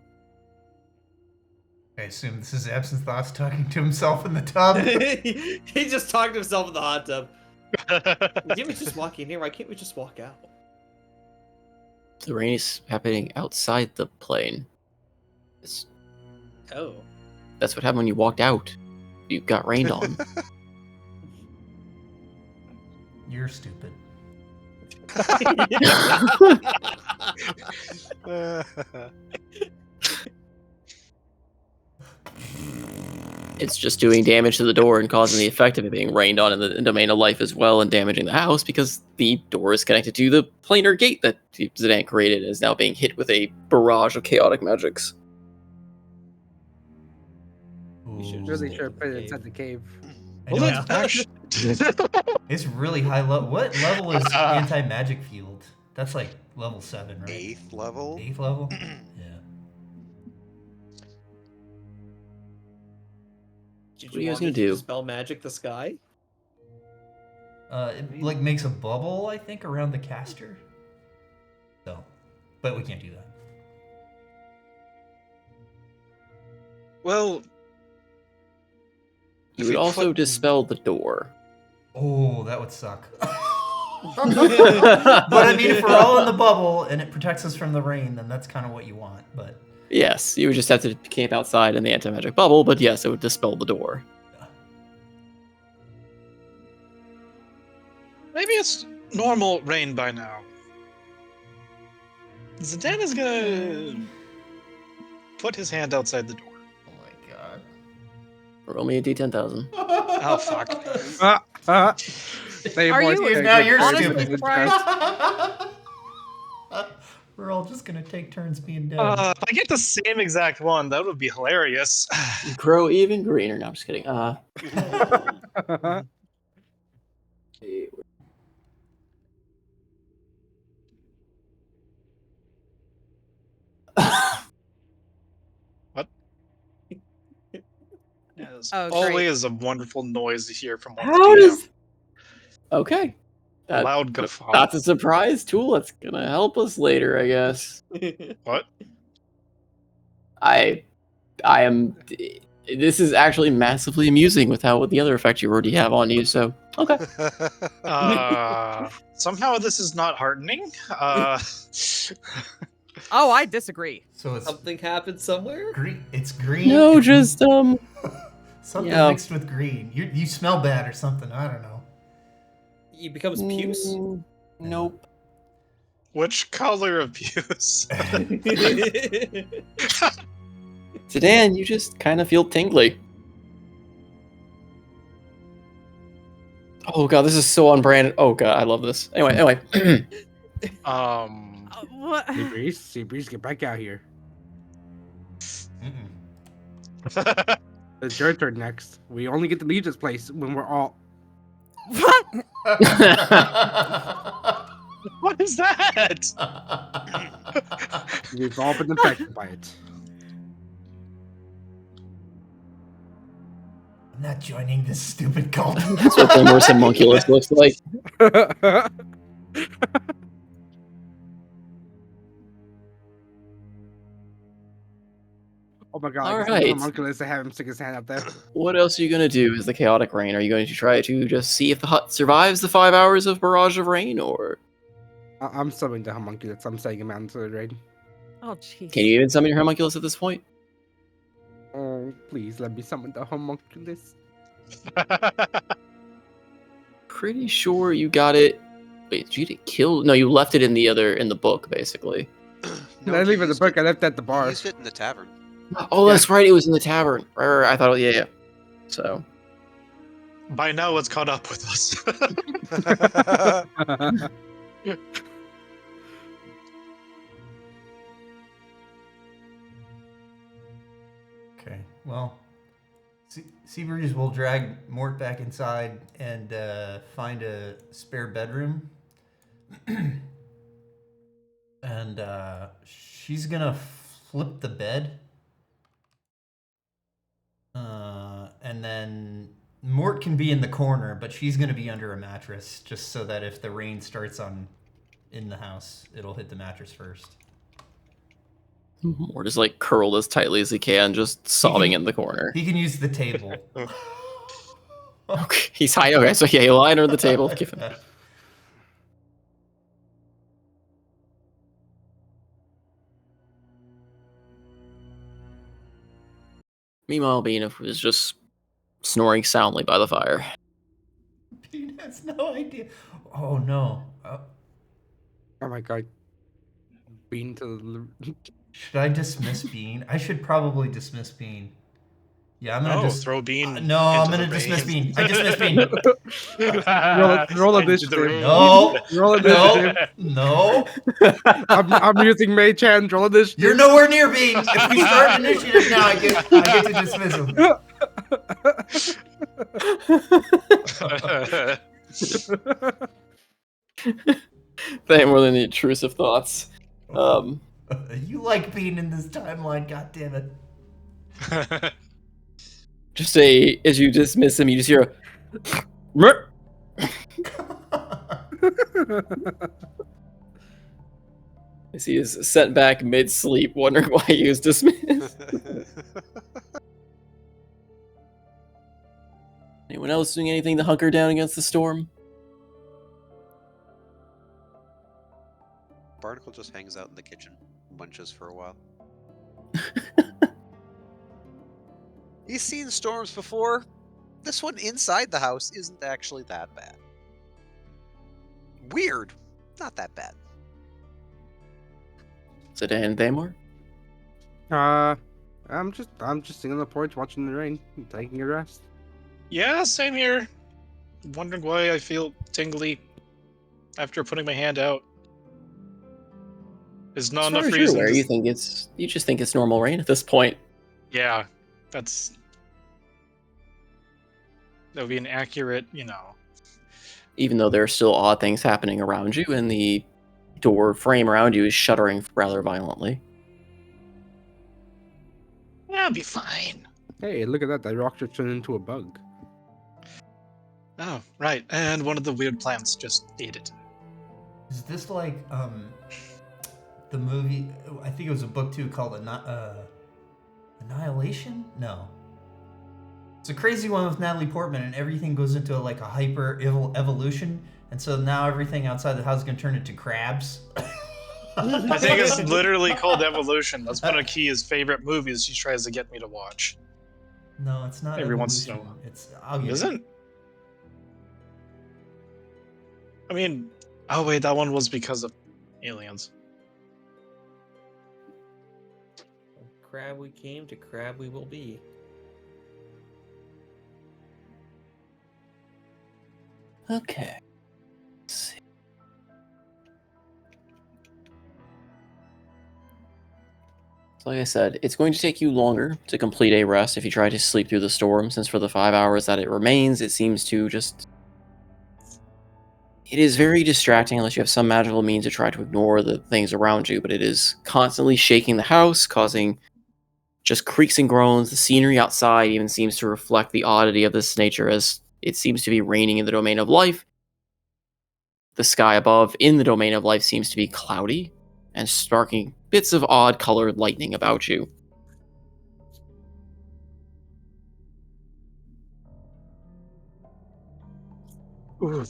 I assume this is Absinthoth talking to himself in the tub. He just talked to himself in the hot tub. Can't we just walk in here? Why can't we just walk out? The rain is happening outside the plane. Oh. That's what happened when you walked out. You got rained on. You're stupid. It's just doing damage to the door and causing the effect of it being rained on in the domain of life as well, and damaging the house because the door is connected to the planar gate that Zedank created and is now being hit with a barrage of chaotic magics. We should Really just should put it inside the cave. I know it's really high level. What level is anti-magic field? That's like level 7, right? 8th level. 8th level? Yeah. Did What are you guys want me gonna to do? Spell magic the sky? It like makes a bubble, I think, around the caster. So, but we can't do that. well, You would also dispel the door. Oh, that would suck. But I mean, if we're all in the bubble and it protects us from the rain, then that's kind of what you want. But Yes, you would just have to camp outside in the anti-magic bubble, but yes, it would dispel the door. maybe it's normal rain by now. Zidane is gonna put his hand outside the door. oh my god. Roll me a d10,000. Oh, fuck. Are you Now you're honestly stupid. surprised? We're all just gonna take turns being dead. If I get the same exact one, that would be hilarious. You grow even greener. No, I'm just kidding. What? Yes. Oh, great. Always a wonderful noise to hear from one's How DM. does... Okay. A loud guffaw. That's a surprise tool. That's gonna help us later, I guess. What? I am... This is actually massively amusing with the other effect you already have on you, so... Okay. Somehow this is not heartening. Oh, I disagree. So it's Something happened somewhere? green. It's green. No, and- just, something yeah. mixed with green. You smell bad or something. I don't know. He becomes puce? Nope. Which color of puce? Sedan, you just kind of feel tingly. Oh god, this is so on brand. Oh god, I love this. Anyway. What? Sea Breeze, get back out here. Mm-mm. It's your turn next. We only get to leave this place when we're all. What is that? We've all been affected by it. I'm not joining this stupid cult. That's what the Immersive Monculus looks like. Oh my god, All I can send the right. homunculus to have him stick his hand out there. What else are you going to do as the chaotic rain? Are you going to try to just see if the hut survives the 5 hours of barrage of rain, or I'm summoning the homunculus. I'm sending him out into the rain. Oh, jeez. can you even summon your homunculus at this point? Oh, please let me summon the homunculus. Pretty sure you got it. Wait, did you get it killed? No, you left it in the book, basically. No, I leave it in the book. I left it at the He bar. used it in the tavern. Oh, Yeah. that's right. It was in the tavern. Right. I thought, yeah. So, By now, it's caught up with us. Okay, well, Seabreeze will drag Mort back inside and find a spare bedroom. And she's gonna flip the bed. And then Mort can be in the corner, but she's gonna be under a mattress, just so that if the rain starts in the house, it'll hit the mattress first. Mort is like curled as tightly as he can, just sobbing in the corner. He can use the table. Okay, he's high. Okay, so yeah, you lie under the table. Give him. Meanwhile, Bean was just snoring soundly by the fire. Bean has no idea. Oh no. Oh my god. Bean to the... Should I dismiss Bean? I should probably dismiss Bean. Yeah, I'm gonna throw Bean. no, I'm into gonna the dismiss rain. Bean. I dismiss Bean. roll Into initiative. the rain. No, Roll initiative. no. I'm using Mage Hand. Roll initiative. You're nowhere near Bean. If we start initiative now, I get to dismiss him. They more than the intrusive thoughts. You like Bean in this timeline, goddammit. Just say, as you dismiss him, you just hear a... "Mer." As he is sent back mid-sleep, wondering why he was dismissed. Anyone else doing anything to hunker down against the storm? Barnacle just hangs out in the kitchen, munches for a while. He's seen storms before. This one inside the house isn't actually that bad. Weird, not that bad. Sedan and Thamor? I'm just sitting on the porch watching the rain, taking a rest. Yeah, same here. Wondering why I feel tingly after putting my hand out. There's not enough reason. Where you just think it's normal rain at this point. Yeah, that would be an accurate, Even though there are still odd things happening around you, and the door frame around you is shuddering rather violently. Yeah, I'll be fine. Hey, look at that! That rock just turned into a bug. Oh, right. And one of the weird plants just ate it. Is this like the movie? I think it was a book too called Annihilation. No, it's a crazy one with Natalie Portman, and everything goes into like a hyper evolution, and so now everything outside the house is gonna turn into crabs. I think it's literally called Evolution. That's one of Kia's favorite movies she tries to get me to watch. No, it's not. Every once in a Evolution. while. It's I'll get Isn't? I mean, oh wait, that one was because of aliens. Crab we came, to crab we will be. Okay. Let's see. So like I said, it's going to take you longer to complete a rest if you try to sleep through the storm, since for the 5 hours that it remains, it seems to just... It is very distracting unless you have some magical means to try to ignore the things around you, but it is constantly shaking the house, causing just creaks and groans. The scenery outside even seems to reflect the oddity of this nature, as it seems to be raining in the domain of life. The sky above in the domain of life seems to be cloudy and sparking bits of odd colored lightning about you. Ooh.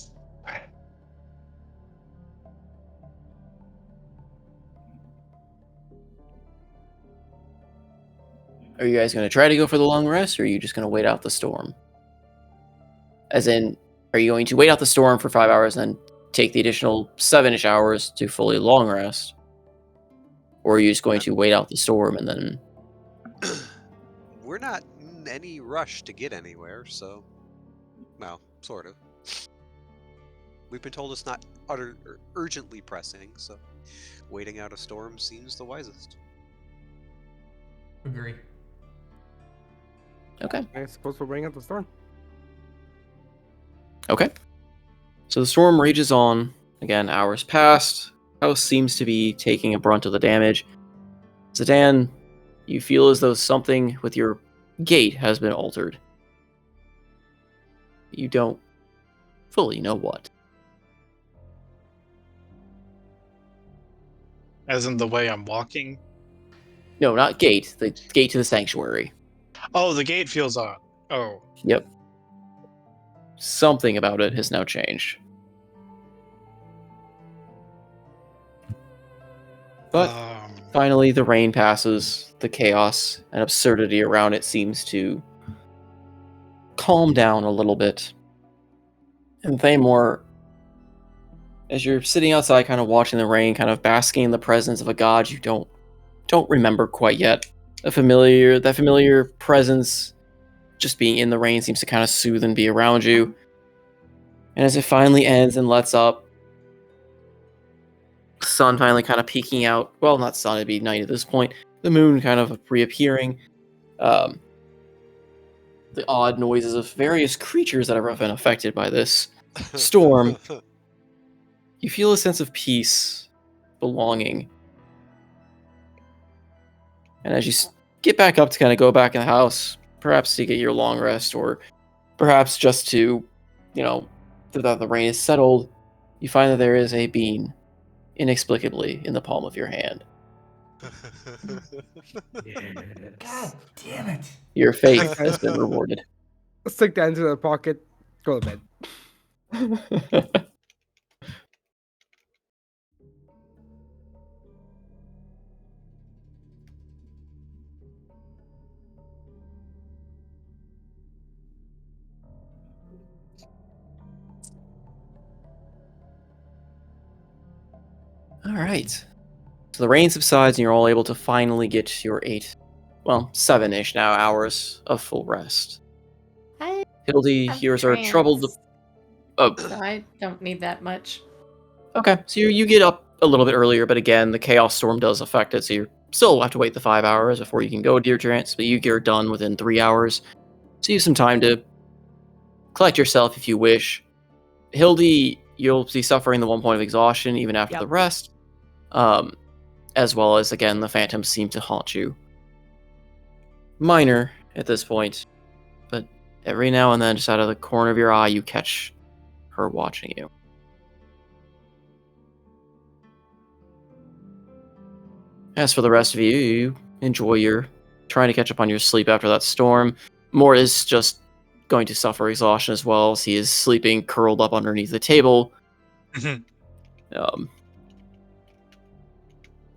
Are you guys going to try to go for the long rest, or are you just going to wait out the storm? As in, are you going to wait out the storm for 5 hours and then take the additional 7-ish hours to fully long rest? Or are you just going to wait out the storm and then... We're not in any rush to get anywhere, so... Well, sort of. We've been told it's not urgently pressing, so waiting out a storm seems the wisest. Agree. Okay. I suppose we're waiting out the storm. Okay. So the storm rages on. Again, hours passed. House seems to be taking a brunt of the damage. Zidane, you feel as though something with your gait has been altered. You don't fully know what. As in the way I'm walking? No, not gate. The gate to the sanctuary. Oh, the gate feels odd. Oh. Yep. Something about it has now changed. But finally, the rain passes. The chaos and absurdity around it seems to calm down a little bit. And Thamor, as you're sitting outside, kind of watching the rain, kind of basking in the presence of a god you don't remember quite yet. That familiar presence, just being in the rain, seems to kind of soothe and be around you. And as it finally ends and lets up, sun finally kind of peeking out. Well, not sun, it'd be night at this point. The moon kind of reappearing. The odd noises of various creatures that have been affected by this storm. You feel a sense of peace, belonging. And as you get back up to kind of go back in the house, perhaps to get your long rest, or perhaps just to, that the rain is settled, you find that there is a bean, inexplicably, in the palm of your hand. God damn it. Your faith has been rewarded. Stick that into the pocket, go to bed. All right. So the rain subsides and you're all able to finally get your 7-ish now hours of full rest. Hildy, have yours are troubled. So I don't need that much. Okay, so you get up a little bit earlier, but again, the chaos storm does affect it, so you still have to wait the 5 hours before you can go to your trance, but you get done within 3 hours. So you have some time to collect yourself if you wish. Hildy, you'll be suffering the 1 point of exhaustion even after the rest. As well as, again, the phantoms seem to haunt you. Minor at this point, but every now and then, just out of the corner of your eye, you catch her watching you. As for the rest of you, you enjoy your trying to catch up on your sleep after that storm. Mort is just going to suffer exhaustion as well, as he is sleeping curled up underneath the table.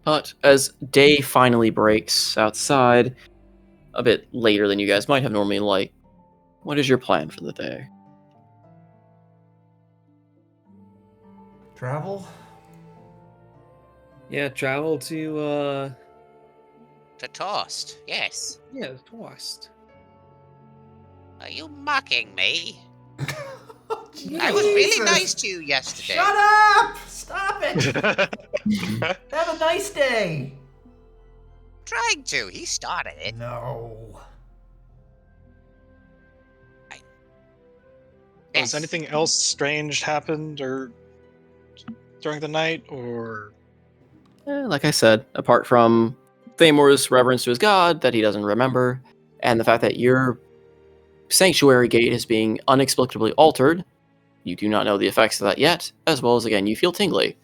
But as day finally breaks outside, a bit later than you guys might have normally liked, what is your plan for the day? Travel? Yeah, travel to To Toast, yes. yeah, Toast. Are you mocking me? Jesus. I was really nice to you yesterday. Shut up! Stop it! Have a nice day! Trying to. He started it. No. Has anything else strange happened or during the night, or? Like I said, apart from Thamor's reverence to his god that he doesn't remember, and the fact that your sanctuary gate is being inexplicably altered, you do not know the effects of that yet, as well as, again, you feel tingly.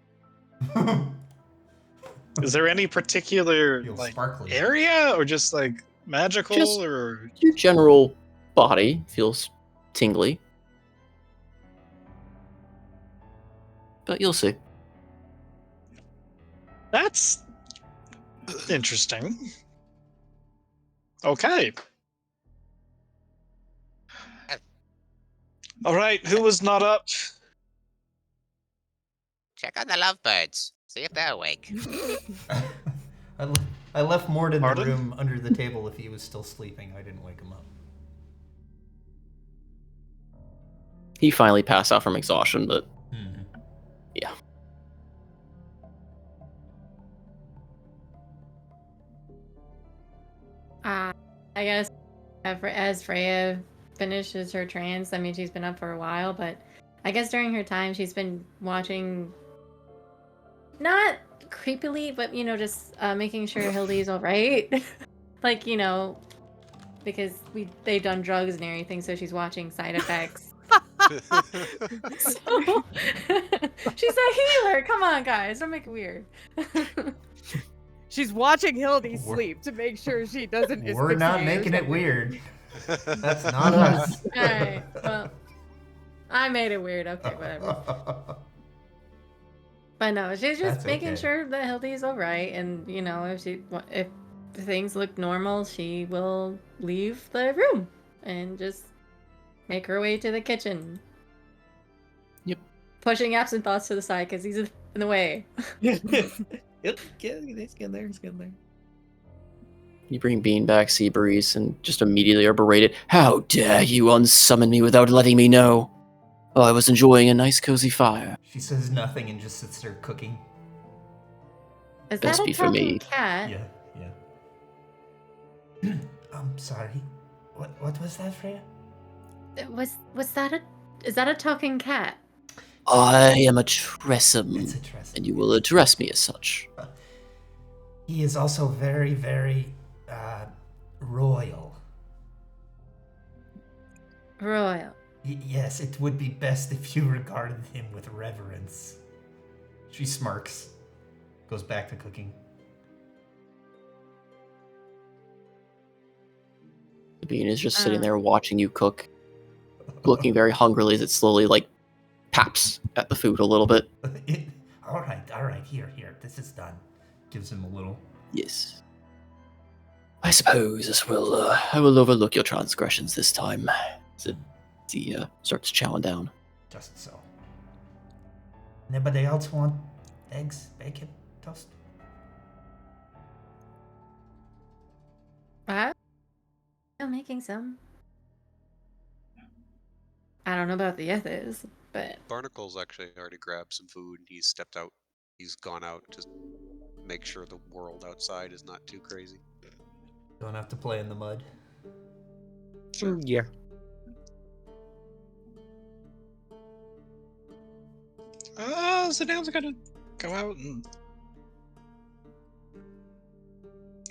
Is there any particular Feels like sparkly. area, or just like magical, Just- or? Your general body feels tingly. but you'll see. That's interesting. Okay. All right, who was not up? Check on the lovebirds. See if they're awake. I left Mort in Pardon? the room under the table if he was still sleeping. I didn't wake him up. He finally passed out from exhaustion, but yeah. I guess as Freya finishes her trance, I mean, she's been up for a while, but I guess during her time, she's been watching, not creepily, but, just making sure Hildy's all right. Like, because they've done drugs and everything, so she's watching side effects. So, she's a healer. Come on, guys. Don't make it weird. She's watching Hildy We're- sleep to make sure she doesn't. We're not asphyxiate or making it something. weird. That's not us. Alright, well, I made it weird. Okay, whatever. But no, she's just That's making okay. sure that Hildy's all right, and if things look normal, she will leave the room and just make her way to the kitchen. Yep. Pushing absent thoughts to the side because he's in the way. Yep, he's getting there. He's getting there. You bring Bean back, Seabreeze, and just immediately are berated. How dare you unsummon me without letting me know? Oh, I was enjoying a nice cozy fire. She says nothing and just sits there cooking. Is Best that a be for me. talking cat? Yeah. Sorry. What was that, Freya? Was that is that a talking cat? I am a Tressum, It's a Tressum. and you will address me as such. He is also very, very royal. Royal. Yes, it would be best if you regarded him with reverence. She smirks. Goes back to cooking. Bean is just sitting there watching you cook, looking very hungrily as it slowly, taps at the food a little bit. All right, here, this is done. Gives him a little. Yes. I suppose this will, I will overlook your transgressions this time. So he starts chowing down. Just so. Anybody else want eggs, bacon, toast? What? I'm making some. I don't know about the others, but Barnacle's actually already grabbed some food. He's stepped out. He's gone out to make sure the world outside is not too crazy. Don't have to play in the mud. Sure. Yeah. Zidane's gonna go out and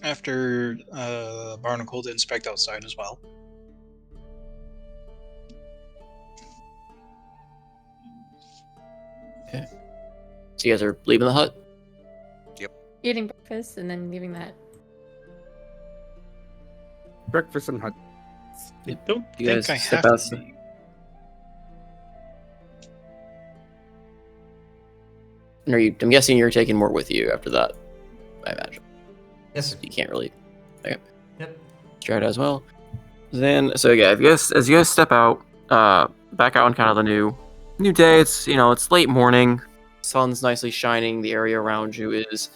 after Barnacle to inspect outside as well. Okay. So you guys are leaving the hut? eating breakfast and then leaving that. Breakfast and hut. I don't You think guys I step have outside. to be. And I'm guessing you're taking Mort with you after that, I imagine. Yes, sir. You can't really. Okay. Yep. Try it as well. Then, so yeah, as you guys step out, back out on kind of the new day. It's late morning. Sun's nicely shining. The area around you is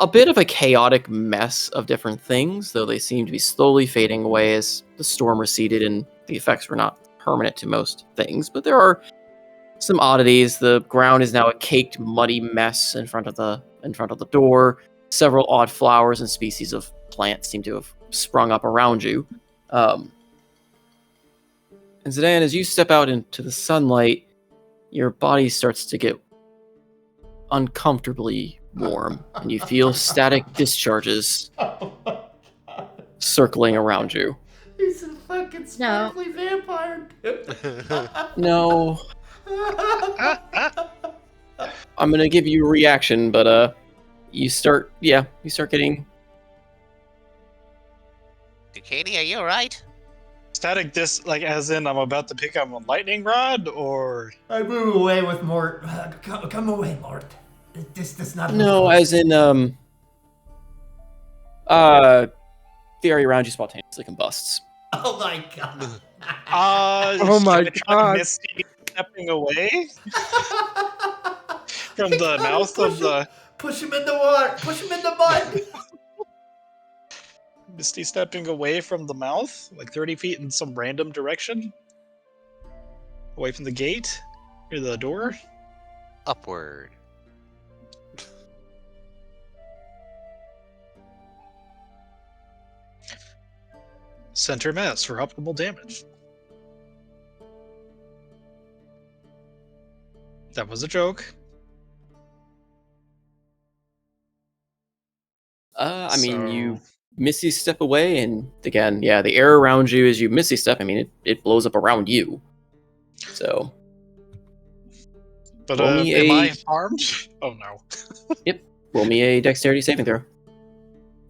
a bit of a chaotic mess of different things, though they seem to be slowly fading away as the storm receded and the effects were not permanent to most things. But there are some oddities. The ground is now a caked, muddy mess in front of the door. Several odd flowers and species of plants seem to have sprung up around you. And Zidane, as you step out into the sunlight, your body starts to get uncomfortably warm, and you feel static discharges circling around you. He's a fucking sparkly vampire. No, I'm gonna give you a reaction, but you start getting. Duquesne, are you alright? static like as in I'm about to pick up a lightning rod, or I move away with Mort. Come away, Mort. This not. No, as in the area around you spontaneously combusts. Oh my god. Oh my should I try God. Misty stepping away from the mouth of the Push him in the water. Push him in the mud. Misty stepping away from the mouth, like 30 feet in some random direction, away from the gate or the door. Upward. Center mass for optimal damage. That was a joke. I mean, you Misty step away, and again, yeah, the air around you as you Misty step, I mean, it blows up around you. So. But roll me am a- I harmed? Oh no. Roll me a dexterity saving throw.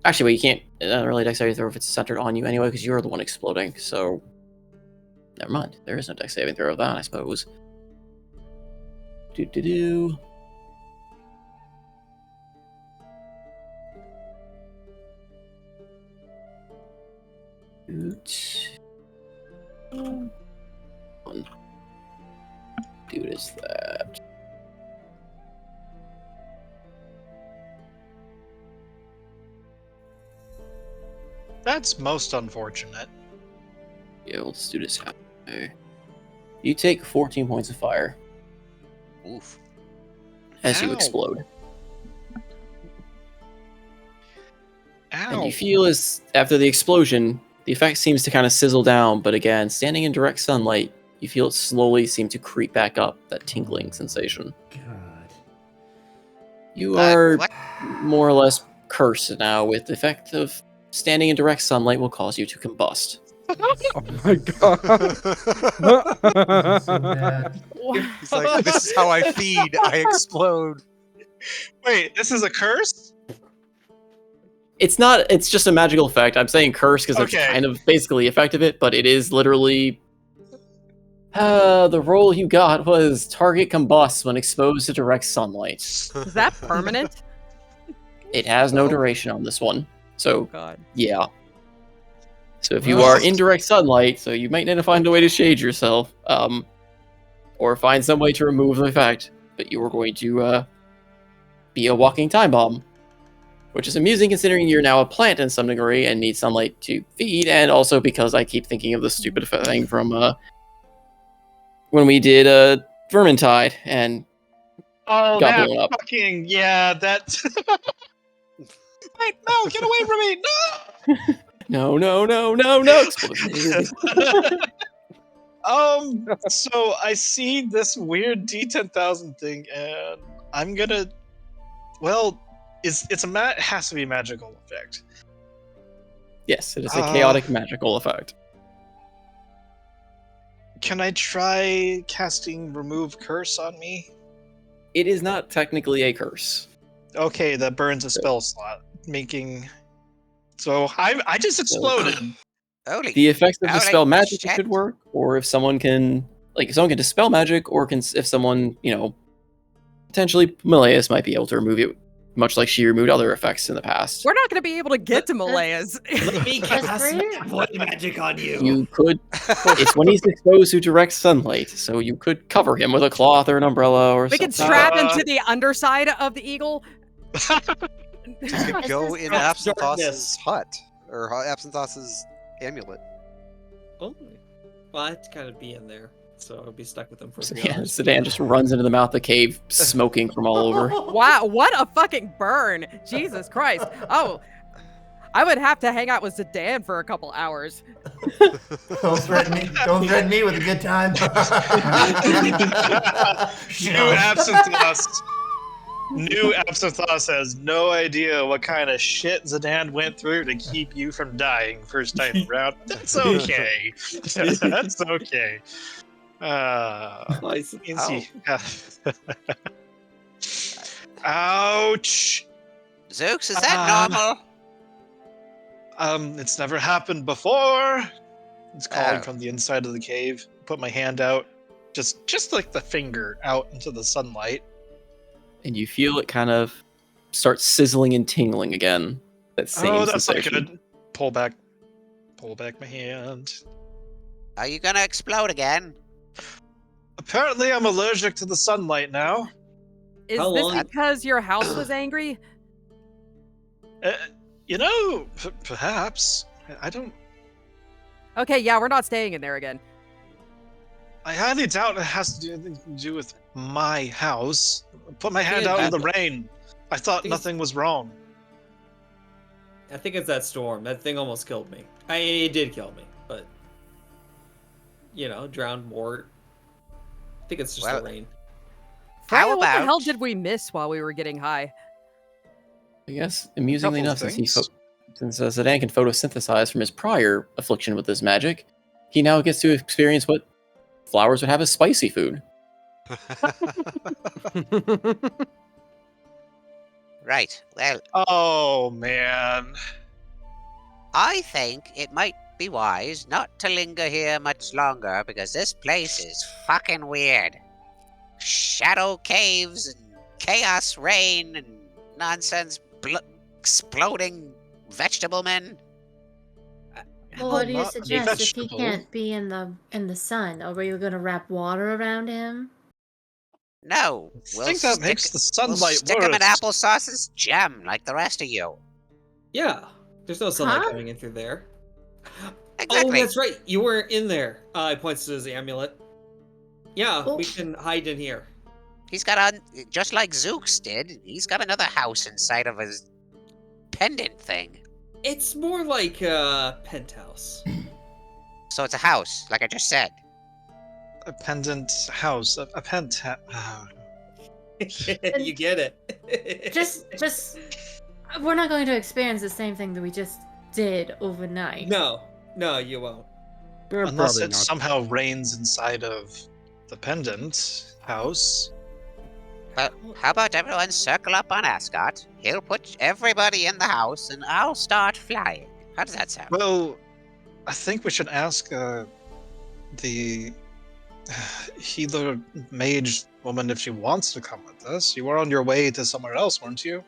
Actually, wait, you can't really dexterity throw if it's centered on you anyway, because you're the one exploding, so. Never mind. There is no dex saving throw of that, I suppose. Do. One. Dude, is that? That's most unfortunate. Yeah, let's do this. You take 14 points of fire Oof. as you Ow. explode. Ow. And you feel as, after the explosion, the effect seems to kind of sizzle down, but again, standing in direct sunlight, you feel it slowly seem to creep back up, that tingling sensation. God. You are what? more or less cursed now, with the effect of standing in direct sunlight will cause you to combust. Oh my God. So bad. He's like, this is how I feed. I explode. Wait, this is a curse? It's not, it's just a magical effect. I'm saying curse because Okay. that's kind of basically the effect of it, but it is literally... the roll you got was target combusts when exposed to direct sunlight. Is that permanent? It has no Oh. duration on this one. Oh So, god. yeah. So if you Well- are in direct sunlight, so you might need to find a way to shade yourself, or find some way to remove the effect, but you are going to be a walking time bomb, which is amusing considering you're now a plant in some degree and need sunlight to feed, and also because I keep thinking of the stupid thing from when we did Vermintide and Oh, got that blown up. fucking yeah, that. Wait, no, get away from me! No, explosion. So I see this weird D10,000 thing, and I'm gonna. Well, it has to be a magical effect. Yes, it is a chaotic magical effect. Can I try casting Remove Curse on me? It is not technically a curse. Okay, that burns a spell slot, making. So I just exploded. Holy. The effects of Holy dispel magic shit. could work, or if someone can, dispel magic, or if someone, potentially Malaeus might be able to remove it, much like she removed other effects in the past. We're not going to be able to get to Malaya's. Let me cast great. white magic on you. You could. It's when he's exposed to direct sunlight, so you could cover him with a cloth or an umbrella or We something. could strap him to the underside of the eagle. You could go in Darkness. Absinthoss's hut or Absinthoss's amulet. Oh, well, I'd kind of be in there, so I'll be stuck with them for a few Yeah, hours. Sedan just runs into the mouth of the cave, smoking from all over. Wow, what a fucking burn. Jesus Christ. Oh, I would have to hang out with Sedan for a couple hours. Don't threaten me. Don't threaten me with a good time. New Absinthoss has no idea what kind of shit Zidane went through to keep you from dying first time around. That's okay. That's okay. Nice. Incy. Ouch. Zooks, is that normal? It's never happened before. It's calling Oh. from the inside of the cave. Put my hand out, just like the finger out into the sunlight. And you feel it kind of start sizzling and tingling again. That same Oh, that's not sensation. good. Pull back my hand. Are you gonna explode again? Apparently, I'm allergic to the sunlight now. Is How this long- because your house was angry? You know, perhaps. I don't. Okay, yeah, we're not staying in there again. I highly doubt it has to do anything to do with my house. Put my hand Yeah, out in the that- rain. I thought These- nothing was wrong. I think it's that storm. That thing almost killed me. It did kill me, but drowned Mort. I think it's just Well- the rain. Freya, How what the hell about- did we miss while we were getting high? I guess, amusingly Couple enough, things. since Zidane can photosynthesize from his prior affliction with this magic, he now gets to experience what flowers would have as spicy food. Right. Well, Oh man. I think it might be wise not to linger here much longer because this place is fucking weird. Shadow caves and chaos rain and nonsense exploding vegetable men. Well, what do you not suggest if he vegetable. can't be in the sun? Are we gonna wrap water around him? No, I think that makes the sunlight stick him in worse. applesauce as jam like the rest of you. Yeah, there's no sunlight Huh? coming in through there. Exactly. Oh, that's right. You weren't in there. He points to his amulet. Yeah, Oh. we can hide in here. He's got just like Zooks did. He's got another house inside of his pendant thing. It's more like a penthouse. So it's a house, like I just said. A pendant house. A You get it. Just we're not going to experience the same thing that we just did overnight. No, you won't. Unless Probably it not. somehow rains inside of the pendant house. But how about everyone circle up on Ascot? He'll put everybody in the house, and I'll start flying. How does that sound? Well, I think we should ask the healer mage woman if she wants to come with us. You were on your way to somewhere else, weren't you?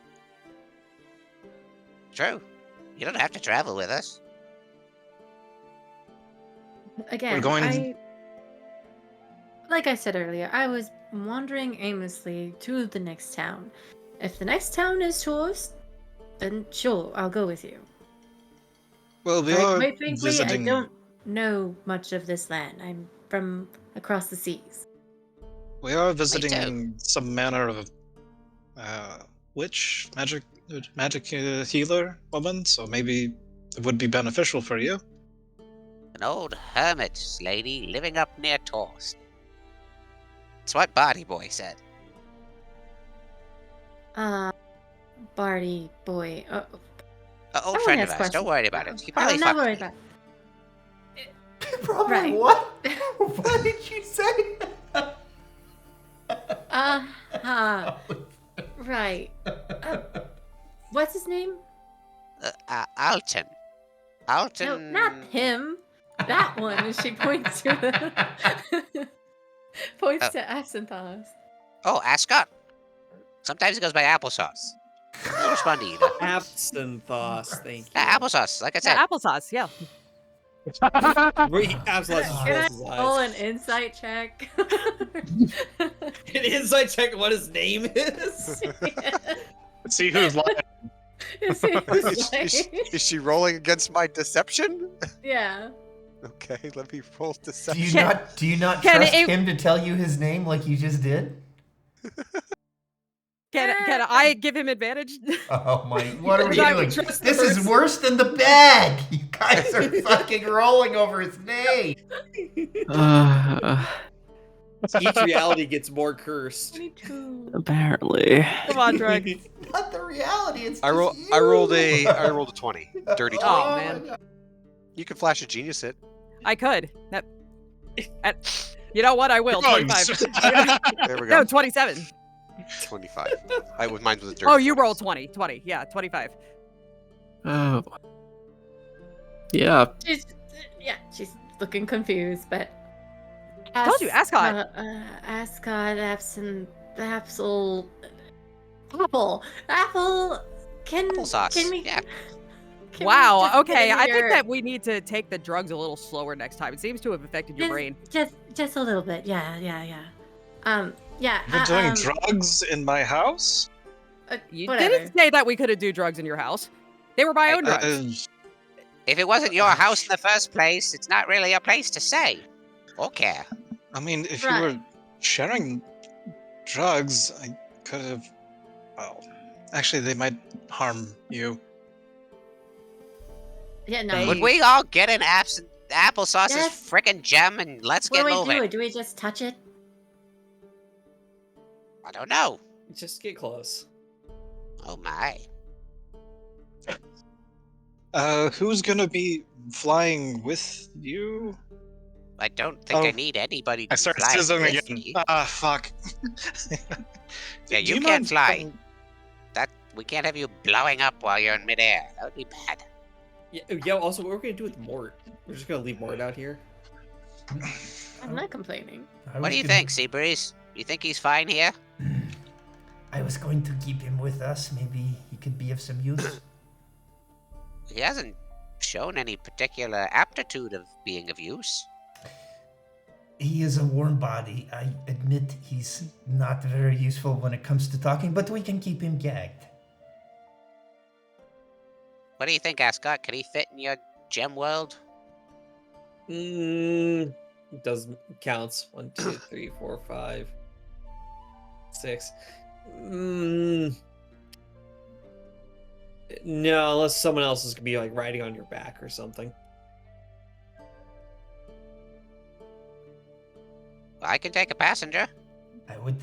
True. You don't have to travel with us. Again, We're going- like I said earlier, I was wandering aimlessly to the next town. If the next town is tourist, then sure, I'll go with you. Well, we But are quite frankly, visiting. I don't know much of this land. I'm from across the seas. We are too. visiting some manner of witch magic healer woman. So maybe it would be beneficial for you. An old hermit lady living up near Torst. That's what Body Boy said. Barty boy. An old Someone friend has of ours. questions. Don't worry about it. He I'm probably not fucked worried me. about. Probably Right. what? What did you say? Right. What's his name? Alton. Alton. No, not him. That one. And she points to the to Absinthe. Oh, Ascot. Sometimes it goes by applesauce. I'll respond to either. Absinthe, thank you. Applesauce, like I said. Yeah, applesauce, yeah. Absolutely. Can I roll an insight check? An insight check what his name is? Let's see who's lying. Is she rolling against my deception? Yeah. Okay, let me roll Do deception. you not Can trust it- him to tell you his name like you just did? Can I give him advantage? Oh my! What are we I doing? trust the This is person. worse than the bag. You guys are fucking rolling over his name. Each reality gets more cursed. 22. Apparently. Come on, Drug. Not the reality. It's I rolled just I rolled you. a 20. Dirty 20. Oh, my man. God. You can flash a genius hit. I could. You know what? I will. 25. There we No, go. 27. 25. Mine was a dirty. Oh, you 20. roll 20. 20. Yeah, 25. Oh. Yeah. She's looking confused, but Told you, Ascot. Ascot, Apple. Apple. Applesauce, Can we? yeah. Can we Wow. just get Okay. in I think here? that we need to take the drugs a little slower next time. It seems to have affected your brain. Just a little bit. Yeah. Yeah. You're doing drugs in my house? You whatever. didn't say that we couldn't do drugs in your house. They were my own drugs. If it wasn't your house in the first place, it's not really your place to say or care. I mean, if you Right. were sharing drugs, I could have. Well, actually, they might harm you. Yeah. No. Would we all get an applesauce's Yes. frickin' gem and let's What get do we moving? do? Do we just touch it? I don't know. Just get close. Oh my. Who's gonna be flying with you? I don't think I Oh. need anybody I to started fly sizzling with again. me. Ah, fuck. Yeah, Do you can't mind fly. coming- We can't have you blowing up while you're in midair. That would be bad. Yeah, also, what we're gonna do with Mort? We're just gonna leave Mort out here? I'm not complaining. What do you think, Seabreeze? You think he's fine here? I was going to keep him with us. Maybe he could be of some use. He hasn't shown any particular aptitude of being of use. He is a warm body. I admit he's not very useful when it comes to talking, but we can keep him gagged. What do you think, Ascot? Could he fit in your gem world? Does counts. 1, 2, 3, 4, 5, 6. No, unless someone else is gonna be like riding on your back or something. I can take a passenger. I would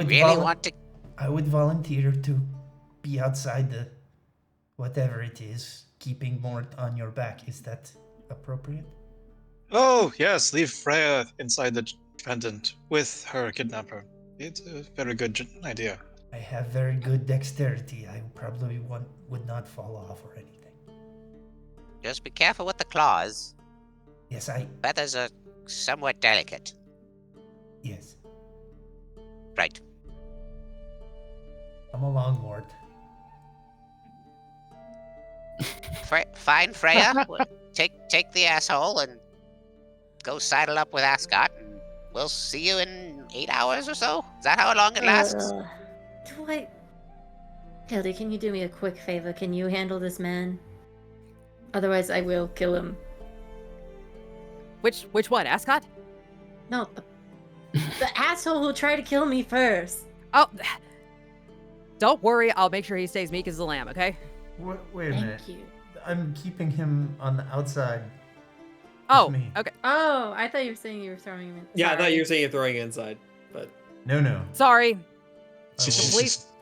Really want to. I would volunteer to be outside the whatever it is, keeping Mort on your back. Is that appropriate? Oh, yes, leave Freya inside the pendant with her kidnapper. It's a very good idea. I have very good dexterity. I probably would not fall off or anything. Just be careful with the claws. Yes, Feathers are somewhat delicate. Yes. Right. Come along, Mort. Fine, Freya. take the asshole and go sidle up with Ascot, and we'll see you in 8 hours or so. Is that how long it lasts? Hildy, can you do me a quick favor? Can you handle this man? Otherwise, I will kill him. Which one, Ascot? No, the asshole who tried to kill me first. Oh, don't worry. I'll make sure he stays meek as a lamb. Okay. Wait a minute. Thank you. I'm keeping him on the outside. Oh, me. okay. Oh, I thought you were saying you were throwing him in. Yeah, I thought Sorry. you were saying you're throwing it inside, but No. Sorry.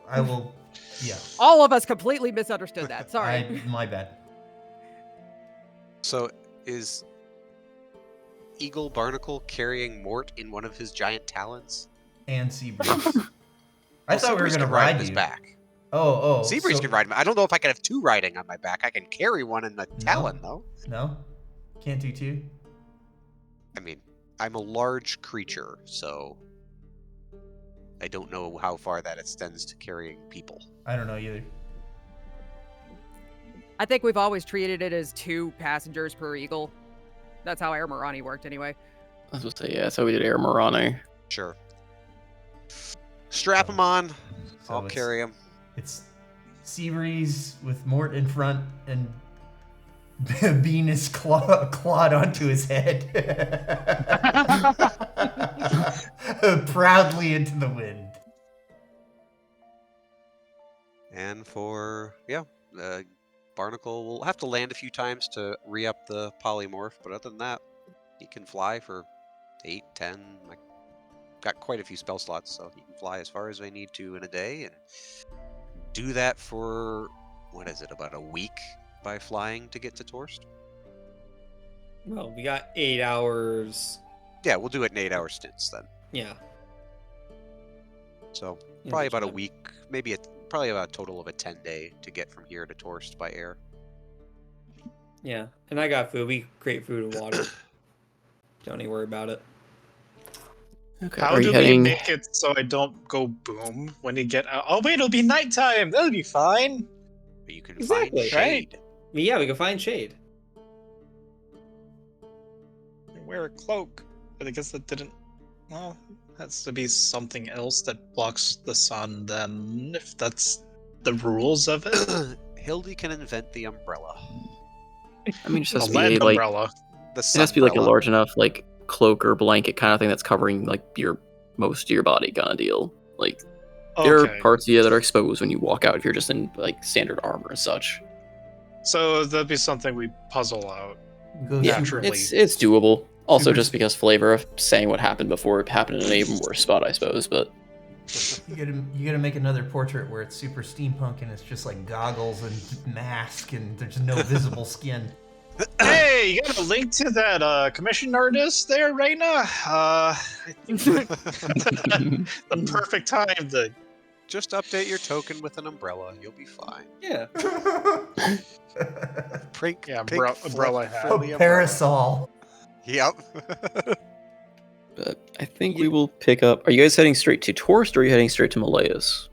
I will. Yeah. All of us completely misunderstood that. Sorry. My bad. So is Eagle Barnacle carrying Mort in one of his giant talons? And Seabreeze. I Well, thought we were Seabreeze gonna can ride on his you. back. Oh. Seabreeze so- can ride him. I don't know if I can have two riding on my back. I can carry one in the talon, though. No. Can't do two. I mean, I'm a large creature, so I don't know how far that extends to carrying people. I don't know either. I think we've always treated it as 2 passengers per eagle. That's how Air Morani worked anyway. I was going to say, yeah, so we did Air Morani. Sure. Strap him on. So I'll it's- carry him. It's Seabreeze with Mort in front and Venus clawed onto his head. Proudly into the wind. And Barnacle will have to land a few times to re-up the polymorph, but other than that, he can fly for 8, 10. Like, got quite a few spell slots, so he can fly as far as I need to in a day, and do that for, about a week by flying to get to Torst? well, we got 8 hours. Yeah, we'll do it in 8-hour stints then. Yeah. So Yeah, probably that's about a fine. week, probably about a total of a 10-day to get from here to Torst by air. Yeah, and I got food. We create food and water. Don't even worry about it. Okay. How Are you do heading? we make it so I don't go boom when you get out? Oh wait, it'll be nighttime. That'll be fine. But you can Exactly. find shade. I mean, yeah, we can find shade. Wear a cloak, but I guess that didn't. Well, has to be something else that blocks the sun. Then, if that's the rules of it, Hildy can invent the umbrella. I mean, it just a has to be lead a, like umbrella. The it has to be like a sunbrella. large enough like cloak or blanket kind of thing that's covering like your most of your body kind of deal. Like there are Okay, parts of you that are exposed when you walk out if you're just in like standard armor and such. so that'd be something we puzzle out. Go Yeah, super, Naturally. it's doable. Also, Super- just because flavor of saying what happened before it happened in an even worse spot, I suppose. But you gotta make another portrait where it's super steampunk and it's just like goggles and mask and there's no visible skin. Hey, you got a link to that commissioned artist there, Raina? I think the perfect time to. Just update your token with an umbrella. You'll be fine. Yeah. Pink, Yeah, pink umbrella hat. friendly A umbrella. parasol. Yep. but I think we will pick up. Are you guys heading straight to Torst or are you heading straight to Malaeus?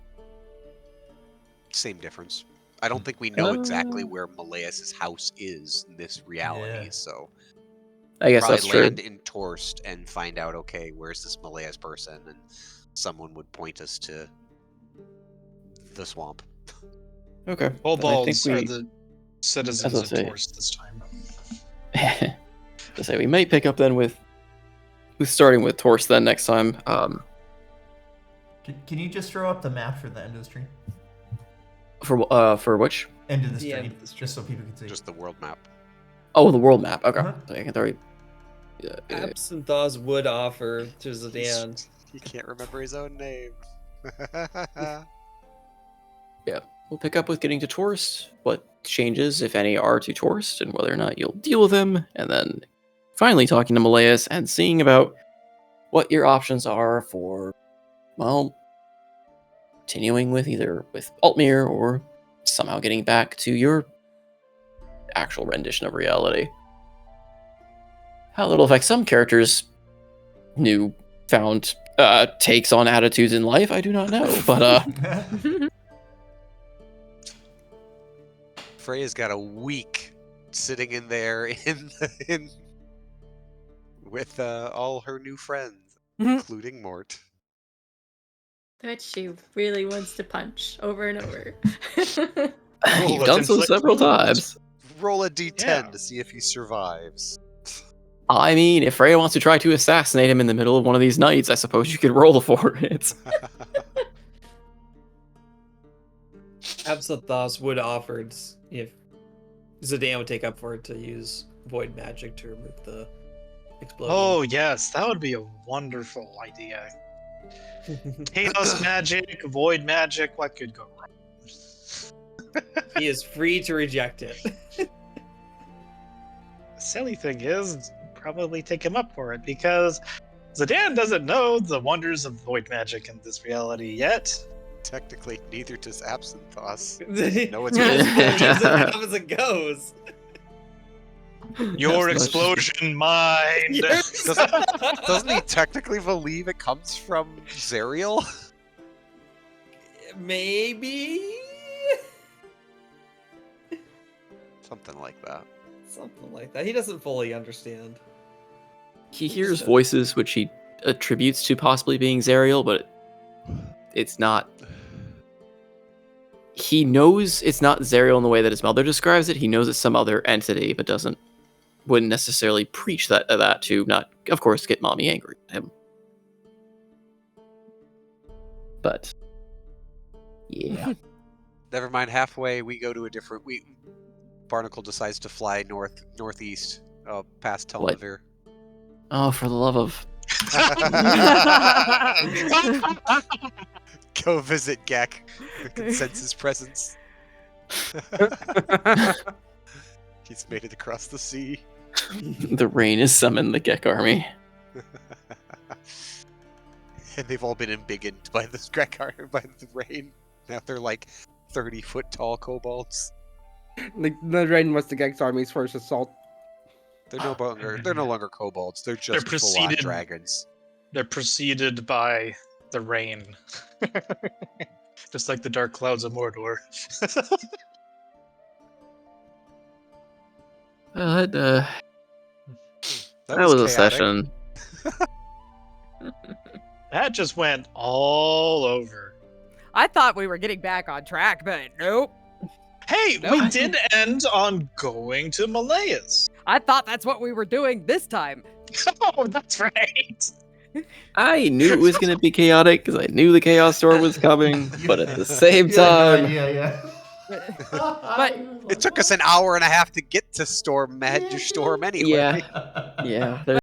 Same difference. I don't think we know exactly where Malaeus' house is in this reality, Yeah. so I guess probably that's true. land in Torst and find out, okay, where's this Malaeus person, and someone would point us to the swamp. Okay. Kobolds then I are think we. the citizens As I of say. Torst this time. To say we might pick up then with starting with Torst then next time. Can you just throw up the map for the end of the stream? For which? End of the The end stream, of the stream. just so people can see. Just the world map. Oh, the world map. Okay. Uh-huh. So I can throw. Yeah. Absinthos would offer to Zidane. He can't remember his own name. We'll pick up with getting to Torst, what changes, if any, are to Torst, and whether or not you'll deal with him, and then finally talking to Malaeus and seeing about what your options are for, well, continuing with either with Altmir or somehow getting back to your actual rendition of reality. How it'll affect some characters' found takes on attitudes in life, I do not know, but Freya's got a week sitting in there in with all her new friends, including Mort. Which she really wants to punch over and over. you've Let's done so inflict several wounds. times. Roll a d10 Yeah. to see if he survives. I mean, if Freya wants to try to assassinate him in the middle of one of these nights, I suppose you could roll for it. Absinthos would offered if Zidane would take up for it to use void magic to remove the explosion. Oh yes, that would be a wonderful idea. Chaos magic, void magic, what could go wrong? He is free to reject it. The silly thing is, probably take him up for it because Zidane doesn't know the wonders of void magic in this reality yet. Technically, neither does Absinthos. No, it's it comes and goes. Your That's much- explosion mind. Doesn't he technically believe it comes from Zerial? Maybe Something like that. something like that. He doesn't fully understand. He hears voices which he attributes to possibly being Zerial, but it's not. He knows it's not Zerial in the way that his mother describes it. He knows it's some other entity, but wouldn't necessarily preach that to not, of course, get mommy angry at him. But yeah, Never mind. Halfway, we go to a different. Barnacle decides to fly northeast, past What? Telnavir. oh, for the love of Go visit Gek. We can sense his presence. He's made it across the sea. the rain has summoned the Gek army. And they've all been embiggened by the Gek by the rain. Now they're like 30-foot tall kobolds. The rain was the Gex army's first assault. They're no longer kobolds. They're just full-on preceded- dragons. They're preceded by the rain. Just like the dark clouds of Mordor. Well, that That was a chaotic. session. That just went all over. I thought we were getting back on track, but nope. Hey, No, we I did end on going to Malaya's. I thought that's what we were doing this time. Oh, that's right. I knew it was going to be chaotic because I knew the Chaos Storm was coming, but at the same You had no time, idea, But It took us an hour and a half to get to Storm Storm anyway. yeah, there's